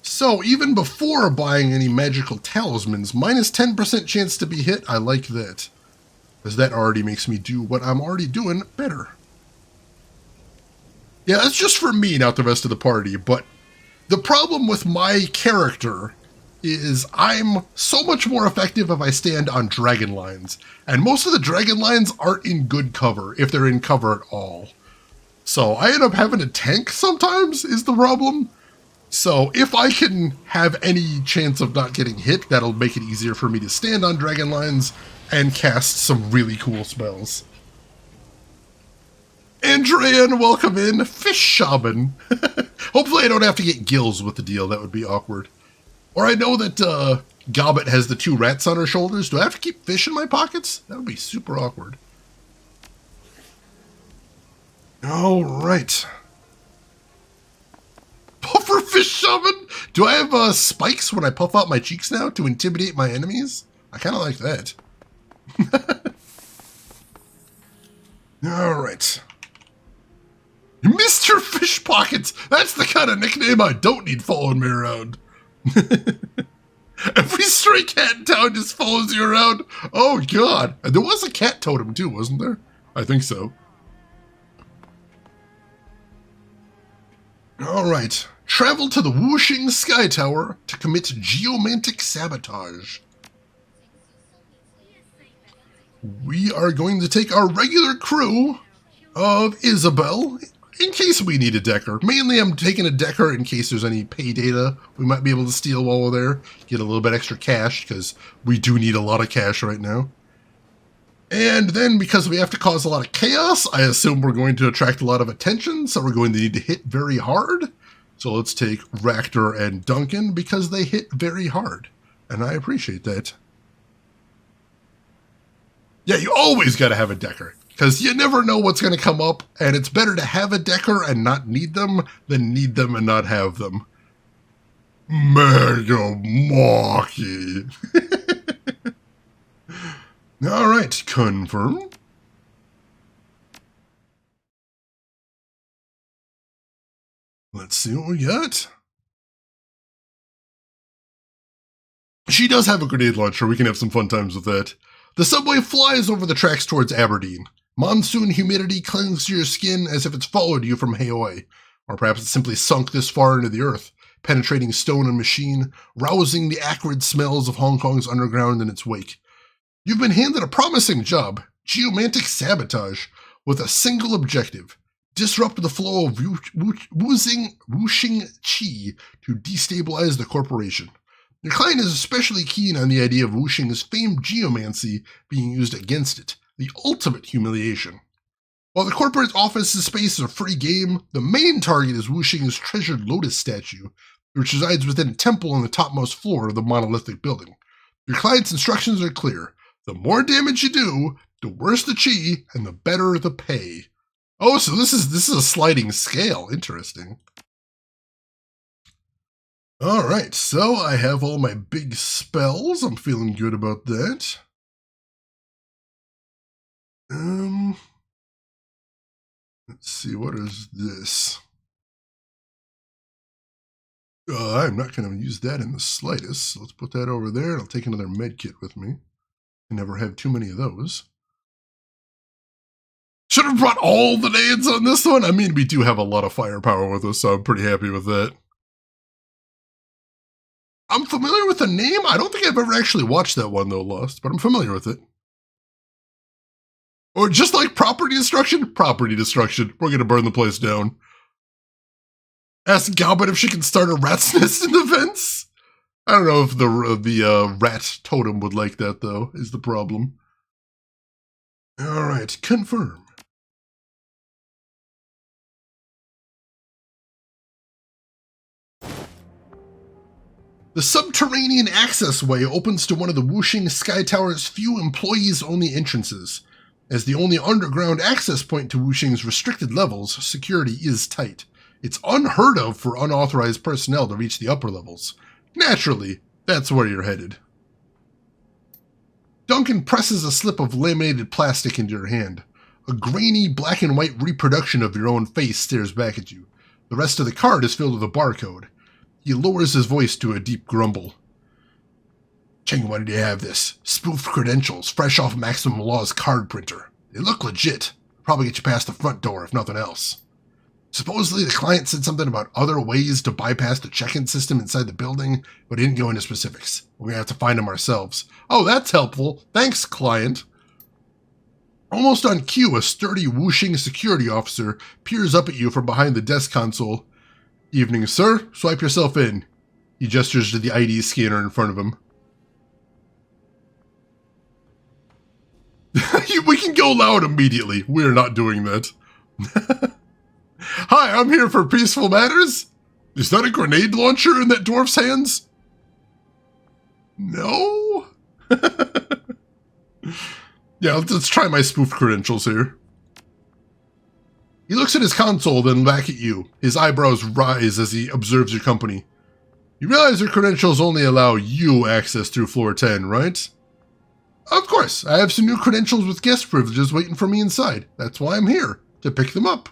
So even before buying any magical talismans, -10% chance to be hit, I like that. Because that already makes me do what I'm already doing better. Yeah, that's just for me, not the rest of the party, but the problem with my character is I'm so much more effective if I stand on dragon lines. And most of the dragon lines aren't in good cover, if they're in cover at all. So I end up having to tank sometimes, is the problem. So if I can have any chance of not getting hit, that'll make it easier for me to stand on dragon lines and cast some really cool spells. Andrean, welcome in. Fish Shaman. Hopefully I don't have to get gills with the deal. That would be awkward. Or I know that Gobbet has the 2 rats on her shoulders. Do I have to keep fish in my pockets? That would be super awkward. All right. Puffer Fish Shaman? Do I have spikes when I puff out my cheeks now to intimidate my enemies? I kind of like that. All right. Mr. Fish Pockets! That's the kind of nickname I don't need following me around. Every stray cat in town just follows you around. Oh, God. And there was a cat totem, too, wasn't there? I think so. All right. Travel to the Wuxing Sky Tower to commit geomantic sabotage. We are going to take our regular crew of Isabel in case we need a decker. Mainly I'm taking a decker in case there's any pay data we might be able to steal while we're there. Get a little bit extra cash because we do need a lot of cash right now. And then because we have to cause a lot of chaos, I assume we're going to attract a lot of attention, so we're going to need to hit very hard. So let's take Ractor and Duncan because they hit very hard. and I appreciate that. Yeah, you always got to have a decker, because you never know what's going to come up, and it's better to have a decker and not need them than need them and not have them. Mega Maki. All right, confirm. Let's see what we got. She does have a grenade launcher. We can have some fun times with that. The subway flies over the tracks towards Aberdeen. Monsoon humidity clings to your skin as if it's followed you from Hawaii. Or perhaps it's simply sunk this far into the earth, penetrating stone and machine, rousing the acrid smells of Hong Kong's underground in its wake. You've been handed a promising job, geomantic sabotage, with a single objective: disrupt the flow of whooshing chi to destabilize the corporation. Your client is especially keen on the idea of Wuxing's famed geomancy being used against it, the ultimate humiliation. While the corporate office's space is a free game, the main target is Wuxing's treasured lotus statue, which resides within a temple on the topmost floor of the monolithic building. Your client's instructions are clear. The more damage you do, the worse the chi, and the better the pay. Oh, so this is a sliding scale. Interesting. All right, so I have all my big spells. I'm feeling good about that. Let's see, what is this? I'm not going to use that in the slightest. So let's put that over there, and I'll take another med kit with me. I never have too many of those. Should have brought all the nades on this one. I mean, we do have a lot of firepower with us, so I'm pretty happy with that. I'm familiar with the name. I don't think I've ever actually watched that one, though, Lost, but I'm familiar with it. Or just like property destruction? Property destruction. We're going to burn the place down. Ask Galbert if she can start a rat's nest in the vents. I don't know if the rat totem would like that, though, is the problem. All right, confirm. The subterranean access way opens to one of the Wuxing Sky Tower's few employees-only entrances. As the only underground access point to Wuxing's restricted levels, security is tight. It's unheard of for unauthorized personnel to reach the upper levels. Naturally, that's where you're headed. Duncan presses a slip of laminated plastic into your hand. A grainy black and white reproduction of your own face stares back at you. The rest of the card is filled with a barcode. He lowers his voice to a deep grumble. Cheng, why did you have this? Spoofed credentials, fresh off Maximum Law's card printer. They look legit. Probably get you past the front door, if nothing else. Supposedly, the client said something about other ways to bypass the check-in system inside the building, but he didn't go into specifics. We're going to have to find them ourselves. Oh, that's helpful. Thanks, client. Almost on cue, a sturdy Wuxing security officer peers up at you from behind the desk console. Evening, sir. Swipe yourself in. He gestures to the ID scanner in front of him. We can go loud immediately. We're not doing that. Hi, I'm here for peaceful matters. Is that a grenade launcher in that dwarf's hands? No? Yeah, let's try my spoofed credentials here. He looks at his console, then back at you. His eyebrows rise as he observes your company. You realize your credentials only allow you access through floor 10, right? Of course, I have some new credentials with guest privileges waiting for me inside. That's why I'm here, to pick them up.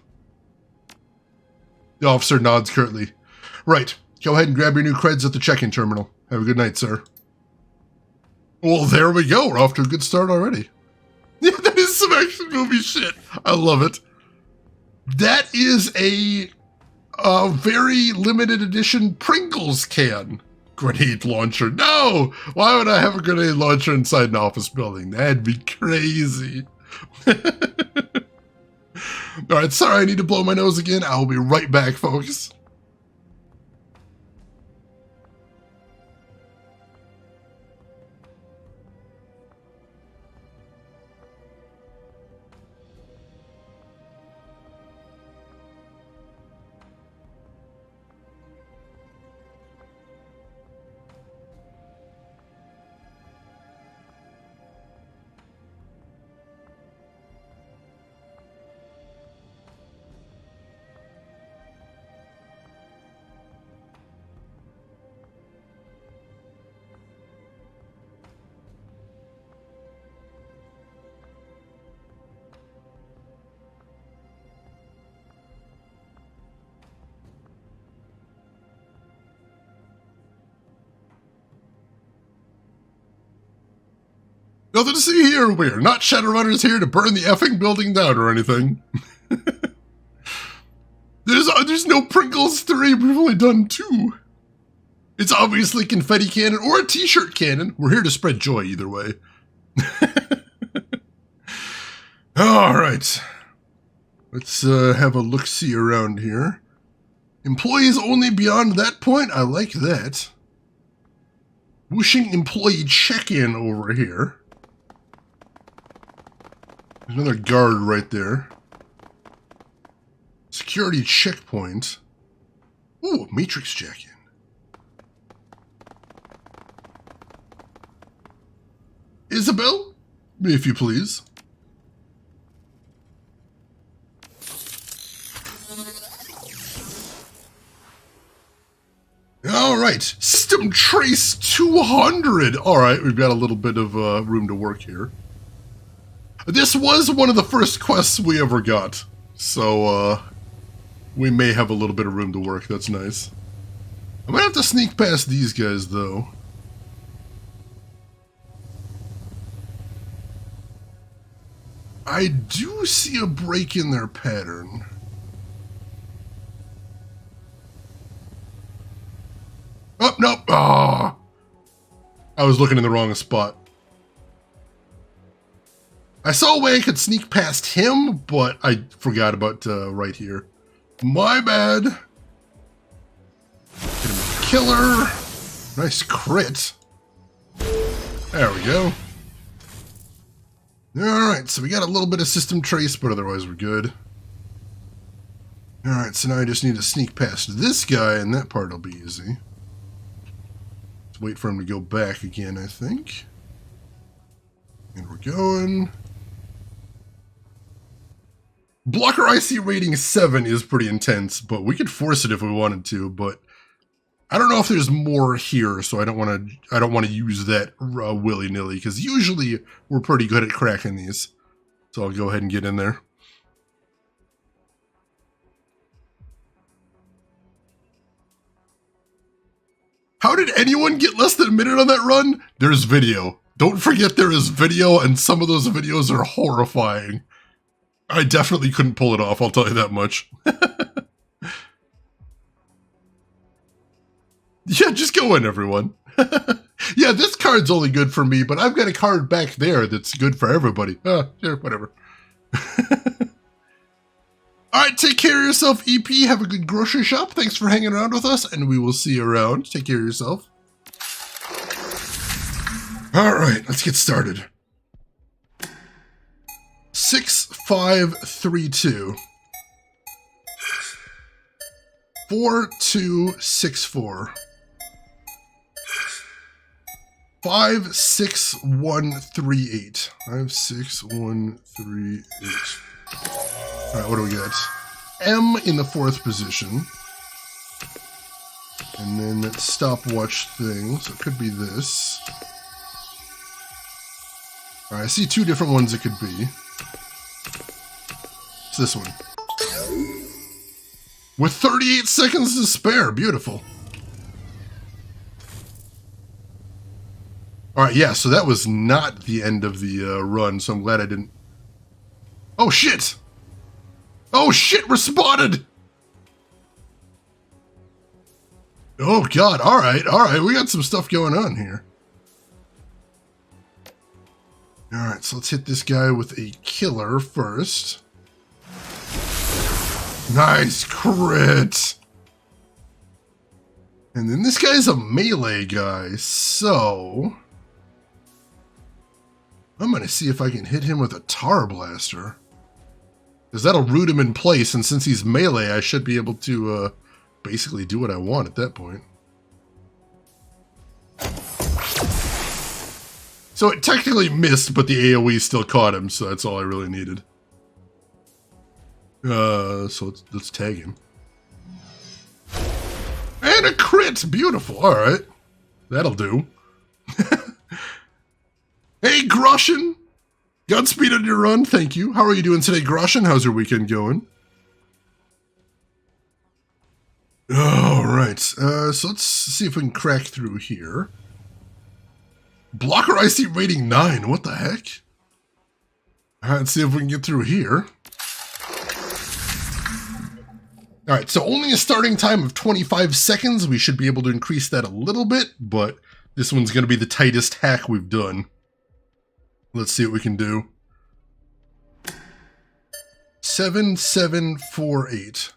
The officer nods curtly. Right, go ahead and grab your new creds at the check-in terminal. Have a good night, sir. Well, there we go. We're off to a good start already. Yeah, that is some action movie shit. I love it. That is a very limited edition Pringles can grenade launcher. No! Why would I have a grenade launcher inside an office building? That'd be crazy. Alright, sorry, I need to blow my nose again. I'll be right back, folks. Nothing to see here. We're not Shadowrunners here to burn the effing building down or anything. There's no Pringles 3. We've only done 2. It's obviously confetti cannon or a t-shirt cannon. We're here to spread joy either way. All right. Let's have a look-see around here. Employees only beyond that point. I like that. Whooshing employee check-in over here. There's another guard right there. Security checkpoint. Ooh, matrix check-in. Isabel, if you please. All right, system trace 200. All right, we've got a little bit of room to work here. This was one of the first quests we ever got, so we may have a little bit of room to work. That's nice. I'm gonna have to sneak past these guys, though. I do see a break in their pattern. Oh, nope. Ah, I was looking in the wrong spot. I saw a way I could sneak past him, but I forgot about right here. My bad. Hit him with a killer. Nice crit. There we go. Alright, so we got a little bit of system trace, but otherwise we're good. Alright, so now I just need to sneak past this guy, and that part will be easy. Let's wait for him to go back again, I think. And we're going. Blocker IC rating 7 is pretty intense, but we could force it if we wanted to, but I don't know if there's more here, so I don't want to use that willy-nilly, because usually we're pretty good at cracking these. So I'll go ahead and get in there. How did anyone get less than a minute on that run? There's video. Don't forget there is video, and some of those videos are horrifying. I definitely couldn't pull it off, I'll tell you that much. Yeah, just go in, everyone. Yeah, this card's only good for me, but I've got a card back there that's good for everybody. Sure, whatever. Alright, take care of yourself, EP. Have a good grocery shop. Thanks for hanging around with us, and we will see you around. Take care of yourself. Alright, let's get started. 6532. 4264. 56138. 56138. Alright, what do we got? M in the 4th position. And then that stopwatch thing, so it could be this. Alright, I see 2 different ones it could be. It's this one. With 38 seconds to spare. Beautiful. Alright, yeah, so that was not the end of the run, so I'm glad I didn't... Oh, shit! Oh, shit, we're spotted! Oh, God, alright, we got some stuff going on here. Alright, so let's hit this guy with a killer first. Nice crit! And then this guy's a melee guy, so... I'm gonna see if I can hit him with a Tar Blaster. Because that'll root him in place, and since he's melee, I should be able to basically do what I want at that point. So it technically missed, but the AoE still caught him, so that's all I really needed. So let's tag him. And a crit! Beautiful, alright. That'll do. Hey, Groshin! Godspeed on your run, thank you. How are you doing today, Groshin? How's your weekend going? Alright, so let's see if we can crack through here. Blocker IC rating 9. What the heck? Alright, let's see if we can get through here. Alright, so only a starting time of 25 seconds. We should be able to increase that a little bit, but this one's going to be the tightest hack we've done. Let's see what we can do. 7748.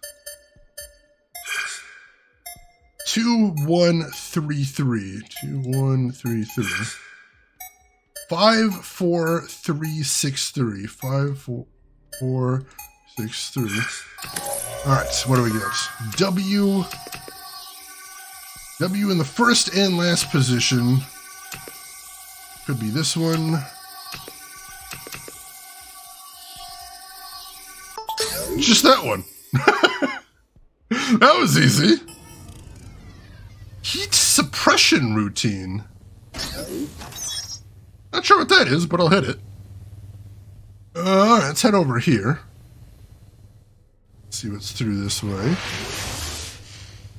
2133. 2133. 54363. 54363. Alright, so what do we get? W in the first and last position. Could be this one. Just that one. That was easy. Heat suppression routine. Not sure what that is, but I'll hit it. Alright, let's head over here. See what's through this way.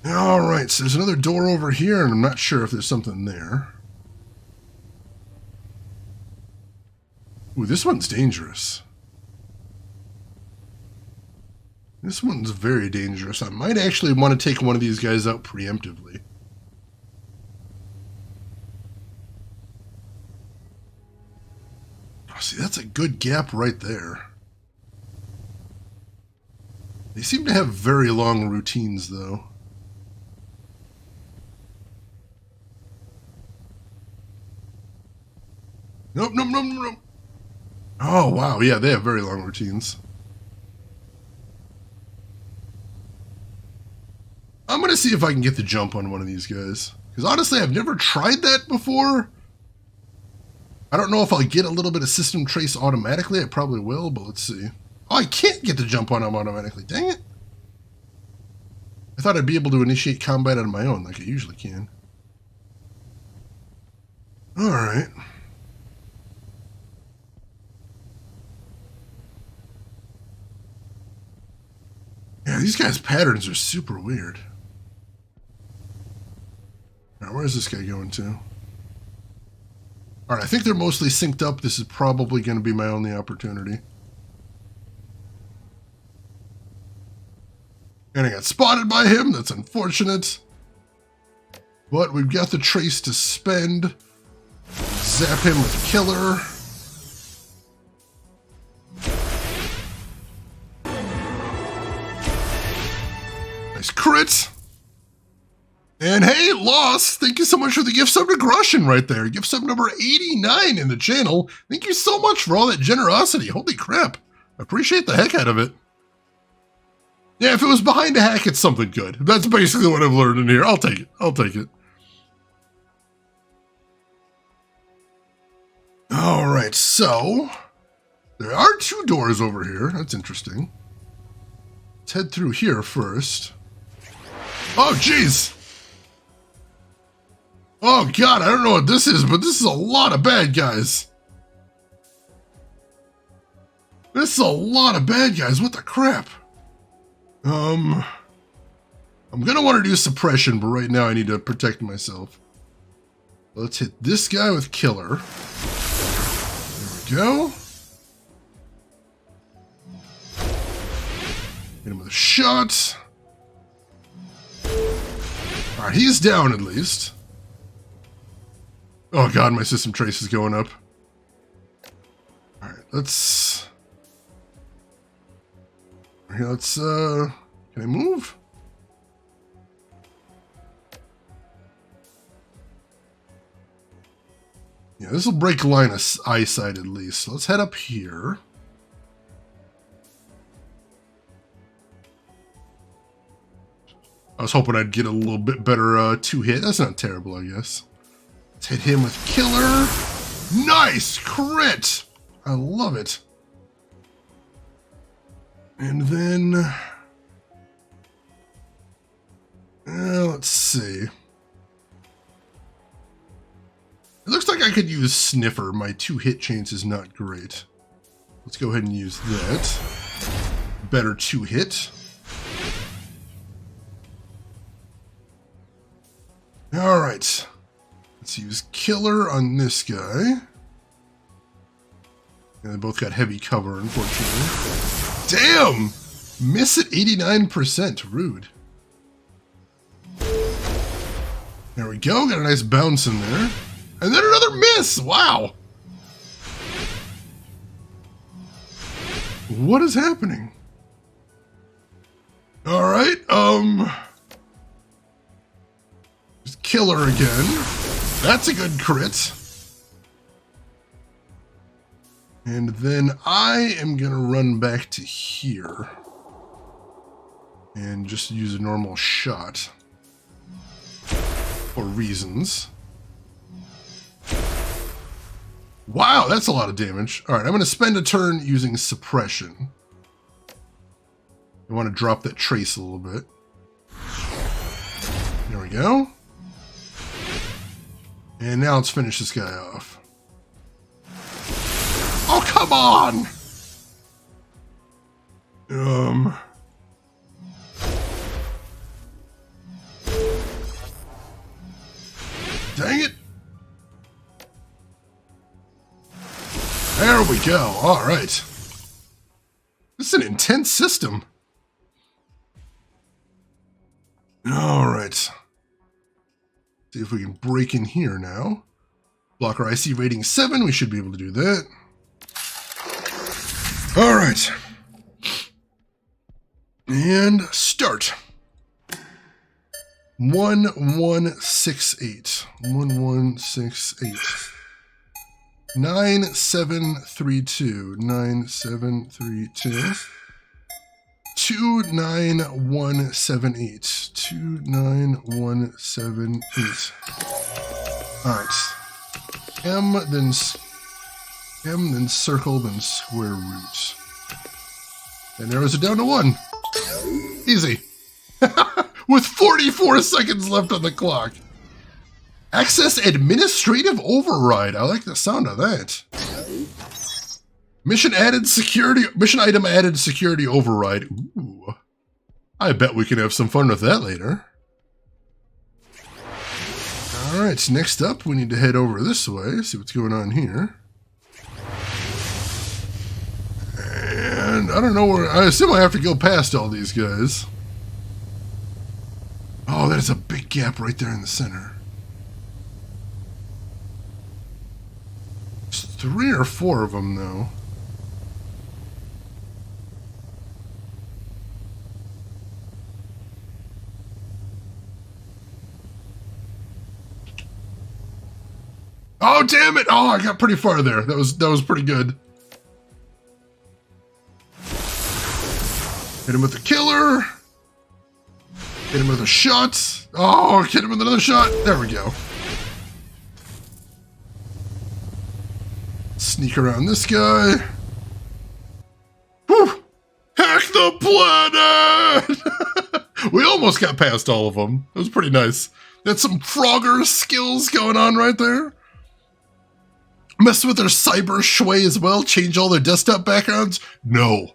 Alright, so there's another door over here, and I'm not sure if there's something there. Ooh, this one's dangerous. This one's very dangerous. I might actually want to take one of these guys out preemptively. Oh, see, that's a good gap right there. They seem to have very long routines, though. Nope, nope, nope, nope. Oh, wow. Yeah, they have very long routines. I'm going to see if I can get the jump on one of these guys. Because honestly, I've never tried that before. I don't know if I'll get a little bit of system trace automatically. I probably will, but let's see. Oh, I can't get the jump on him automatically. Dang it. I thought I'd be able to initiate combat on my own like I usually can. Alright. Yeah, these guys' patterns are super weird. Now, where's this guy going to? Alright, I think they're mostly synced up. This is probably going to be my only opportunity. And I got spotted by him. That's unfortunate. But we've got the trace to spend. Zap him with Killer. Nice crit. And hey, Lost, thank you so much for the gift sub to Grushin right there. Gift sub number 89 in the channel. Thank you so much for all that generosity. Holy crap. I appreciate the heck out of it. Yeah, if it was behind a hack, it's something good. That's basically what I've learned in here. I'll take it. I'll take it. Alright, so there are two doors over here. That's interesting. Let's head through here first. Oh, jeez! Oh, God, I don't know what this is, but this is a lot of bad guys. This is a lot of bad guys. What the crap? I'm gonna want to do suppression, but right now I need to protect myself. Let's hit this guy with Killer. There we go. Hit him with a shot. Alright, he's down at least. Oh god, my system trace is going up. Alright, let's... Here, let's, can I move? Yeah, this will break line of eyesight at least. So let's head up here. I was hoping I'd get a little bit better two-hit. That's not terrible, I guess. Let's hit him with Killer. Nice! Crit! I love it. And then... let's see. It looks like I could use Sniffer. My two-hit chance is not great. Let's go ahead and use that. Better two-hit. Alright. Let's use killer on this guy. And they both got heavy cover, unfortunately. Damn! Miss at 89%. Rude. There we go. Got a nice bounce in there. And then another miss! Wow! What is happening? Alright, just killer again. That's a good crit. And then I am gonna run back to here. And just use a normal shot. For reasons. Wow, that's a lot of damage. Alright, I'm going to spend a turn using suppression. I want to drop that trace a little bit. There we go. And now let's finish this guy off. Oh, come on! Dang it! There we go. All right. This is an intense system. All right. See if we can break in here now. Blocker IC rating 7. We should be able to do that. All right. And start. 1168. 1168. 9732. 9732. 29178. 29178. Alright. M, then circle, then square root. That narrows it down to 1. Easy. With 44 seconds left on the clock. Access administrative override. I like the sound of that. Mission item added security override. Ooh. I bet we can have some fun with that later. Alright, next up we need to head over this way, see what's going on here. And I don't know where, I assume I have to go past all these guys. Oh, that is a big gap right there in the center. There's 3 or 4 of them though. Oh, damn it! Oh, I got pretty far there. That was pretty good. Hit him with the killer. Hit him with a shot. Oh, hit him with another shot. There we go. Sneak around this guy. Whew! Hack the planet! We almost got past all of them. That was pretty nice. That's some Frogger skills going on right there. Mess with their cyber shui as well? Change all their desktop backgrounds? No.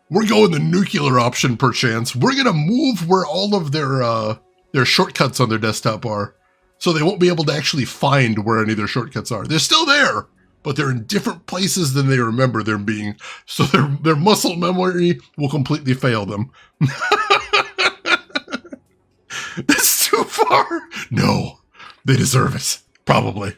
We're going the nuclear option, perchance. We're going to move where all of their shortcuts on their desktop are. So they won't be able to actually find where any of their shortcuts are. They're still there, but they're in different places than they remember them being. So their muscle memory will completely fail them. That's too far. No, they deserve it. Probably.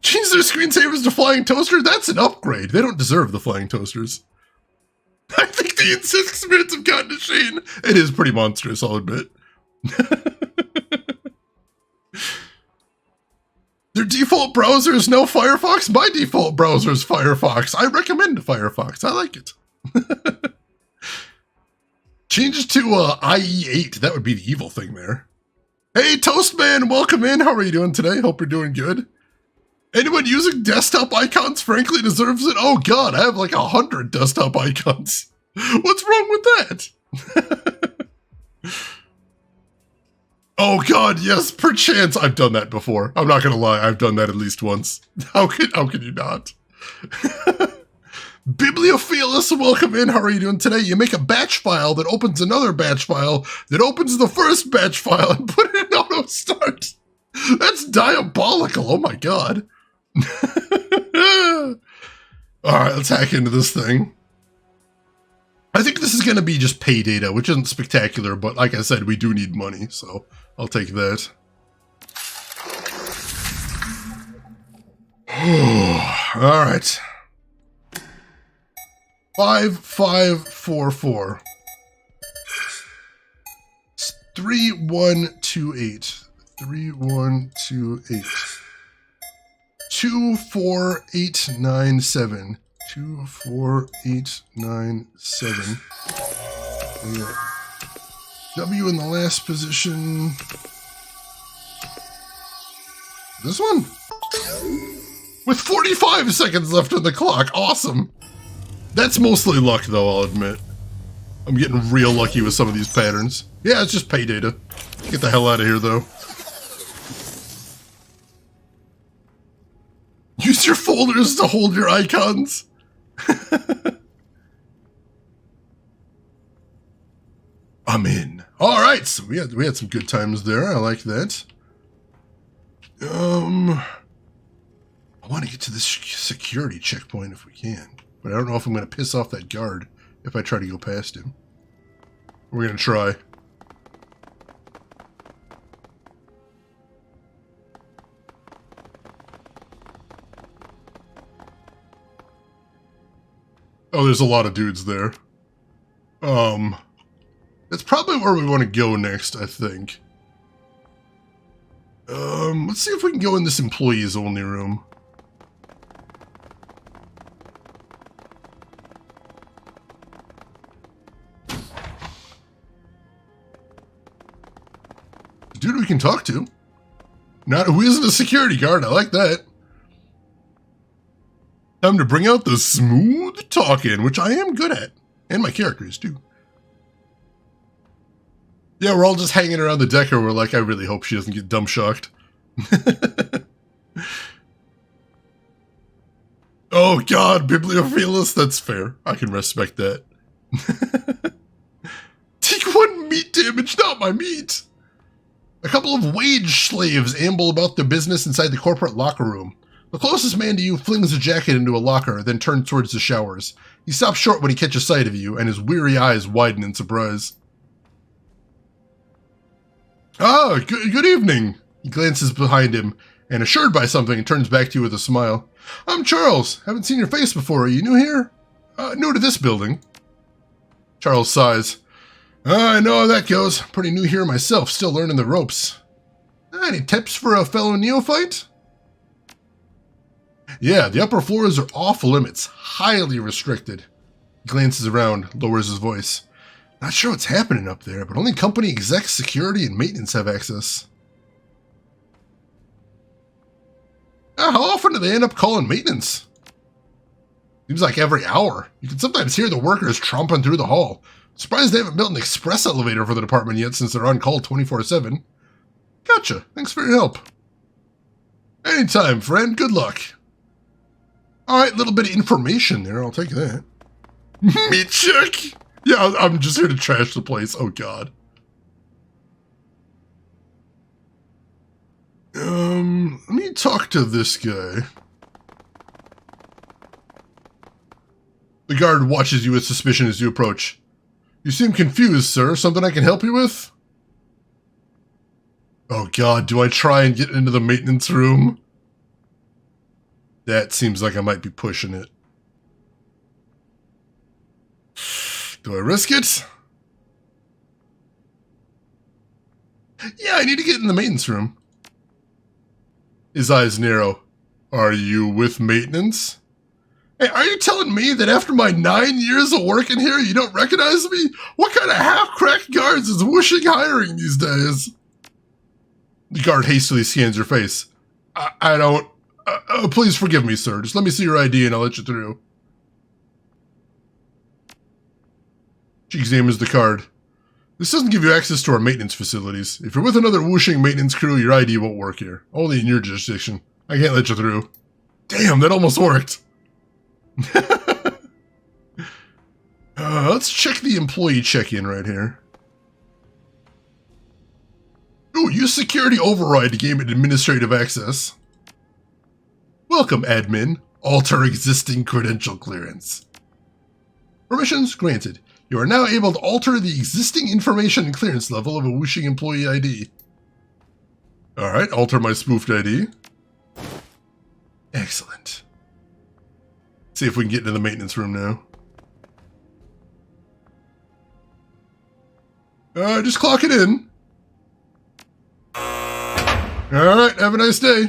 Change their screensavers to flying toaster? That's an upgrade. They don't deserve the flying toasters. I think the experience have gotten to Shane. It is pretty monstrous, I'll admit. Their default browser is no Firefox? My default browser is Firefox. I recommend Firefox. I like it. Change it to IE8. That would be the evil thing there. Hey, Toastman, welcome in. How are you doing today? Hope you're doing good. Anyone using desktop icons frankly deserves it. Oh god, I have like 100 desktop icons. What's wrong with that? Oh god, yes, perchance. I've done that before. I'm not gonna lie, I've done that at least once. How could you not? Bibliophilus, welcome in. How are you doing today? You make a batch file that opens another batch file that opens the first batch file and put it in auto start. That's diabolical. Oh my god. Alright, let's hack into this thing. I think this is going to be just pay data, which isn't spectacular, but like I said, we do need money, so I'll take that. Alright. 5544. 3128. 3128. 24897. 24897. W in the last position. This one? With 45 seconds left on the clock. Awesome. That's mostly luck, though, I'll admit. I'm getting real lucky with some of these patterns. Yeah, it's just pay data. Get the hell out of here, though. Use your folders to hold your icons. I'm in. All right, so we had some good times there. I like that. I want to get to this security checkpoint if we can, but I don't know if I'm going to piss off that guard if I try to go past him. We're going to try. Oh, there's a lot of dudes there. That's probably where we want to go next, I think. Let's see if we can go in this employees only room. Dude we can talk to. Not who isn't a security guard, I like that. Time to bring out the smooth talking, which I am good at. And my characters, too. Yeah, we're all just hanging around the deck, and we're like, I really hope she doesn't get dumb shocked. Oh god, Bibliophilus, that's fair. I can respect that. Take one meat damage, not my meat! A couple of wage slaves amble about their business inside the corporate locker room. The closest man to you flings a jacket into a locker, then turns towards the showers. He stops short when he catches sight of you, and his weary eyes widen in surprise. Ah, good evening. He glances behind him, and assured by something, turns back to you with a smile. I'm Charles. Haven't seen your face before. Are you new here? New to this building. Charles sighs. I know how that goes. Pretty new here myself, still learning the ropes. Any tips for a fellow neophyte? Yeah, the upper floors are off limits, highly restricted. He glances around, lowers his voice. Not sure what's happening up there, but only company execs, security, and maintenance have access. How often do they end up calling maintenance? Seems like every hour. You can sometimes hear the workers tromping through the hall. Surprised they haven't built an express elevator for the department yet since they're on call 24/7. Gotcha. Thanks for your help. Anytime, friend. Good luck. Alright, little bit of information there. I'll take that. Meat check? Yeah, I'm just here to trash the place. Oh, God. Let me talk to this guy. The guard watches you with suspicion as you approach. You seem confused, sir. Something I can help you with? Oh, God. Do I try and get into the maintenance room? That seems like I might be pushing it. Do I risk it? Yeah, I need to get in the maintenance room. His eyes narrow. Are you with maintenance? Hey, are you telling me that after my 9 years of working here, you don't recognize me? What kind of half-cracked guards is whooshing hiring these days? The guard hastily scans your face. I don't... please forgive me, sir. Just let me see your ID and I'll let you through. She examines the card. This doesn't give you access to our maintenance facilities. If you're with another whooshing maintenance crew, your ID won't work here. Only in your jurisdiction. I can't let you through. Damn, that almost worked. Let's check the employee check-in right here. Ooh, use security override to gain administrative access. Welcome, admin. Alter existing credential clearance. Permissions granted. You are now able to alter the existing information and clearance level of a Wuxing employee ID. Alright, alter my spoofed ID. Excellent. See if we can get into the maintenance room now. Just clock it in. Alright, have a nice day.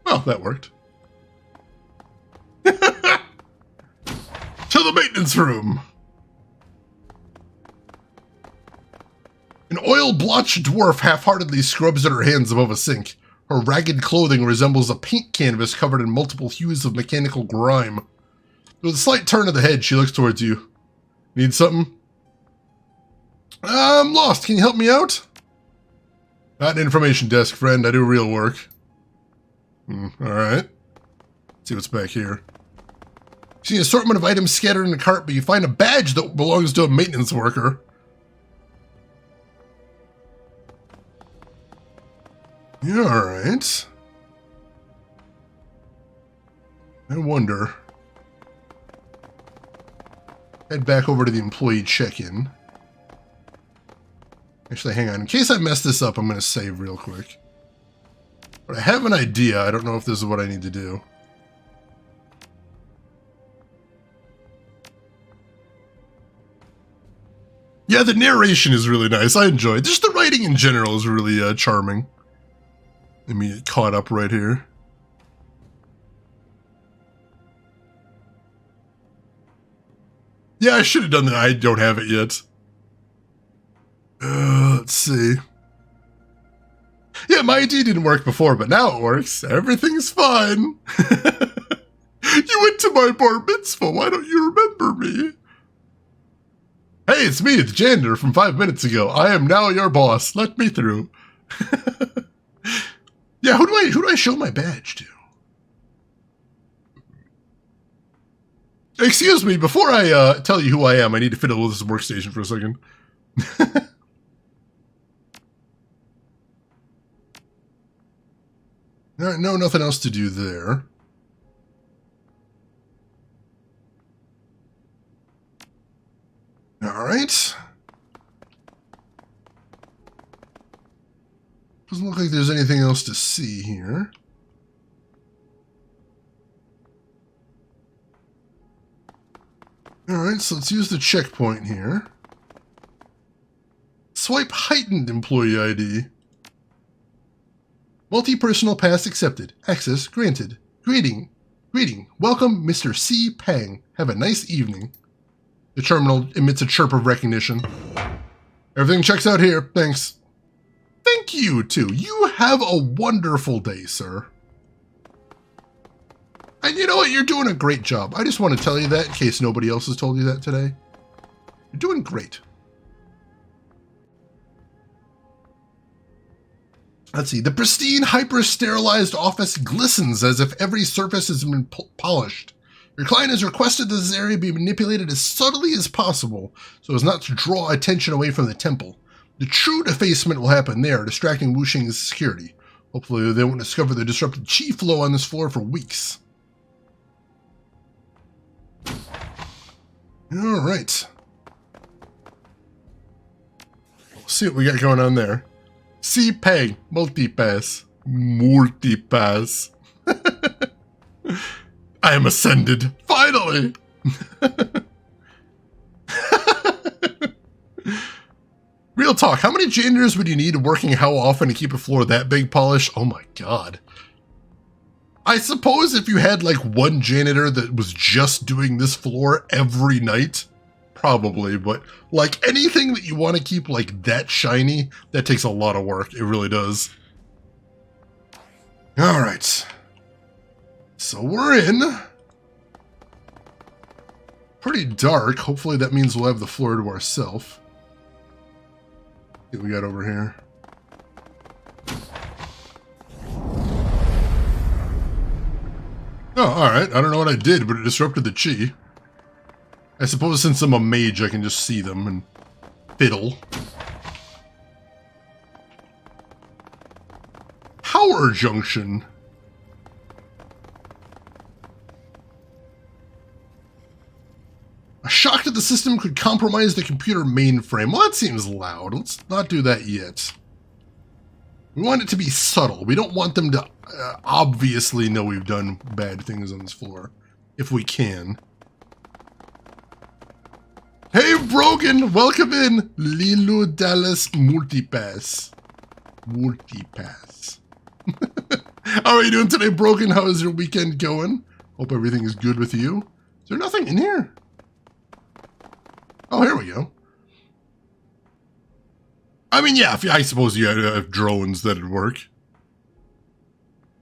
Well, that worked. To the maintenance room. An oil-blotched dwarf half-heartedly scrubs at her hands above a sink. Her ragged clothing resembles a paint canvas covered in multiple hues of mechanical grime. With a slight turn of the head, she looks towards you. Need something? I'm lost. Can you help me out? Not an information desk, friend. I do real work. Alright. See what's back here. You see an assortment of items scattered in a cart, but you find a badge that belongs to a maintenance worker. Yeah, alright. I wonder. Head back over to the employee check-in. Actually, hang on. In case I mess this up, I'm going to save real quick. But I have an idea. I don't know if this is what I need to do. Yeah, the narration is really nice. I enjoy it. Just the writing in general is really charming. Let me get caught up right here. Yeah, I should have done that. I don't have it yet. Let's see. Yeah, my ID didn't work before, but now it works. Everything's fine. You went to my bar mitzvah. Why don't you remember me? Hey, it's me, the janitor from 5 minutes ago. I am now your boss. Let me through. Yeah, who do I show my badge to? Excuse me, before I tell you who I am, I need to fiddle with this workstation for a second. No, nothing else to do there. Alright. Doesn't look like there's anything else to see here. Alright, so let's use the checkpoint here. Swipe heightened employee ID. Multi-personal pass accepted. Access granted. Greeting. Welcome, Mr. C. Pang. Have a nice evening. The terminal emits a chirp of recognition. Everything checks out here. Thanks. Thank you, too. You have a wonderful day, sir. And you know what? You're doing a great job. I just want to tell you that in case nobody else has told you that today. You're doing great. Let's see. The pristine, hyper-sterilized office glistens as if every surface has been polished. Your client has requested that this area be manipulated as subtly as possible so as not to draw attention away from the temple. The true defacement will happen there, distracting Wuxing's security. Hopefully they won't discover the disrupted chi flow on this floor for weeks. Alright. We'll see what we got going on there. C-Pay, multipass. Multipass. I am ascended. Finally! Real talk, how many janitors would you need working how often to keep a floor that big polished? Oh my god. I suppose if you had like one janitor that was just doing this floor every night, probably, but like anything that you want to keep like that shiny, that takes a lot of work. It really does. Alright. So we're in. Pretty dark. Hopefully that means we'll have the floor to ourselves. What we got over here? Oh, alright. I don't know what I did, but it disrupted the chi. I suppose since I'm a mage, I can just see them and fiddle. Power junction. A shock to the system could compromise the computer mainframe. Well, that seems loud. Let's not do that yet. We want it to be subtle. We don't want them to obviously know we've done bad things on this floor, if we can. Hey, Brogan! Welcome in! Lilo Dallas Multipass. Multipass. How are you doing today, Brogan? How is your weekend going? Hope everything is good with you. Is there nothing in here? Oh, here we go. I mean, yeah, I suppose you have drones that'd work.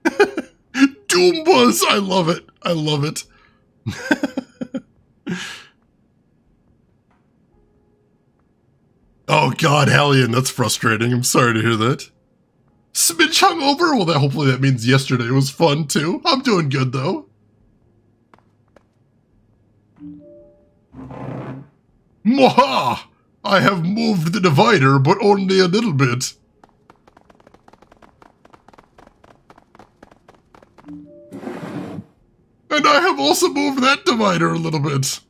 Doombuzz! I love it. I love it. Oh god, Hellion, that's frustrating. I'm sorry to hear that. Smidge hungover? Well, hopefully that means yesterday was fun, too. I'm doing good, though. Mwaha! I have moved the divider, but only a little bit. And I have also moved that divider a little bit.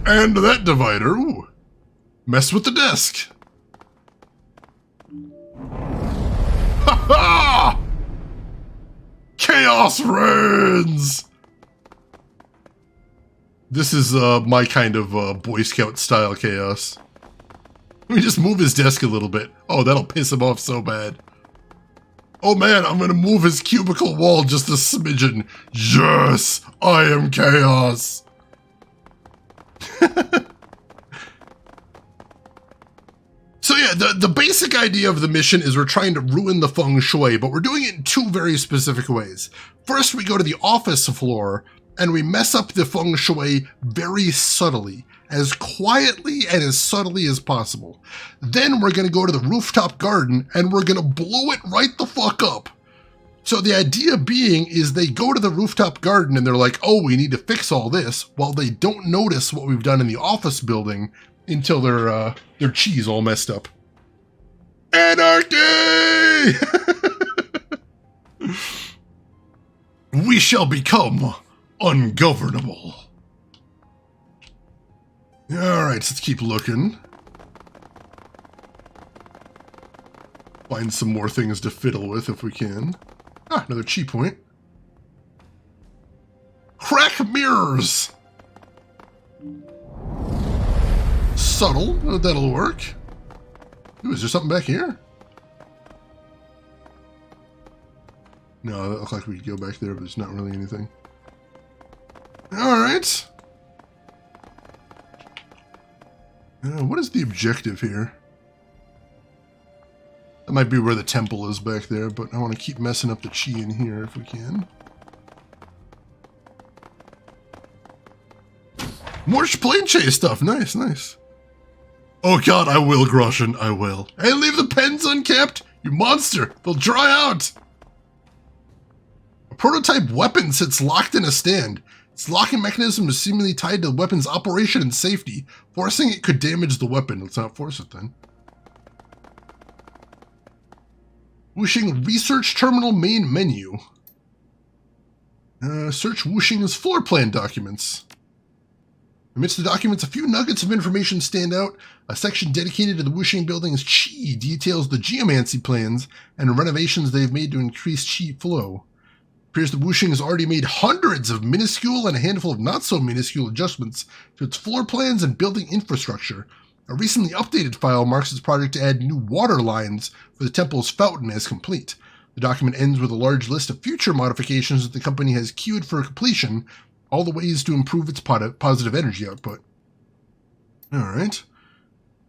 And that divider, ooh, mess with the desk. Ha ha! Chaos reigns! This is my kind of Boy Scout style chaos. Let me just move his desk a little bit. Oh, that'll piss him off so bad. Oh man, I'm gonna move his cubicle wall just a smidgen. Yes, I am chaos. So yeah, the basic idea of the mission is we're trying to ruin the feng shui, but we're doing it in two very specific ways. First, we go to the office floor, and we mess up the feng shui very subtly, as quietly and as subtly as possible. Then we're going to go to the rooftop garden, and we're going to blow it right the fuck up. So the idea being is they go to the rooftop garden, and they're like, oh, we need to fix all this, while they don't notice what we've done in the office building until their cheese all messed up. Anarchy! We shall become ungovernable. Alright, let's keep looking. Find some more things to fiddle with if we can. Ah, another chi point. Crack mirrors! Subtle, that'll work. Ooh, is there something back here? No, that looks like we could go back there, but there's not really anything. Alright. What is the objective here? That might be where the temple is back there, but I want to keep messing up the chi in here if we can. More plane chase stuff. Nice, nice. Oh god, I will, Groshin, I will. Hey, leave the pens unkept! You monster! They'll dry out! A prototype weapon sits locked in a stand. Its locking mechanism is seemingly tied to the weapon's operation and safety. Forcing it could damage the weapon. Let's not force it then. Wuxing Research Terminal main menu. Search Wuxing's floor plan documents. Amidst the documents, a few nuggets of information stand out. A section dedicated to the Wuxing building's Qi details the geomancy plans and renovations they've made to increase Qi flow. It appears that Wuxing has already made hundreds of minuscule and a handful of not-so-minuscule adjustments to its floor plans and building infrastructure. A recently updated file marks its project to add new water lines for the temple's fountain as complete. The document ends with a large list of future modifications that the company has queued for completion, all the ways to improve its positive energy output. Alright.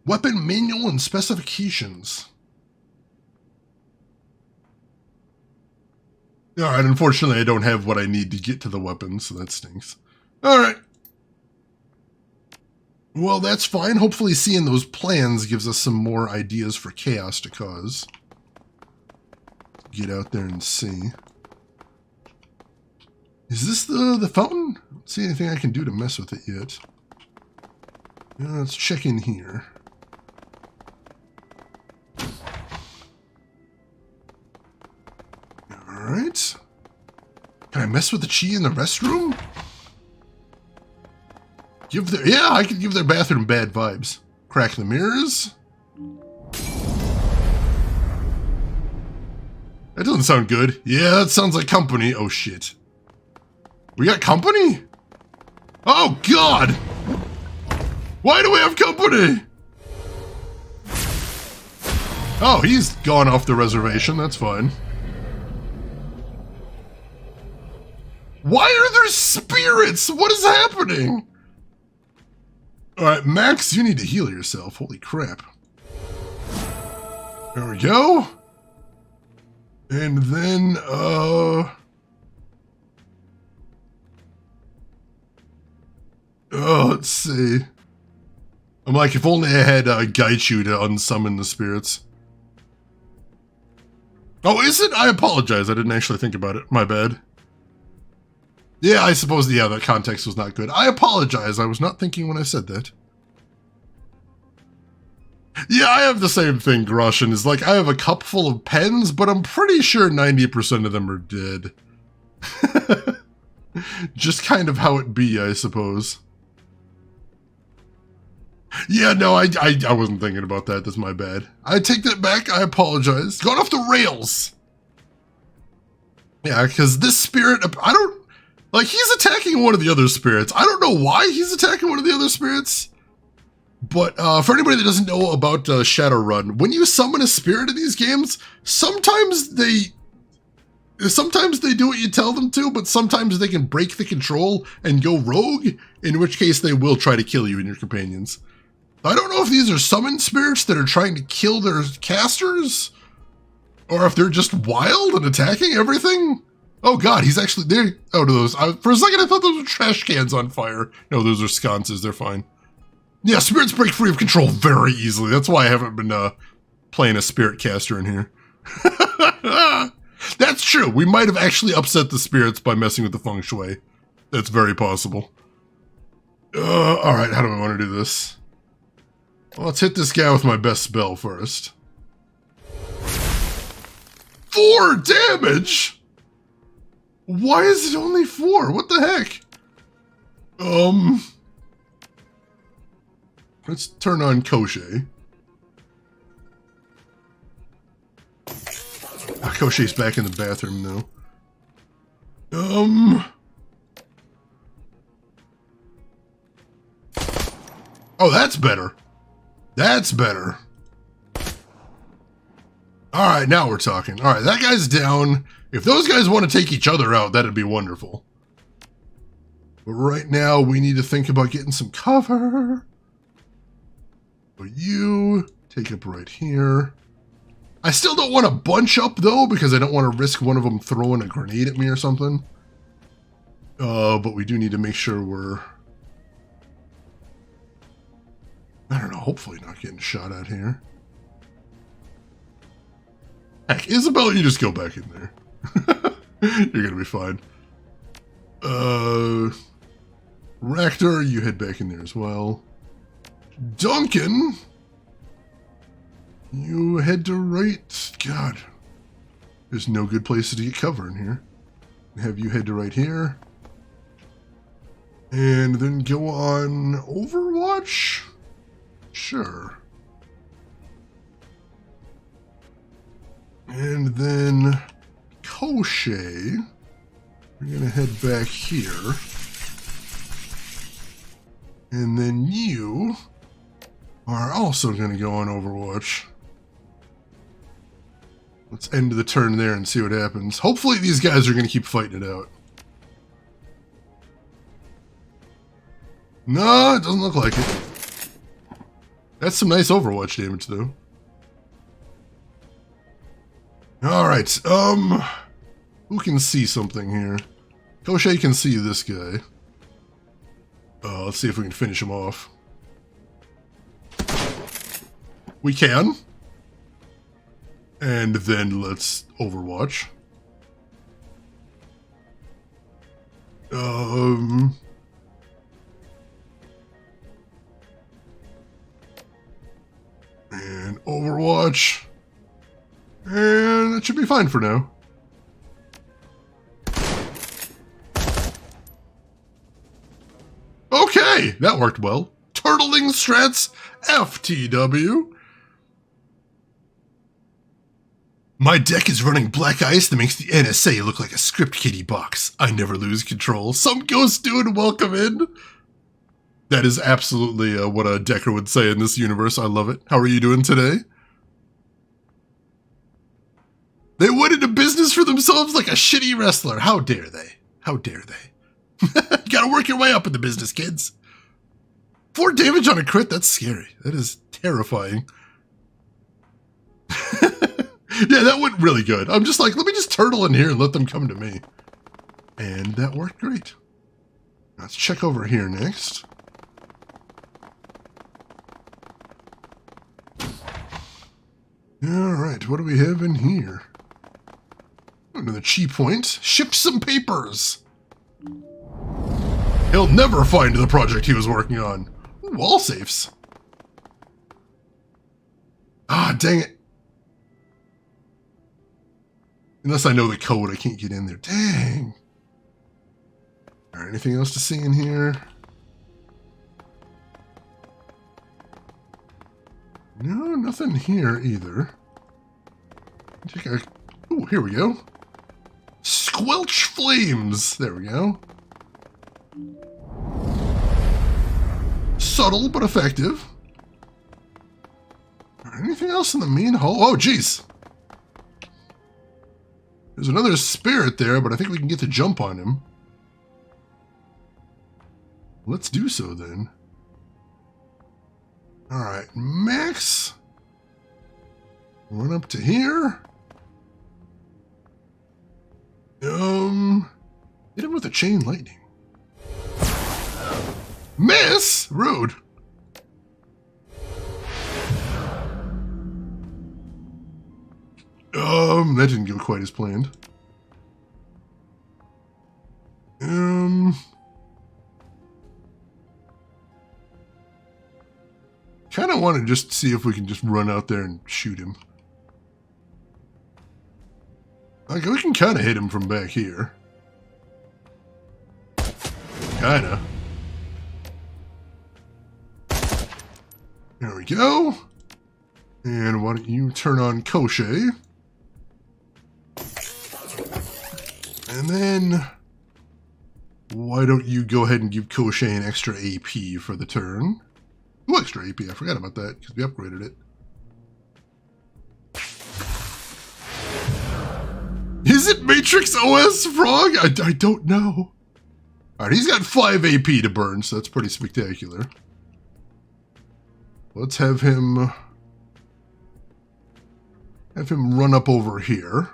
Weapon manual and specifications. Alright, unfortunately I don't have what I need to get to the weapon, so that stinks. Alright. Well, that's fine. Hopefully seeing those plans gives us some more ideas for chaos to cause. Get out there and see. Is this the fountain? I don't see anything I can do to mess with it yet. Let's check in here. Alright. Can I mess with the chi in the restroom? Yeah, I could give their bathroom bad vibes. Crack the mirrors. That doesn't sound good. Yeah, that sounds like company. Oh, shit. We got company? Oh, God! Why do we have company? Oh, he's gone off the reservation. That's fine. Why are there spirits? What is happening? Alright, Max, you need to heal yourself. Holy crap. There we go. And then, let's see. I'm like, if only I had Gaichu to unsummon the spirits. Oh, is it? I apologize. I didn't actually think about it. My bad. Yeah, I suppose, yeah, that context was not good. I apologize. I was not thinking when I said that. Yeah, I have the same thing, Grushin. It's like, I have a cup full of pens, but I'm pretty sure 90% of them are dead. Just kind of how it be, I suppose. Yeah, no, I wasn't thinking about that. That's my bad. I take that back. I apologize. Gone off the rails. Yeah, because this spirit, I don't... Like, he's attacking one of the other spirits. I don't know why he's attacking one of the other spirits. But for anybody that doesn't know about Shadowrun, when you summon a spirit in these games, sometimes they do what you tell them to, but sometimes they can break the control and go rogue, in which case they will try to kill you and your companions. I don't know if these are summoned spirits that are trying to kill their casters, or if they're just wild and attacking everything. Oh god, he's actually there. Oh, those. For a second I thought those were trash cans on fire. No, those are sconces. They're fine. Yeah, spirits break free of control very easily. That's why I haven't been playing a spirit caster in here. That's true. We might have actually upset the spirits by messing with the feng shui. That's very possible. Alright, how do I want to do this? Well, let's hit this guy with my best spell first. 4 damage? Why is it only 4? What the heck? Let's turn on Koshei. Koshei's back in the bathroom now. Oh, that's better. That's better. Alright, now we're talking. Alright, that guy's down. If those guys want to take each other out, that'd be wonderful. But right now, we need to think about getting some cover. So you take up right here. I still don't want to bunch up, though, because I don't want to risk one of them throwing a grenade at me or something. But we do need to make sure we're... I don't know, hopefully not getting shot at here. Heck, Isabel, you just go back in there. You're gonna be fine. Ractor, you head back in there as well. Duncan, you head to right. God, there's no good places to get cover in here. Have you head to right here. And then go on Overwatch? Sure. And then Koshei, we're going to head back here. And then you are also going to go on Overwatch. Let's end the turn there and see what happens. Hopefully these guys are going to keep fighting it out. No, it doesn't look like it. That's some nice Overwatch damage, though. Alright, who can see something here? Koshei can see this guy. Let's see if we can finish him off. We can. And then let's Overwatch. And Overwatch. And that should be fine for now. Okay, that worked well. Turtling strats, FTW. My deck is running black ice that makes the NSA look like a script kiddie box. I never lose control. Some ghost dude, welcome in. That is absolutely what a decker would say in this universe. I love it. How are you doing today? They went into business for themselves like a shitty wrestler. How dare they? How dare they? You gotta work your way up in the business, kids. 4 damage on a crit? That's scary. That is terrifying. Yeah, that went really good. I'm just like, let me just turtle in here and let them come to me. And that worked great. Let's check over here next. Alright, what do we have in here? Another chi point. Shift some papers. He'll never find the project he was working on. Ooh, wall safes. Ah, dang it. Unless I know the code, I can't get in there. Dang. Alright, anything else to see in here? No, nothing here either. Ooh, here we go. Squelch flames. There we go. Subtle but effective. Anything else in the main hall? Oh, geez. There's another spirit there, but I think we can get the jump on him. Let's do so then. Alright, Max. Run up to here. Hit him with a chain lightning. Miss! Rude. That didn't go quite as planned. Kind of want to just see if we can just run out there and shoot him. Like, we can kind of hit him from back here. Kinda. There we go. And why don't you turn on Koshe? And then, why don't you go ahead and give Koshe an extra AP for the turn? Ooh, extra AP. I forgot about that because we upgraded it. Is it Matrix OS Frog? I don't know. Alright, he's got 5 AP to burn, so that's pretty spectacular. Let's have him run up over here.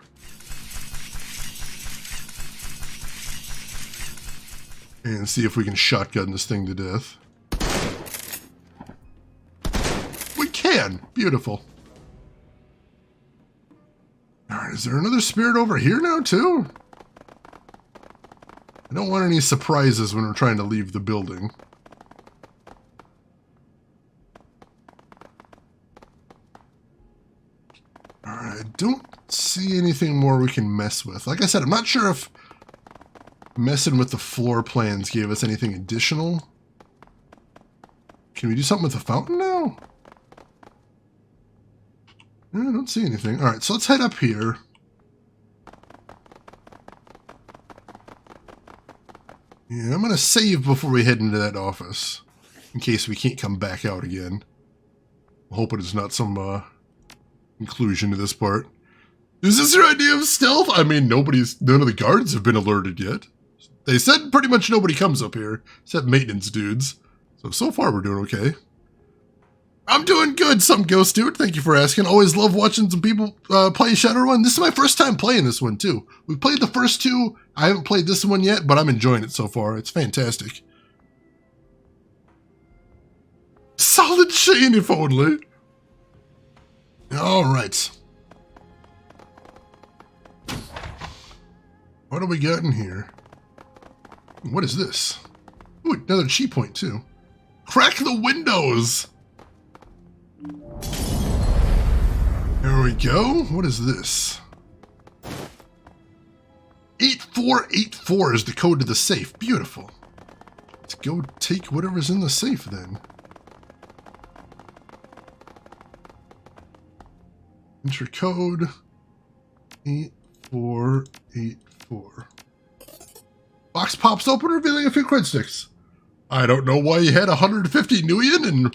And see if we can shotgun this thing to death. We can! Beautiful. Alright, is there another spirit over here now, too? I don't want any surprises when we're trying to leave the building. Alright, I don't see anything more we can mess with. Like I said, I'm not sure if messing with the floor plans gave us anything additional. Can we do something with the fountain now? I don't see anything. Alright, so let's head up here. Yeah, I'm going to save before we head into that office. In case we can't come back out again. I'm hoping it's not some conclusion to this part. Is this your idea of stealth? I mean, none of the guards have been alerted yet. They said pretty much nobody comes up here, except maintenance dudes. So far we're doing okay. I'm doing good, some ghost dude. Thank you for asking. Always love watching some people play Shadowrun. This is my first time playing this one, too. We played the first two. I haven't played this one yet, but I'm enjoying it so far. It's fantastic. Solid Shane, if only. All right. What do we got in here? What is this? Ooh, another chi point too. Crack the windows! There we go. What is this? 8484 is the code to the safe. Beautiful. Let's go take whatever's in the safe then. Enter code 8484. Box pops open, revealing a few cred sticks. I don't know why you had 150 nuyen in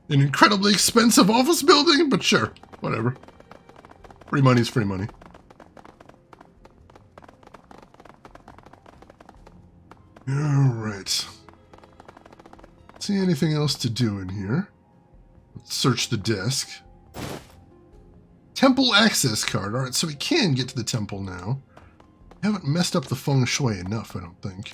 an incredibly expensive office building, but sure, whatever. Free money's free money. Alright. See anything else to do in here? Let's search the desk. Temple access card. Alright, so we can get to the temple now. Haven't messed up the feng shui enough, I don't think.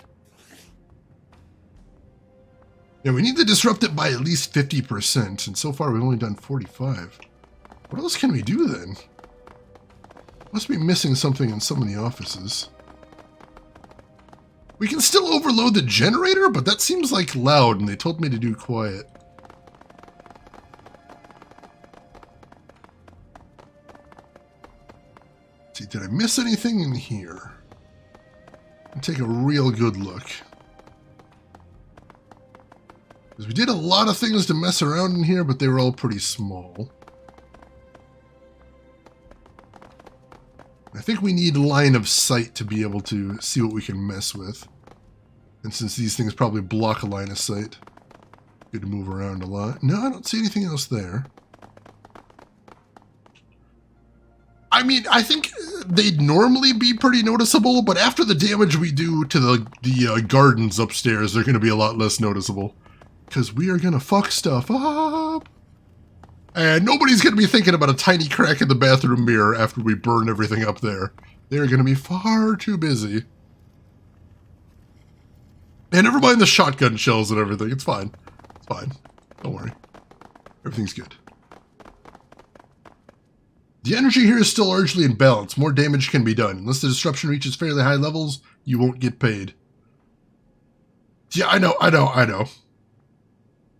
Yeah, we need to disrupt it by at least 50%, and so far we've only done 45. What else can we do then? Must be missing something in some of the offices. We can still overload the generator, but that seems like loud, and they told me to do quiet. Let's see, did I miss anything in here? I'll take a real good look. Because we did a lot of things to mess around in here, but they were all pretty small. I think we need line of sight to be able to see what we can mess with. And since these things probably block a line of sight, good to move around a lot. No, I don't see anything else there. I mean, I think they'd normally be pretty noticeable, but after the damage we do to the gardens upstairs, they're going to be a lot less noticeable. Because we are going to fuck stuff up. And nobody's going to be thinking about a tiny crack in the bathroom mirror after we burn everything up there. They're going to be far too busy. And never mind the shotgun shells and everything. It's fine. It's fine. Don't worry. Everything's good. The energy here is still largely in balance. More damage can be done. Unless the disruption reaches fairly high levels, you won't get paid. Yeah, I know.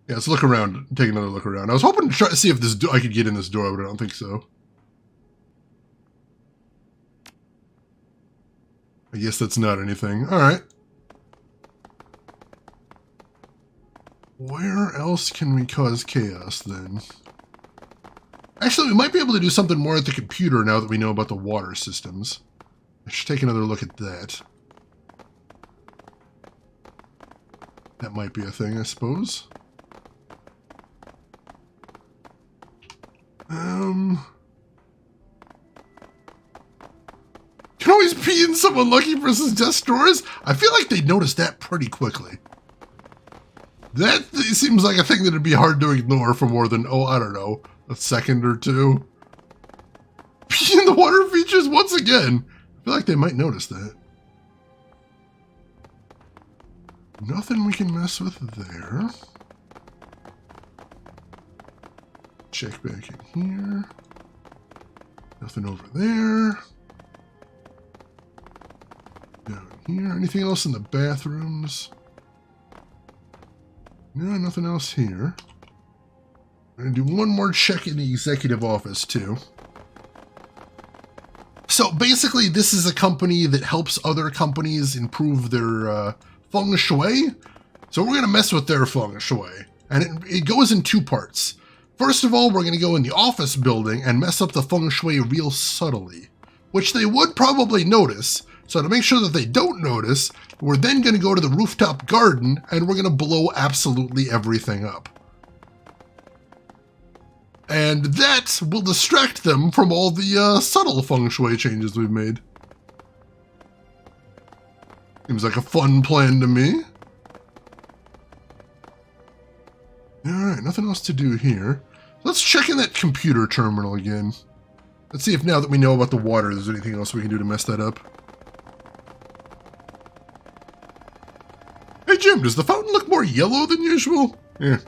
Yeah, let's look around. Take another look around. I was hoping to try to see if this I could get in this door, but I don't think so. I guess that's not anything. Alright. Where else can we cause chaos, then? Actually, we might be able to do something more at the computer now that we know about the water systems. I should take another look at that. That might be a thing, I suppose. Can always pee in someone lucky versus desk drawers? I feel like they'd notice that pretty quickly. That seems like a thing that'd be hard to ignore for more than, oh, I don't know, a second or two. Pee in the water features once again. I feel like they might notice that. Nothing we can mess with there. Check back in here. Nothing over there. Down here. Anything else in the bathrooms? No, nothing else here. I'm going to do one more check in the executive office, too. So, basically, this is a company that helps other companies improve their feng shui. So, we're going to mess with their feng shui. And it goes in two parts. First of all, we're going to go in the office building and mess up the feng shui real subtly, which they would probably notice. So to make sure that they don't notice, we're then going to go to the rooftop garden and we're going to blow absolutely everything up. And that will distract them from all the subtle feng shui changes we've made. Seems like a fun plan to me. Alright, nothing else to do here. Let's check in that computer terminal again. Let's see if now that we know about the water, there's anything else we can do to mess that up. Hey Jim, does the fountain look more yellow than usual? Yeah.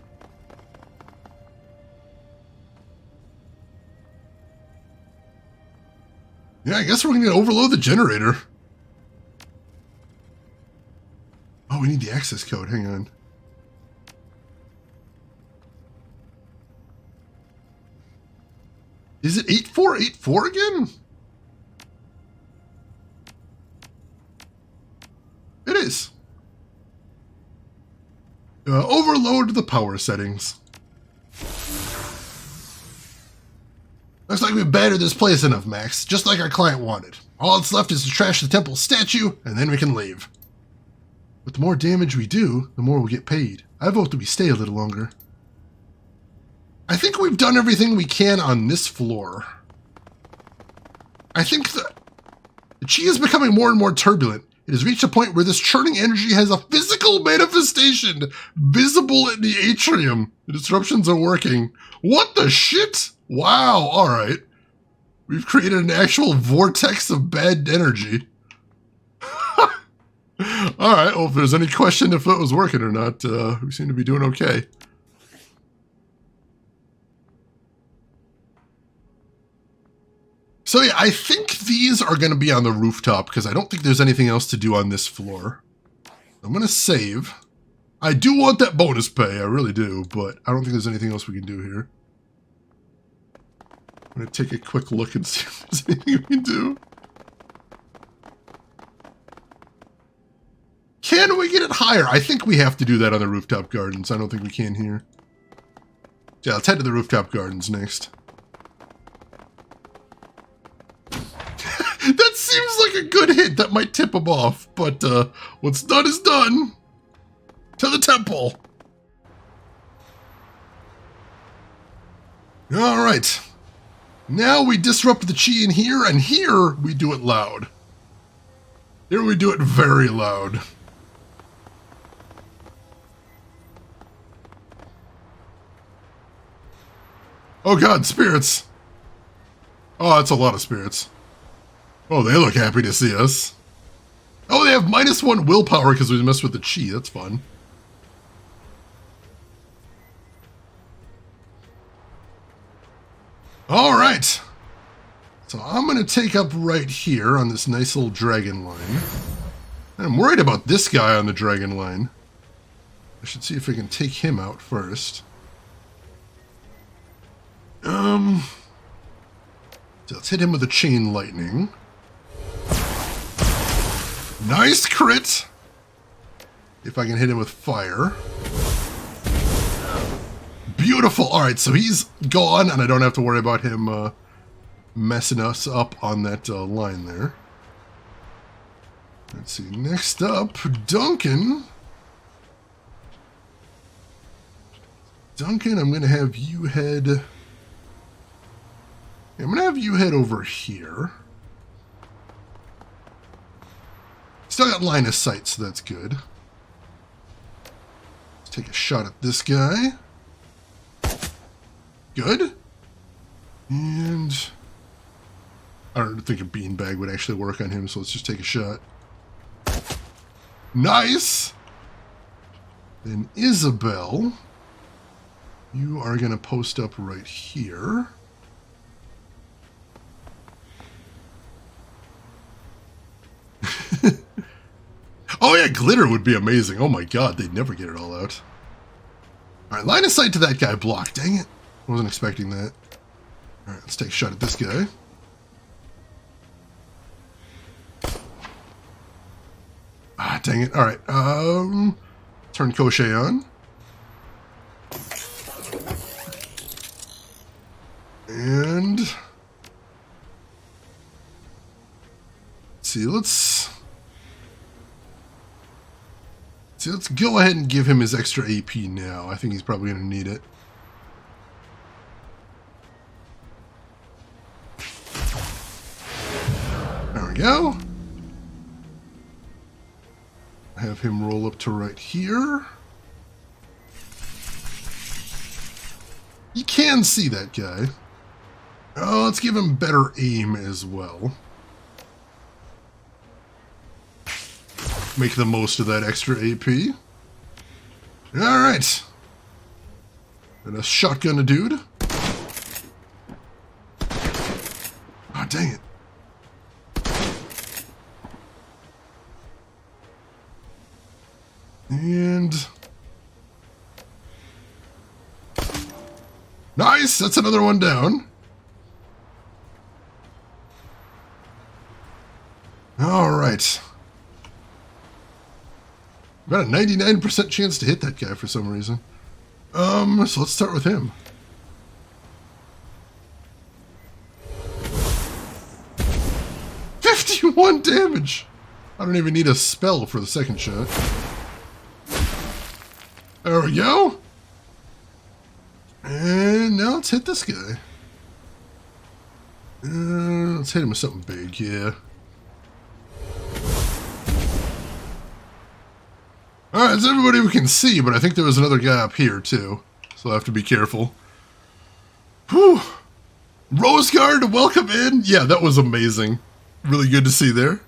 Yeah, I guess we're going to overload the generator. Oh we need the access code. Hang on. Is it 8484 again? It is. Overload the power settings. Looks like we've battered this place enough, Max. Just like our client wanted. All that's left is to trash the temple statue, and then we can leave. But the more damage we do, the more we get paid. I vote that we stay a little longer. I think we've done everything we can on this floor. I think the chi is becoming more and more turbulent. It has reached a point where this churning energy has a physical manifestation visible in the atrium. The disruptions are working. What the shit? Wow, alright. We've created an actual vortex of bad energy. Alright, well, if there's any question if it was working or not, we seem to be doing okay. So yeah, I think these are going to be on the rooftop because I don't think there's anything else to do on this floor. I'm going to save. I do want that bonus pay, I really do, but I don't think there's anything else we can do here. I'm going to take a quick look and see if there's anything we can do. Can we get it higher? I think we have to do that on the rooftop gardens. I don't think we can here. Yeah, let's head to the rooftop gardens next. That seems like a good hit. That might tip him off, but what's done is done. To the temple. All right. Now we disrupt the chi in here, and here we do it loud. Here we do it very loud. Oh god, spirits. Oh, that's a lot of spirits. Oh, they look happy to see us. Oh, they have -1 willpower because we messed with the chi. That's fun. Alright. So I'm going to take up right here on this nice little dragon line. I'm worried about this guy on the dragon line. I should see if I can take him out first. So let's hit him with a chain lightning. Nice crit! If I can hit him with fire. Beautiful! Alright, so he's gone, and I don't have to worry about him messing us up on that line there. Let's see, next up, Duncan. Duncan, I'm going to have you head... I'm going to have you head over here. Still got line of sight, so that's good. Let's take a shot at this guy. Good. And I don't think a beanbag would actually work on him, so let's just take a shot. Nice! Then Isabel, you are going to post up right here. Oh yeah, glitter would be amazing. Oh my god, they'd never get it all out. Alright, line of sight to that guy blocked. Dang it. I wasn't expecting that. Alright, let's take a shot at this guy. Ah, dang it. Alright, turn Crochet on. And... let's go ahead and give him his extra AP now. I think he's probably going to need it. There we go. Have him roll up to right here. You can see that guy. Oh, let's give him better aim as well. Make the most of that extra AP. Alright. And a shotgun a dude. Oh, dang it. Nice! That's another one down. Alright. Got a 99% chance to hit that guy for some reason. So let's start with him. $51 damage! I don't even need a spell for the second shot. There we go! And now let's hit this guy. Let's hit him with something big, yeah. Alright, it's everybody we can see, but I think there was another guy up here, too. So I'll have to be careful. Whew! Rose Guard, welcome in! Yeah, that was amazing. Really good to see there.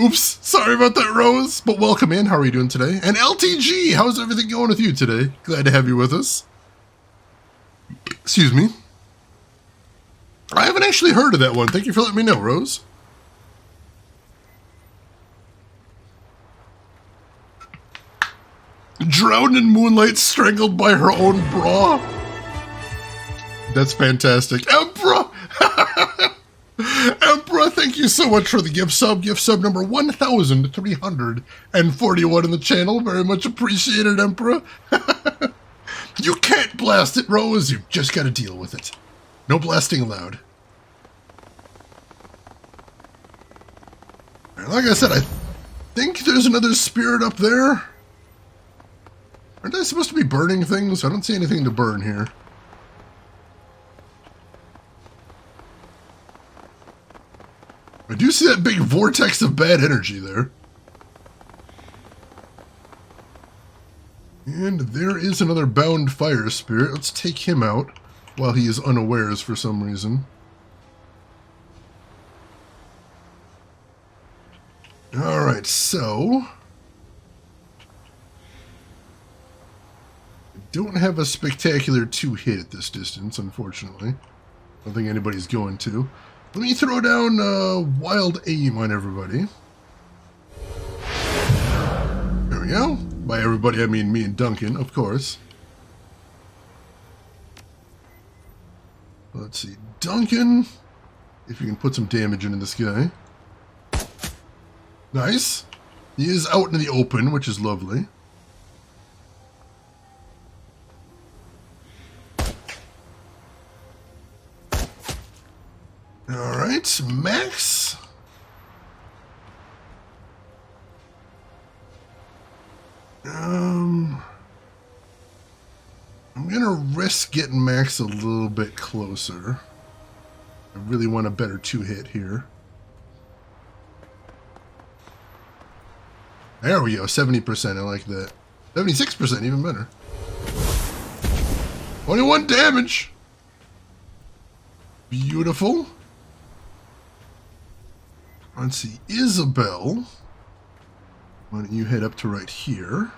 Oops, sorry about that, Rose, but welcome in. How are you doing today? And LTG, how's everything going with you today? Glad to have you with us. Excuse me. I haven't actually heard of that one. Thank you for letting me know, Rose. Drowned in moonlight, strangled by her own bra. That's fantastic. Emperor! Emperor, thank you so much for the gift sub. Gift sub number 1,341 in the channel. Very much appreciated, Emperor. You can't blast it, Rose. You just gotta deal with it. No blasting allowed. Like I said, I think there's another spirit up there. Aren't I supposed to be burning things? I don't see anything to burn here. I do see that big vortex of bad energy there. And there is another bound fire spirit. Let's take him out while he is unawares for some reason. Alright, so... I don't have a spectacular 2-hit at this distance, unfortunately. I don't think anybody's going to. Let me throw down Wild Aim on everybody. There we go. By everybody, I mean me and Duncan, of course. Let's see. Duncan, if you can put some damage into this guy. Nice. He is out in the open, which is lovely. Alright, Max. I'm gonna risk getting Max a little bit closer. I really want a better 2-hit here. There we go, 70%, I like that. 76%, even better. 21 damage! Beautiful. Let's see, Isabel. Why don't you head up to right here.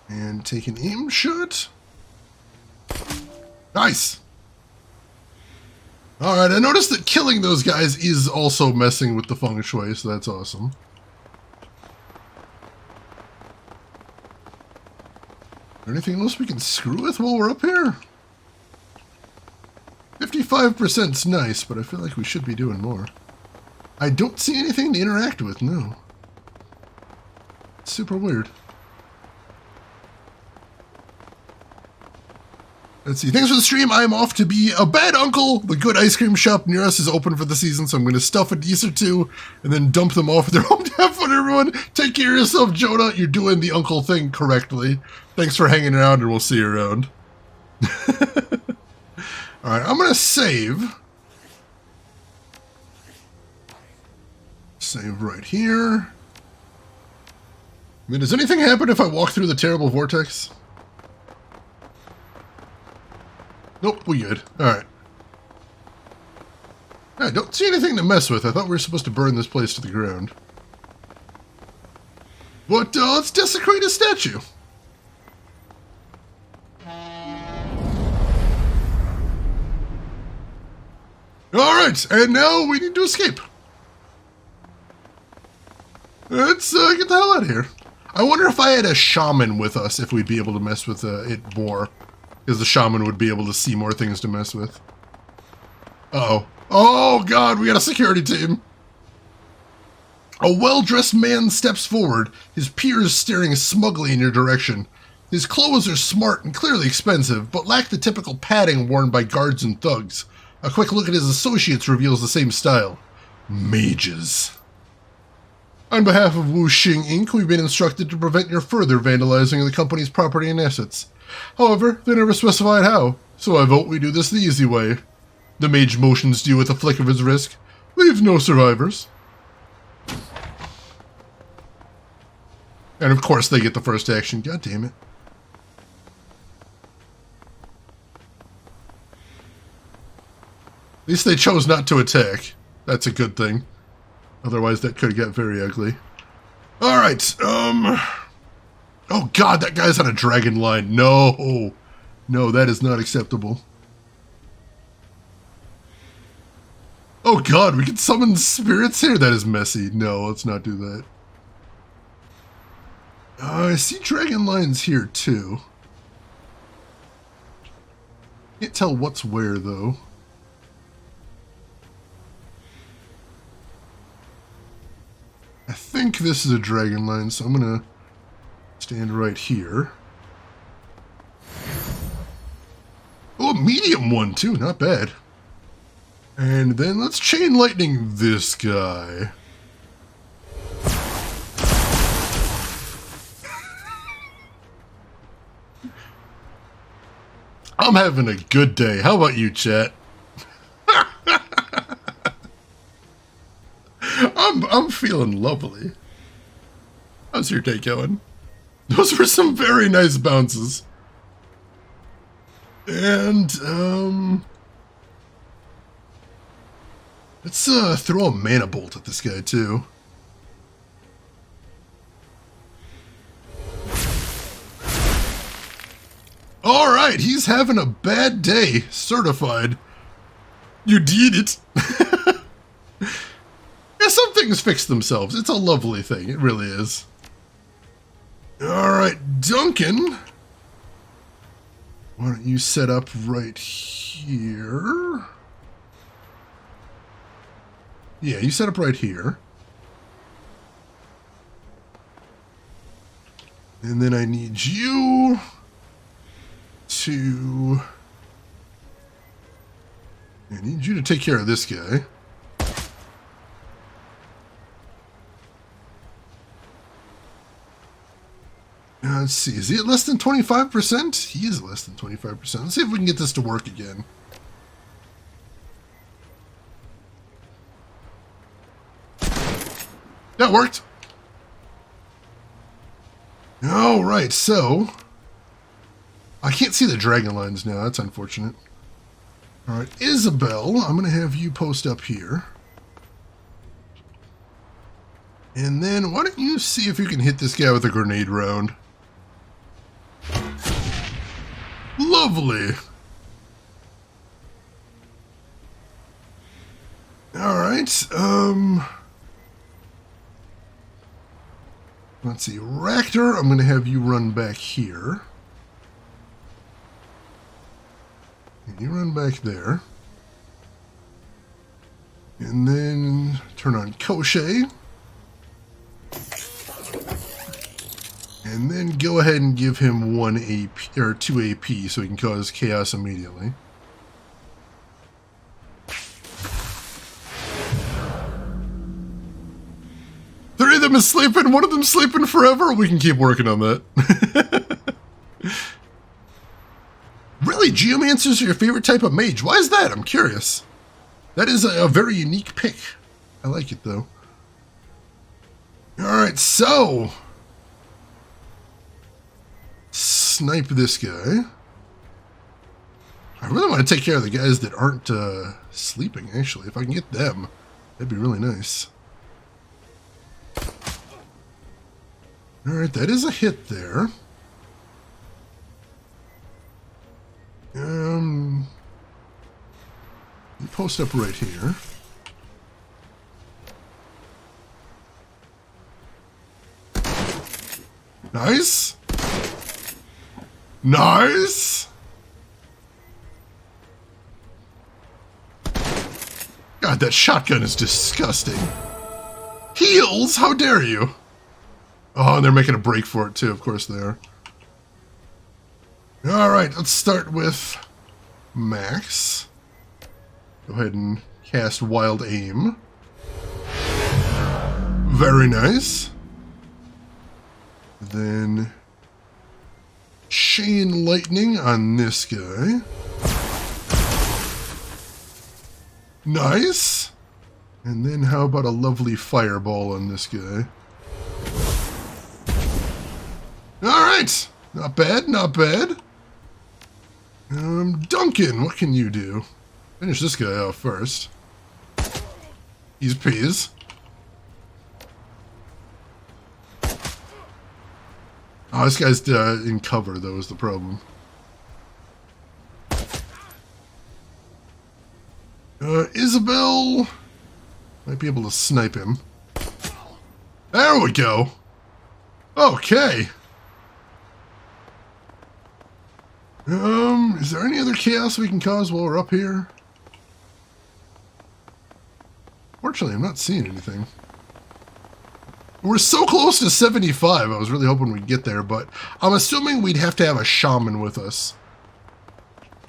And take an aim shot. Nice! Alright, I noticed that killing those guys is also messing with the feng shui, so that's awesome. Is there anything else we can screw with while we're up here? 55%'s nice, but I feel like we should be doing more. I don't see anything to interact with, no. It's super weird. Let's see. Thanks for the stream. I'm off to be a bad uncle. The good ice cream shop near us is open for the season, so I'm going to stuff a Dece or two and then dump them off at their home. Have fun, everyone. Take care of yourself, Jonah. You're doing the uncle thing correctly. Thanks for hanging around, and we'll see you around. Alright, I'm going to save. Save right here. I mean, does anything happen if I walk through the terrible vortex? Nope, we good. Alright. I don't see anything to mess with. I thought we were supposed to burn this place to the ground. But let's desecrate a statue. Alright, and now we need to escape. Let's get the hell out of here. I wonder if I had a shaman with us, if we'd be able to mess with it more. Because the shaman would be able to see more things to mess with. Uh-oh. Oh, God, we got a security team. A well-dressed man steps forward, his peers staring smugly in your direction. His clothes are smart and clearly expensive, but lack the typical padding worn by guards and thugs. A quick look at his associates reveals the same style. Mages. On behalf of Wu Xing Inc., we've been instructed to prevent your further vandalizing of the company's property and assets. However, they never specified how, so I vote we do this the easy way. The mage motions to you with a flick of his wrist. Leave no survivors. And of course they get the first action. God damn it. At least they chose not to attack. That's a good thing. Otherwise that could get very ugly. Alright, oh God, that guy's on a dragon line. No. No, that is not acceptable. Oh God, we can summon spirits here? That is messy. No, let's not do that. I see dragon lines here too. Can't tell what's where though. I think this is a dragon line, so I'm gonna stand right here. Oh, a medium one too, not bad. And then let's chain lightning this guy. I'm having a good day. How about you, chat? I'm feeling lovely. How's your day going? Those were some very nice bounces. And, let's throw a mana bolt at this guy, too. Alright, he's having a bad day. Certified. You did it. Yeah, some things fix themselves. It's a lovely thing. It really is. Alright, Duncan. Why don't you set up right here? Yeah, you set up right here. And then I need you to... I need you to take care of this guy. Let's see, is he at less than 25%? He is less than 25%. Let's see if we can get this to work again. That worked. Alright, so... I can't see the dragon lines now, that's unfortunate. Alright, Isabel, I'm going to have you post up here. And then, why don't you see if you can hit this guy with a grenade round? Lovely. Alright, let's see, Ractor, I'm going to have you run back here. And you run back there. And then turn on Koshe. And then go ahead and give him 1 AP, or 2 AP, so he can cause chaos immediately. Three of them is sleeping, one of them sleeping forever. We can keep working on that. Really, Geomancers are your favorite type of mage? Why is that? I'm curious. That is a very unique pick. I like it, though. Alright, so... snipe this guy. I really want to take care of the guys that aren't sleeping, actually. If I can get them, that'd be really nice. Alright, that is a hit there. You post up right here. Nice. Nice. God, that shotgun is disgusting. Heals? How dare you? Oh, and they're making a break for it too. Of course they are. Alright, let's start with Max. Go ahead and cast Wild Aim. Very nice. Then Chain Lightning on this guy. Nice. And then how about a lovely Fireball on this guy? Alright. Not bad, not bad. Duncan, what can you do? Finish this guy off first. He's peas. Oh, this guy's in cover, though, is the problem. Isabel might be able to snipe him. There we go. Okay. Is there any other chaos we can cause while we're up here? Fortunately, I'm not seeing anything. We're so close to 75. I was really hoping we'd get there, but I'm assuming we'd have to have a shaman with us.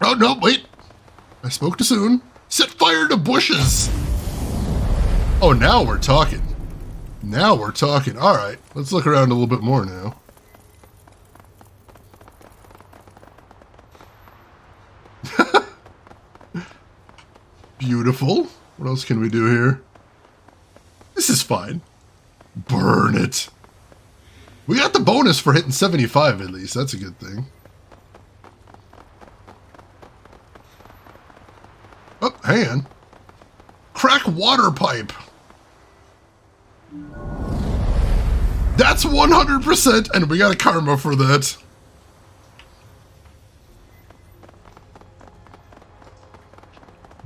Oh, no, wait. I spoke too soon. Set fire to bushes. Oh, now we're talking. Now we're talking. All right, let's look around a little bit more now. Beautiful. What else can we do here? This is fine. Burn it. We got the bonus for hitting 75 at least. That's a good thing. Oh, hang on. Crack water pipe. That's 100%, and we got a karma for that.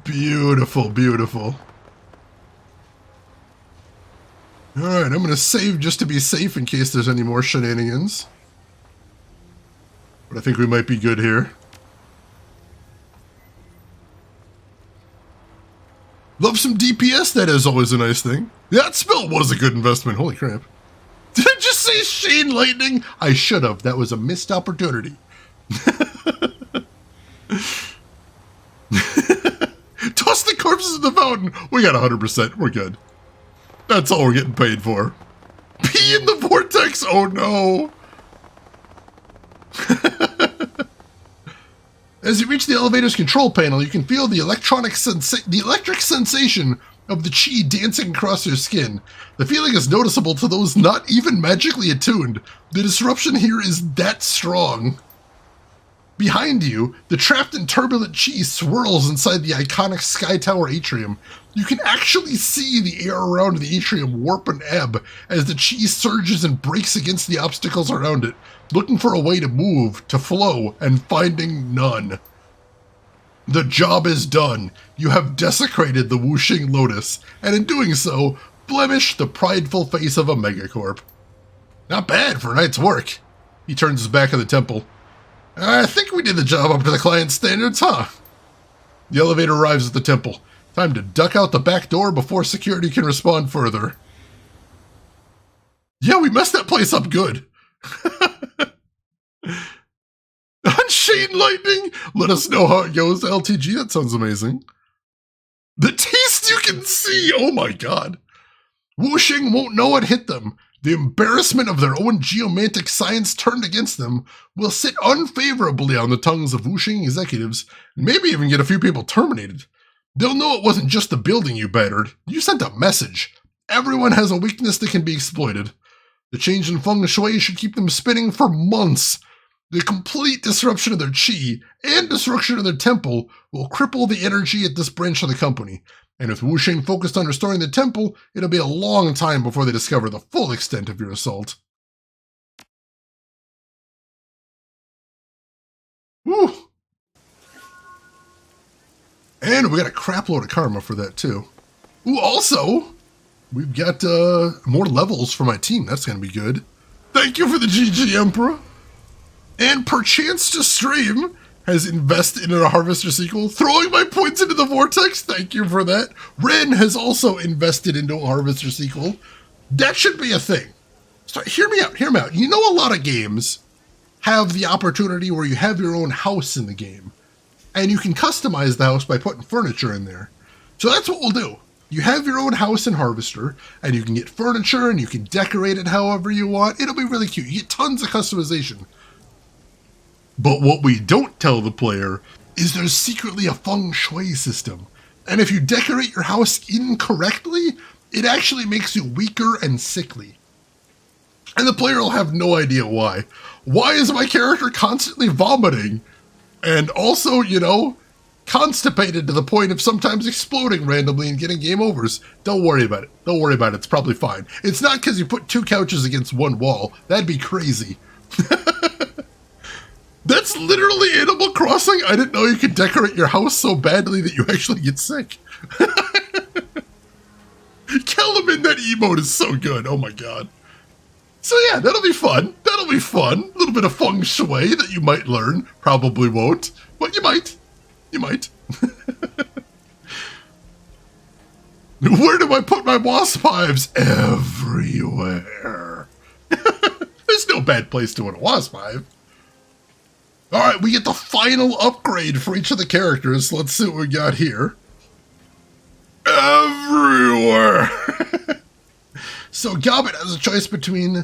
Beautiful, beautiful. Alright, I'm going to save just to be safe in case there's any more shenanigans. But I think we might be good here. Love some DPS, that is always a nice thing. That spell was a good investment, holy crap. Did I just say Chain Lightning? I should have, that was a missed opportunity. Toss the corpses in the fountain. We got 100%, we're good. That's all we're getting paid for. Pee in the vortex, oh no. As you reach the elevator's control panel, you can feel the electric sensation of the chi dancing across your skin. The feeling is noticeable to those not even magically attuned. The disruption here is that strong. Behind you, the trapped and turbulent chi swirls inside the iconic Sky Tower atrium. You can actually see the air around the atrium warp and ebb as the chi surges and breaks against the obstacles around it, looking for a way to move, to flow, and finding none. The job is done. You have desecrated the Wuxing Lotus, and in doing so, blemished the prideful face of a megacorp. Not bad for a night's work. He turns his back on the temple. I think we did the job up to the client's standards, huh? The elevator arrives at the temple. Time to duck out the back door before security can respond further. Yeah, we messed that place up good. Chain Lightning! Let us know how it goes, LTG. That sounds amazing. The taste you can see! Oh my god. Wuxing won't know what hit them. The embarrassment of their own geomantic science turned against them will sit unfavorably on the tongues of Wuxing executives, and maybe even get a few people terminated. They'll know it wasn't just the building you battered. You sent a message. Everyone has a weakness that can be exploited. The change in feng shui should keep them spinning for months. The complete disruption of their chi and destruction of their temple will cripple the energy at this branch of the company. And with Wuxing focused on restoring the temple, it'll be a long time before they discover the full extent of your assault. Woo! And we got a crap load of karma for that too. Ooh, also, we've got more levels for my team. That's going to be good. The Thank you for the GG, Emperor. And Perchance to Stream has invested in a Harvester sequel, throwing my points into the vortex. Thank you for that. Ren has also invested into a Harvester sequel. That should be a thing. So hear me out, hear me out. You know, a lot of games have the opportunity where you have your own house in the game, and you can customize the house by putting furniture in there. So that's what we'll do. You have your own house in Harvester, and you can get furniture, and you can decorate it however you want. It'll be really cute. You get tons of customization. But what we don't tell the player is there's secretly a feng shui system. And if you decorate your house incorrectly, it actually makes you weaker and sickly. And the player will have no idea why. Why is my character constantly vomiting? And also, you know, constipated to the point of sometimes exploding randomly and getting game overs. Don't worry about it. Don't worry about it. It's probably fine. It's not because you put 2 couches against one wall. That'd be crazy. That's literally Animal Crossing. I didn't know you could decorate your house so badly that you actually get sick. Kellerman, that emote is so good. Oh my god. So yeah, that'll be fun. That'll be fun. A little bit of feng shui that you might learn. Probably won't, but you might. You might. Where do I put my wasp hives? Everywhere. There's no bad place to put a wasp hive. Alright, we get the final upgrade for each of the characters. Let's see what we got here. Everywhere! So Gobbet has a choice between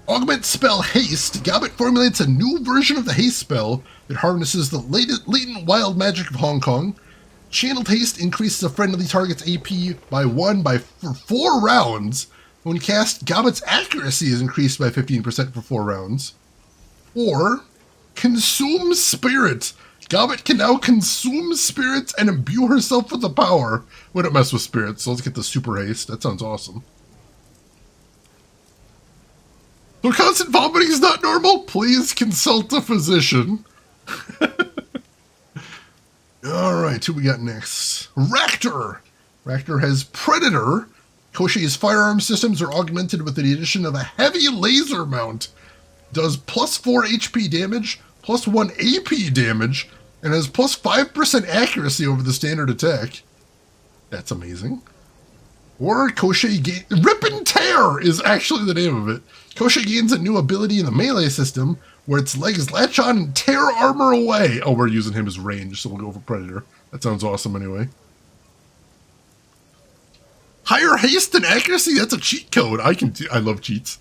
Augment Spell Haste. Gobbet formulates a new version of the Haste spell that harnesses the latent wild magic of Hong Kong. Channeled Haste increases a friendly target's AP by 1 for 4 rounds. When cast, Gobbet's accuracy is increased by 15% for 4 rounds. Or Consume Spirit. Gobbet can now consume spirits and imbue herself with the power. We don't mess with spirits, so let's get the super haste. That sounds awesome. So constant vomiting is not normal? Please consult a physician. Alright, who we got next? Raptor. Raptor has Predator. Koshei's firearm systems are augmented with the addition of a heavy laser mount. Does plus 4 HP damage, plus 1 AP damage, and has plus 5% accuracy over the standard attack. That's amazing. Or Koshei Rip and Tear is actually the name of it. Koshei gains a new ability in the melee system where its legs latch on and tear armor away. Oh, we're using him as range, so we'll go for Predator. That sounds awesome anyway. Higher haste and accuracy? That's a cheat code. I love cheats.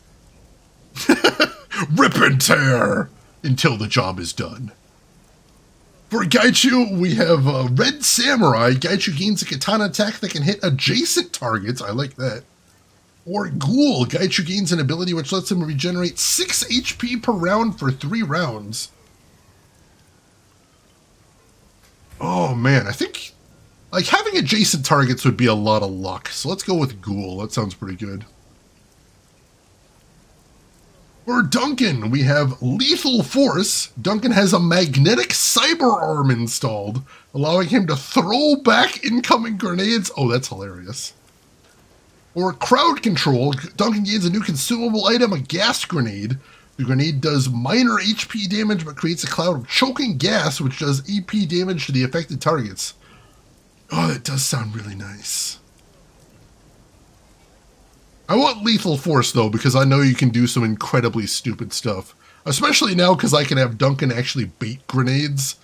Rip and tear until the job is done. For Gaichu, we have Red Samurai. Gaichu gains a katana attack that can hit adjacent targets. I like that. Or Ghoul. Gaichu gains an ability which lets him regenerate 6 HP per round for 3 rounds. Oh man, I think like having adjacent targets would be a lot of luck. So let's go with Ghoul. That sounds pretty good. For Duncan, we have Lethal Force. Duncan has a magnetic cyber arm installed, allowing him to throw back incoming grenades. Oh, that's hilarious. Or Crowd Control. Duncan gains a new consumable item, a gas grenade. The grenade does minor HP damage, but creates a cloud of choking gas, which does EP damage to the affected targets. Oh, that does sound really nice. I want Lethal Force, though, because I know you can do some incredibly stupid stuff. Especially now, because I can have Duncan actually bait grenades,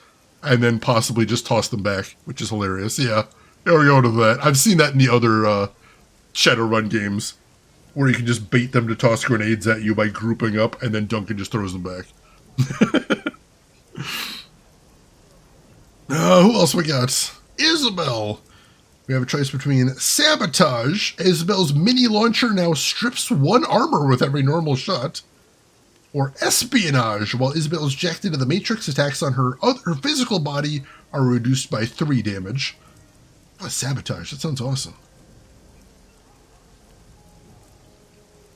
and then possibly just toss them back, which is hilarious. Yeah, there we go to that. I've seen that in the other Shadowrun games, where you can just bait them to toss grenades at you by grouping up, and then Duncan just throws them back. Who else we got? Isabel. We have a choice between Sabotage. Isabel's mini launcher now strips 1 armor with every normal shot. Or Espionage. While Isabel is jacked into the Matrix, attacks on her physical body are reduced by 3 damage. Oh, Sabotage. That sounds awesome.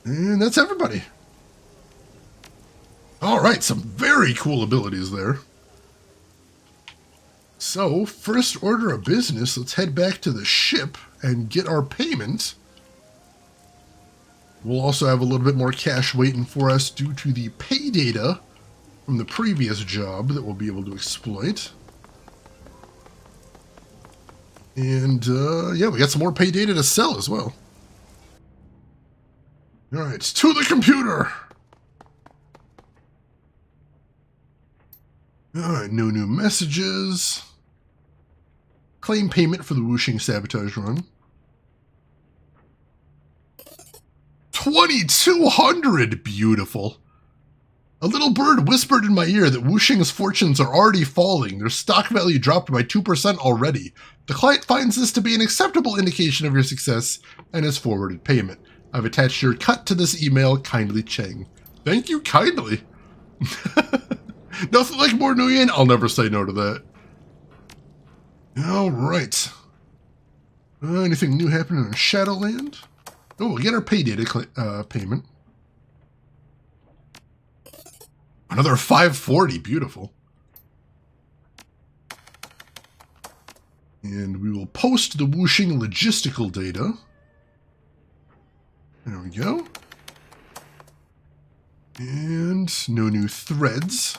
And that's everybody. Alright, some very cool abilities there. So, first order of business, let's head back to the ship and get our payment. We'll also have a little bit more cash waiting for us due to the pay data from the previous job that we'll be able to exploit. And, yeah, we got some more pay data to sell as well. Alright, to the computer! Alright, no new messages. Claim payment for the Wuxing sabotage run. 2,200! Beautiful. A little bird whispered in my ear that Wuxing's fortunes are already falling. Their stock value dropped by 2% already. The client finds this to be an acceptable indication of your success and has forwarded payment. I've attached your cut to this email. Kindly, Cheng. Thank you kindly. Nothing like more Nguyen. I'll never say no to that. Alright. Anything new happening in Shadowland? Oh, we'll get our pay data payment. Another 540. Beautiful. And we will post the Wuxing logistical data. There we go. And no new threads.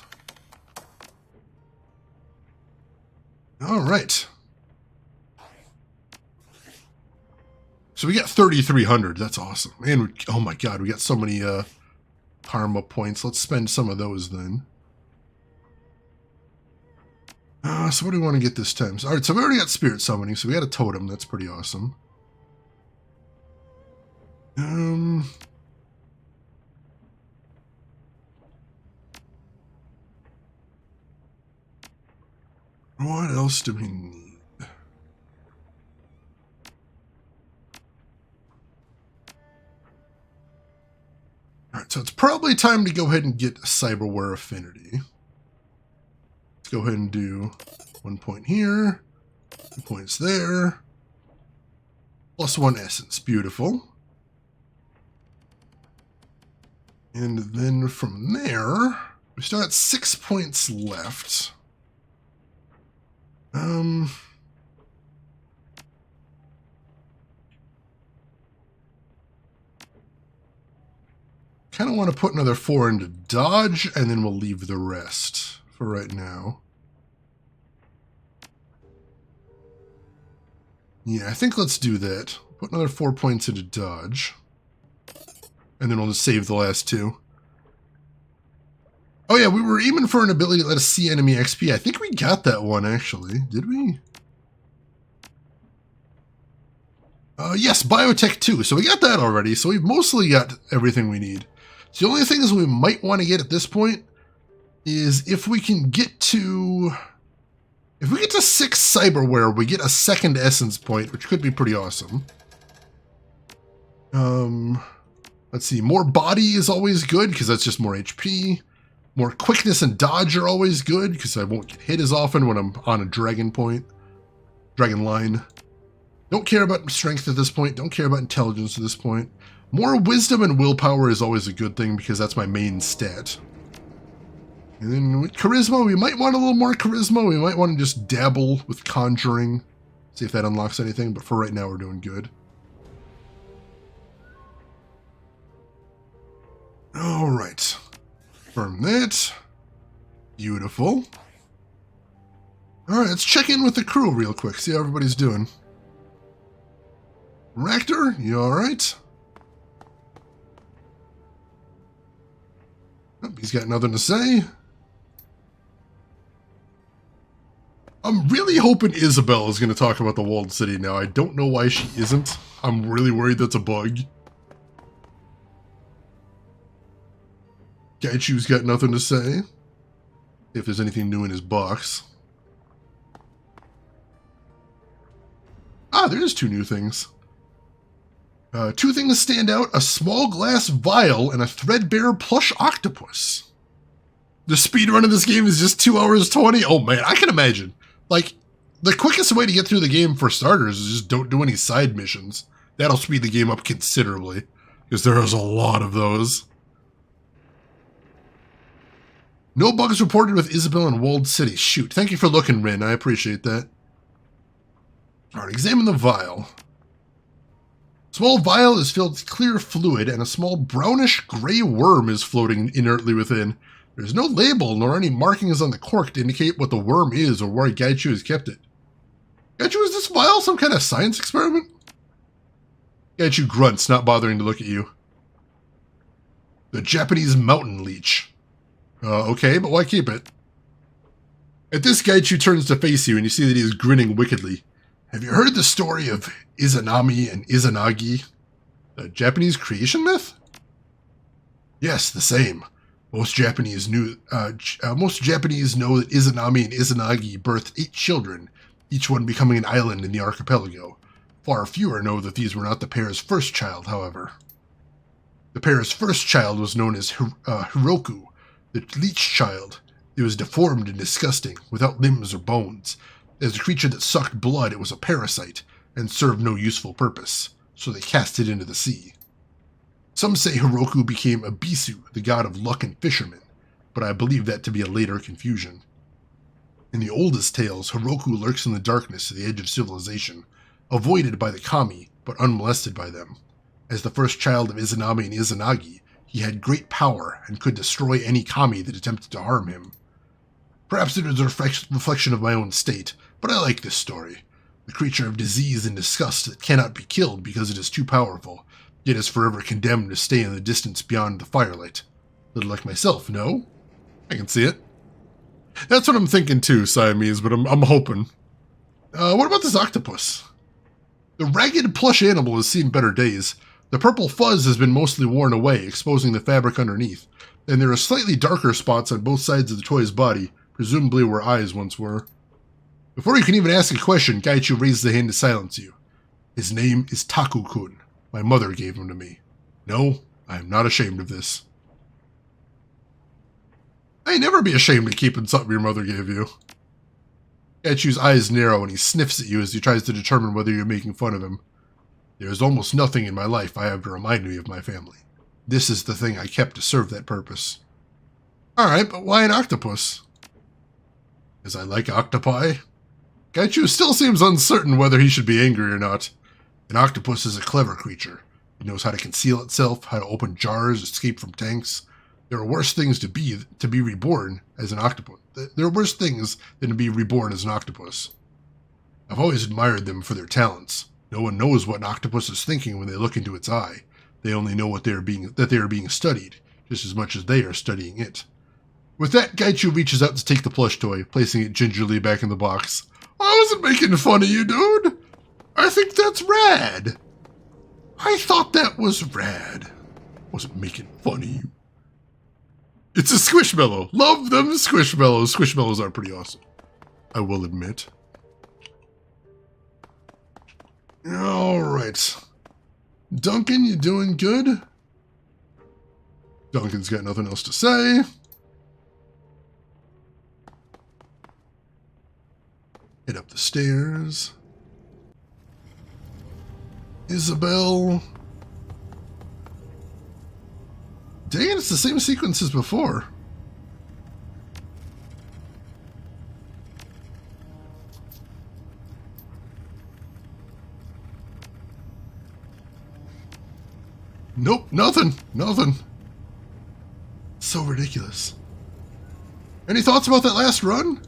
All right. So we got 3,300. That's awesome. And we, oh my god, we got so many karma points. Let's spend some of those then. So what do we want to get this time? All right, so we already got spirit summoning, so we got a totem. That's pretty awesome. What else do we need? Alright, so it's probably time to go ahead and get a cyberware affinity. Let's go ahead and do 1 point here, 2 points there, plus 1 essence. Beautiful. And then from there, we still got 6 points left. Kind of want to put another 4 into dodge, and then we'll leave the rest for right now. Yeah, I think let's do that. Put another 4 points into dodge. And then we'll just save the last 2. Oh yeah, we were aiming for an ability to let us see enemy XP. I think we got that one, actually. Did we? Yes, Biotech 2. So we got that already. So we've mostly got everything we need. So the only things we might want to get at this point is if we can get to... If we get to 6 cyberware, we get a 2nd essence point, which could be pretty awesome. Let's see. More body is always good, because that's just more HP. More quickness and dodge are always good, because I won't get hit as often when I'm on a dragon point. Dragon line. Don't care about strength at this point. Don't care about intelligence at this point. More wisdom and willpower is always a good thing, because that's my main stat. And then with charisma, we might want a little more charisma. We might want to just dabble with conjuring. See if that unlocks anything, but for right now we're doing good. Alright. Confirm that. Beautiful. Alright, let's check in with the crew real quick, see how everybody's doing. Ractor, you alright? Oh, he's got nothing to say. I'm really hoping Isabel is going to talk about the walled city now. I don't know why she isn't. I'm really worried that's a bug. Gaichu's got nothing to say. If there's anything new in his box. Ah, there's 2 new things. 2 things stand out. A small glass vial and a threadbare plush octopus. The speedrun of this game is just 2 hours 20. Oh man, I can imagine. Like, the quickest way to get through the game for starters is just don't do any side missions. That'll speed the game up considerably. Because there is a lot of those. No bugs reported with Isabel and Walled City. Shoot, thank you for looking, Rin. I appreciate that. Alright, examine the vial. Small vial is filled with clear fluid, and a small brownish-gray worm is floating inertly within. There's no label nor any markings on the cork to indicate what the worm is or where Gaichu has kept it. Gaichu, is this vial some kind of science experiment? Gaichu grunts, not bothering to look at you. The Japanese mountain leech. Okay, but why keep it? At this, Gaichu turns to face you, and you see that he is grinning wickedly. Have you heard the story of Izanami and Izanagi? The Japanese creation myth? Yes, the same. Most Japanese know that Izanami and Izanagi birthed 8 children, each one becoming an island in the archipelago. Far fewer know that these were not the pair's first child, however. The pair's first child was known as Hiroku, the leech child. It was deformed and disgusting, without limbs or bones. As a creature that sucked blood, it was a parasite, and served no useful purpose, so they cast it into the sea. Some say Hiroku became Abisu, the god of luck and fishermen, but I believe that to be a later confusion. In the oldest tales, Hiroku lurks in the darkness at the edge of civilization, avoided by the kami, but unmolested by them. As the first child of Izanami and Izanagi, he had great power and could destroy any kami that attempted to harm him. Perhaps it is a reflection of my own state, but I like this story. The creature of disease and disgust that cannot be killed because it is too powerful, yet is forever condemned to stay in the distance beyond the firelight. A little like myself, no? I can see it. That's what I'm thinking too, Siamese, but I'm hoping. What about this octopus? The ragged plush animal has seen better days. The purple fuzz has been mostly worn away, exposing the fabric underneath, and there are slightly darker spots on both sides of the toy's body, presumably where eyes once were. Before you can even ask a question, Gaichu raises a hand to silence you. His name is Taku-kun. My mother gave him to me. No, I am not ashamed of this. I'd never be ashamed of keeping something your mother gave you. Gaichu's eyes narrow and he sniffs at you as he tries to determine whether you're making fun of him. There is almost nothing in my life I have to remind me of my family. This is the thing I kept to serve that purpose. Alright, but why an octopus? Because I like octopi. Gaichu still seems uncertain whether he should be angry or not. An octopus is a clever creature. It knows how to conceal itself, how to open jars, escape from tanks. There are worse things to be reborn as an octopus. There are worse things than to be reborn as an octopus. I've always admired them for their talents. No one knows what an octopus is thinking when they look into its eye. They only know that they are being studied, just as much as they are studying it. With that, Gaichu reaches out to take the plush toy, placing it gingerly back in the box. I wasn't making fun of you, dude. I think that's rad. I thought that was rad. Wasn't making fun of you. It's a Squishmallow. Love them Squishmallows. Squishmallows are pretty awesome, I will admit. Alright. Duncan, you doing good? Duncan's got nothing else to say. Head up the stairs. Isabel. Dang it, it's the same sequence as before. Nope, nothing. So ridiculous. Any thoughts about that last run?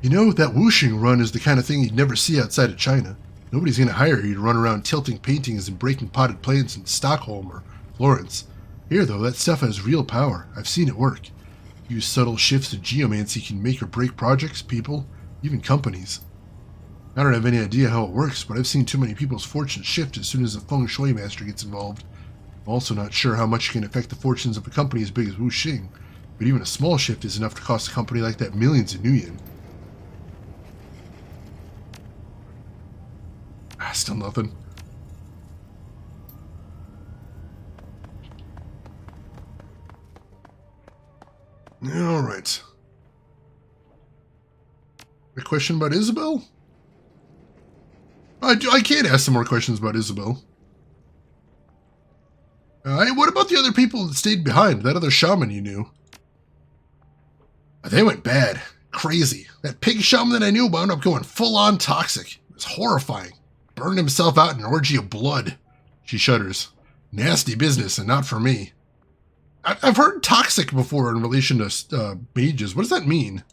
You know, that whooshing run is the kind of thing you'd never see outside of China. Nobody's going to hire you to run around tilting paintings and breaking potted plants in Stockholm or Florence. Here, though, that stuff has real power. I've seen it work. Use subtle shifts of geomancy can make or break projects, people, even companies. I don't have any idea how it works, but I've seen too many people's fortunes shift as soon as a feng shui master gets involved. I'm also not sure how much it can affect the fortunes of a company as big as Wuxing, but even a small shift is enough to cost a company like that millions of nuyen. Still nothing. Alright. A question about Isabel? I can't ask some more questions about Isabel. What about the other people that stayed behind? That other shaman you knew? They went bad. Crazy. That pig shaman that I knew wound up going full-on toxic. It was horrifying. Burned himself out in an orgy of blood. She shudders. Nasty business and not for me. I've heard toxic before in relation to mages. What does that mean?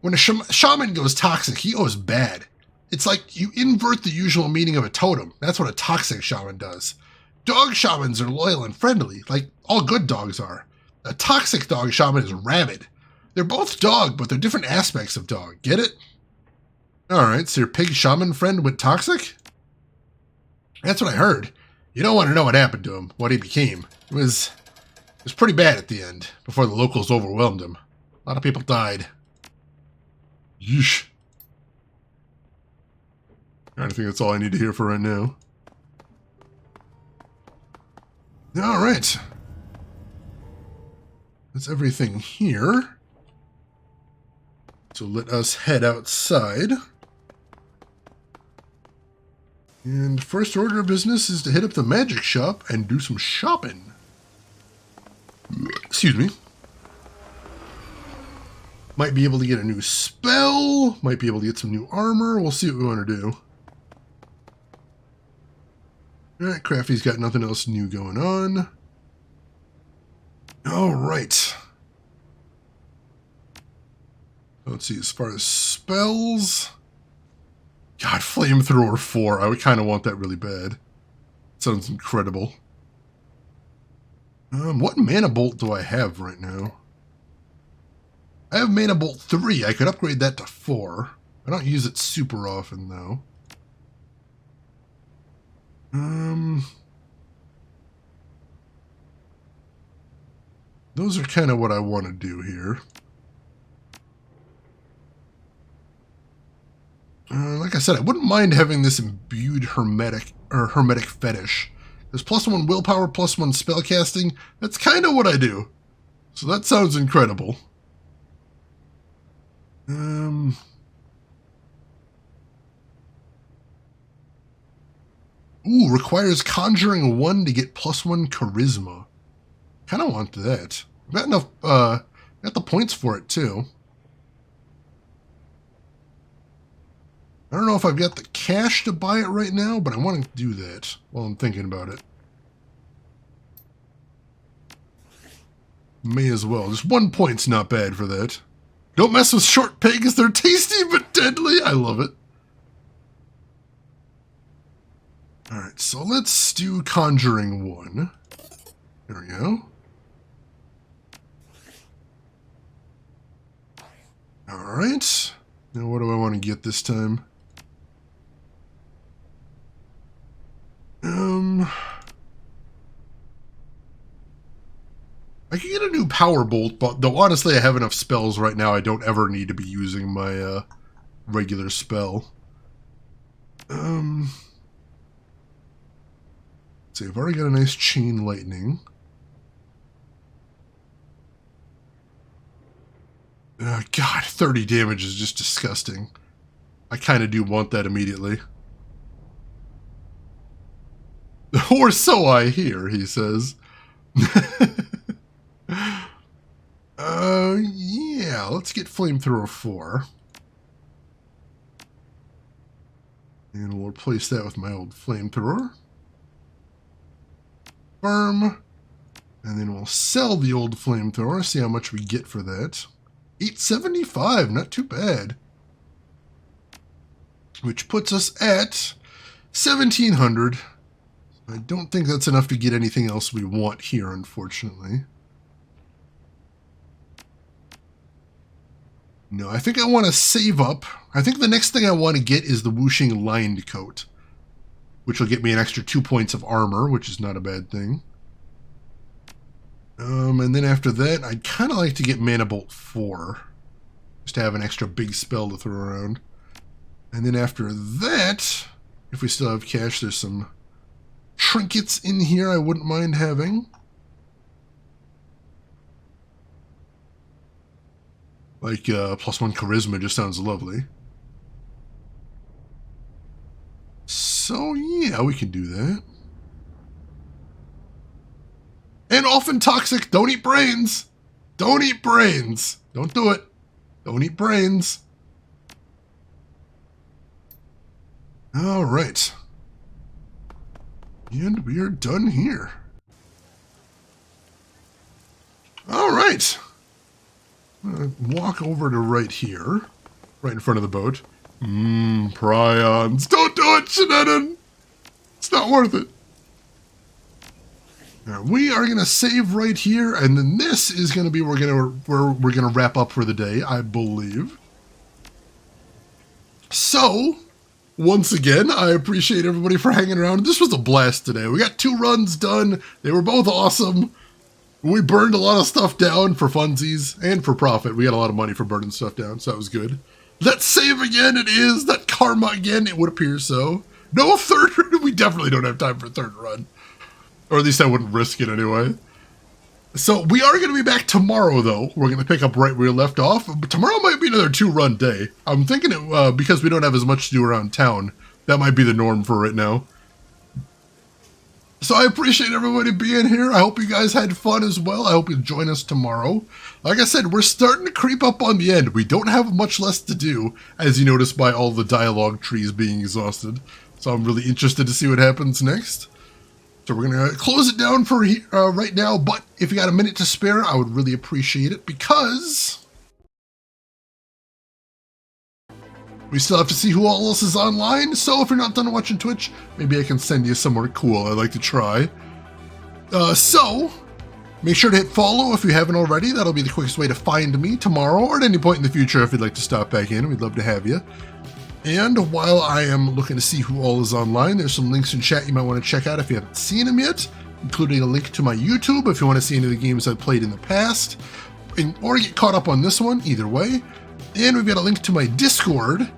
When a shaman goes toxic, he goes bad. It's like you invert the usual meaning of a totem. That's what a toxic shaman does. Dog shamans are loyal and friendly, like all good dogs are. A toxic dog shaman is rabid. They're both dog, but they're different aspects of dog. Get it? Alright, so your pig shaman friend went toxic? That's what I heard. You don't want to know what happened to him, what he became. It was pretty bad at the end, before the locals overwhelmed him. A lot of people died. Yeesh. I think that's all I need to hear for right now. Alright. That's everything here. So let us head outside. And first order of business is to hit up the magic shop and do some shopping. Excuse me. Might be able to get a new spell. Might be able to get some new armor. We'll see what we want to do. Alright, Crafty's got nothing else new going on. Alright. Let's see, as far as spells... God, Flamethrower 4. I would kind of want that really bad. Sounds incredible. What Mana Bolt do I have right now? I have Mana Bolt 3. I could upgrade that to 4. I don't use it super often, though. Those are kind of what I want to do here. Like I said, I wouldn't mind having this imbued hermetic fetish. There's +1 willpower, +1 spellcasting. That's kind of what I do. So that sounds incredible. Ooh, requires Conjuring 1 to get +1 Charisma. Kind of want that. I've got enough, got the points for it too. I don't know if I've got the cash to buy it right now, but I want to do that while I'm thinking about it. May as well. Just 1 point's not bad for that. Don't mess with short pigs. They're tasty but deadly. I love it. Alright, so let's do Conjuring 1. There we go. Alright. Now what do I want to get this time? I could get a new Power Bolt, but though honestly I have enough spells right now, I don't ever need to be using my regular spell. Let's see, I've already got a nice Chain Lightning. God, 30 damage is just disgusting. I kind of do want that immediately. Or so I hear, he says. Yeah, let's get Flamethrower 4. And we'll replace that with my old Flamethrower. Firm. And then we'll sell the old Flamethrower, see how much we get for that. $875, not too bad. Which puts us at $1,700. I don't think that's enough to get anything else we want here, unfortunately. No, I think I want to save up. I think the next thing I want to get is the Whooshing Lined Coat, which will get me an extra 2 points of armor, which is not a bad thing. And then after that, I'd kind of like to get Mana Bolt 4, just to have an extra big spell to throw around. And then after that, if we still have cash, there's some trinkets in here I wouldn't mind having. Like, +1 Charisma just sounds lovely. So, yeah, we can do that. And often toxic, don't eat brains. Don't eat brains. Don't do it. Don't eat brains. All right. And we are done here. All right. Walk over to right here, right in front of the boat. Prions. Don't do it, Shenanigans. It's not worth it. Now, we are going to save right here, and then this is going to be where we're going to wrap up for the day, I believe. So, once again, I appreciate everybody for hanging around. This was a blast today. We got 2 runs done. They were both awesome. We burned a lot of stuff down for funsies and for profit. We got a lot of money for burning stuff down, so that was good. Let's save again. It is that karma again. It would appear so. No third. We definitely don't have time for a third run. Or at least I wouldn't risk it anyway. So we are going to be back tomorrow, though. We're going to pick up right where we left off. But tomorrow might be another 2-run day. I'm thinking it, because we don't have as much to do around town, that might be the norm for right now. So I appreciate everybody being here. I hope you guys had fun as well. I hope you'll join us tomorrow. Like I said, we're starting to creep up on the end. We don't have much less to do, as you notice by all the dialogue trees being exhausted. So I'm really interested to see what happens next. So we're going to close it down for right now, but if you got a minute to spare, I would really appreciate it, because we still have to see who all else is online. So if you're not done watching Twitch, maybe I can send you somewhere cool. I'd like to try. So make sure to hit follow if you haven't already. That'll be the quickest way to find me tomorrow or at any point in the future if you'd like to stop back in. We'd love to have you. And while I am looking to see who all is online, there's some links in chat you might want to check out if you haven't seen them yet, including a link to my YouTube if you want to see any of the games I've played in the past, or get caught up on this one, either way. And we've got a link to my Discord.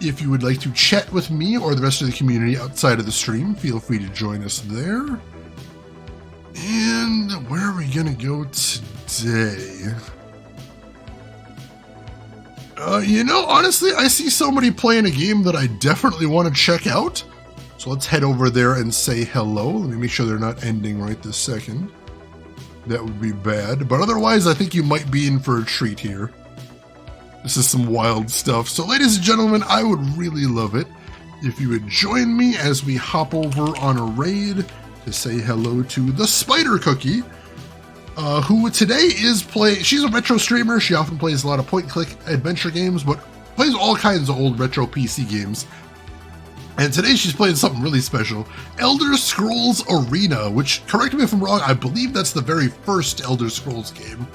If you would like to chat with me or the rest of the community outside of the stream, feel free to join us there. And where are we going to go today? You know, honestly, I see somebody playing a game that I definitely want to check out. So let's head over there and say hello. Let me make sure they're not ending right this second. That would be bad. But otherwise, I think you might be in for a treat here. This is some wild stuff. So ladies and gentlemen, I would really love it if you would join me as we hop over on a raid to say hello to the Spider Cookie. Who today is she's a retro streamer. She often plays a lot of point-and-click adventure games, but plays all kinds of old retro PC games. And today she's playing something really special, Elder Scrolls Arena, which, correct me if I'm wrong, I believe that's the very first Elder Scrolls game.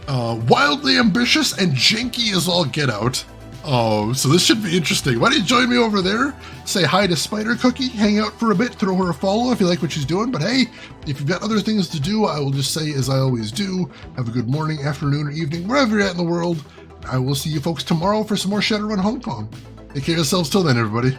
Wildly ambitious and janky as all get out. Oh, so this should be interesting. Why don't you join me over there? Say hi to Spider Cookie, hang out for a bit, throw her a follow if you like what she's doing. But hey, if you've got other things to do, I will just say, as I always do, have a good morning, afternoon, or evening, wherever you're at in the world. I will see you folks tomorrow for some more Shadowrun Hong Kong. Take care of yourselves till then, everybody.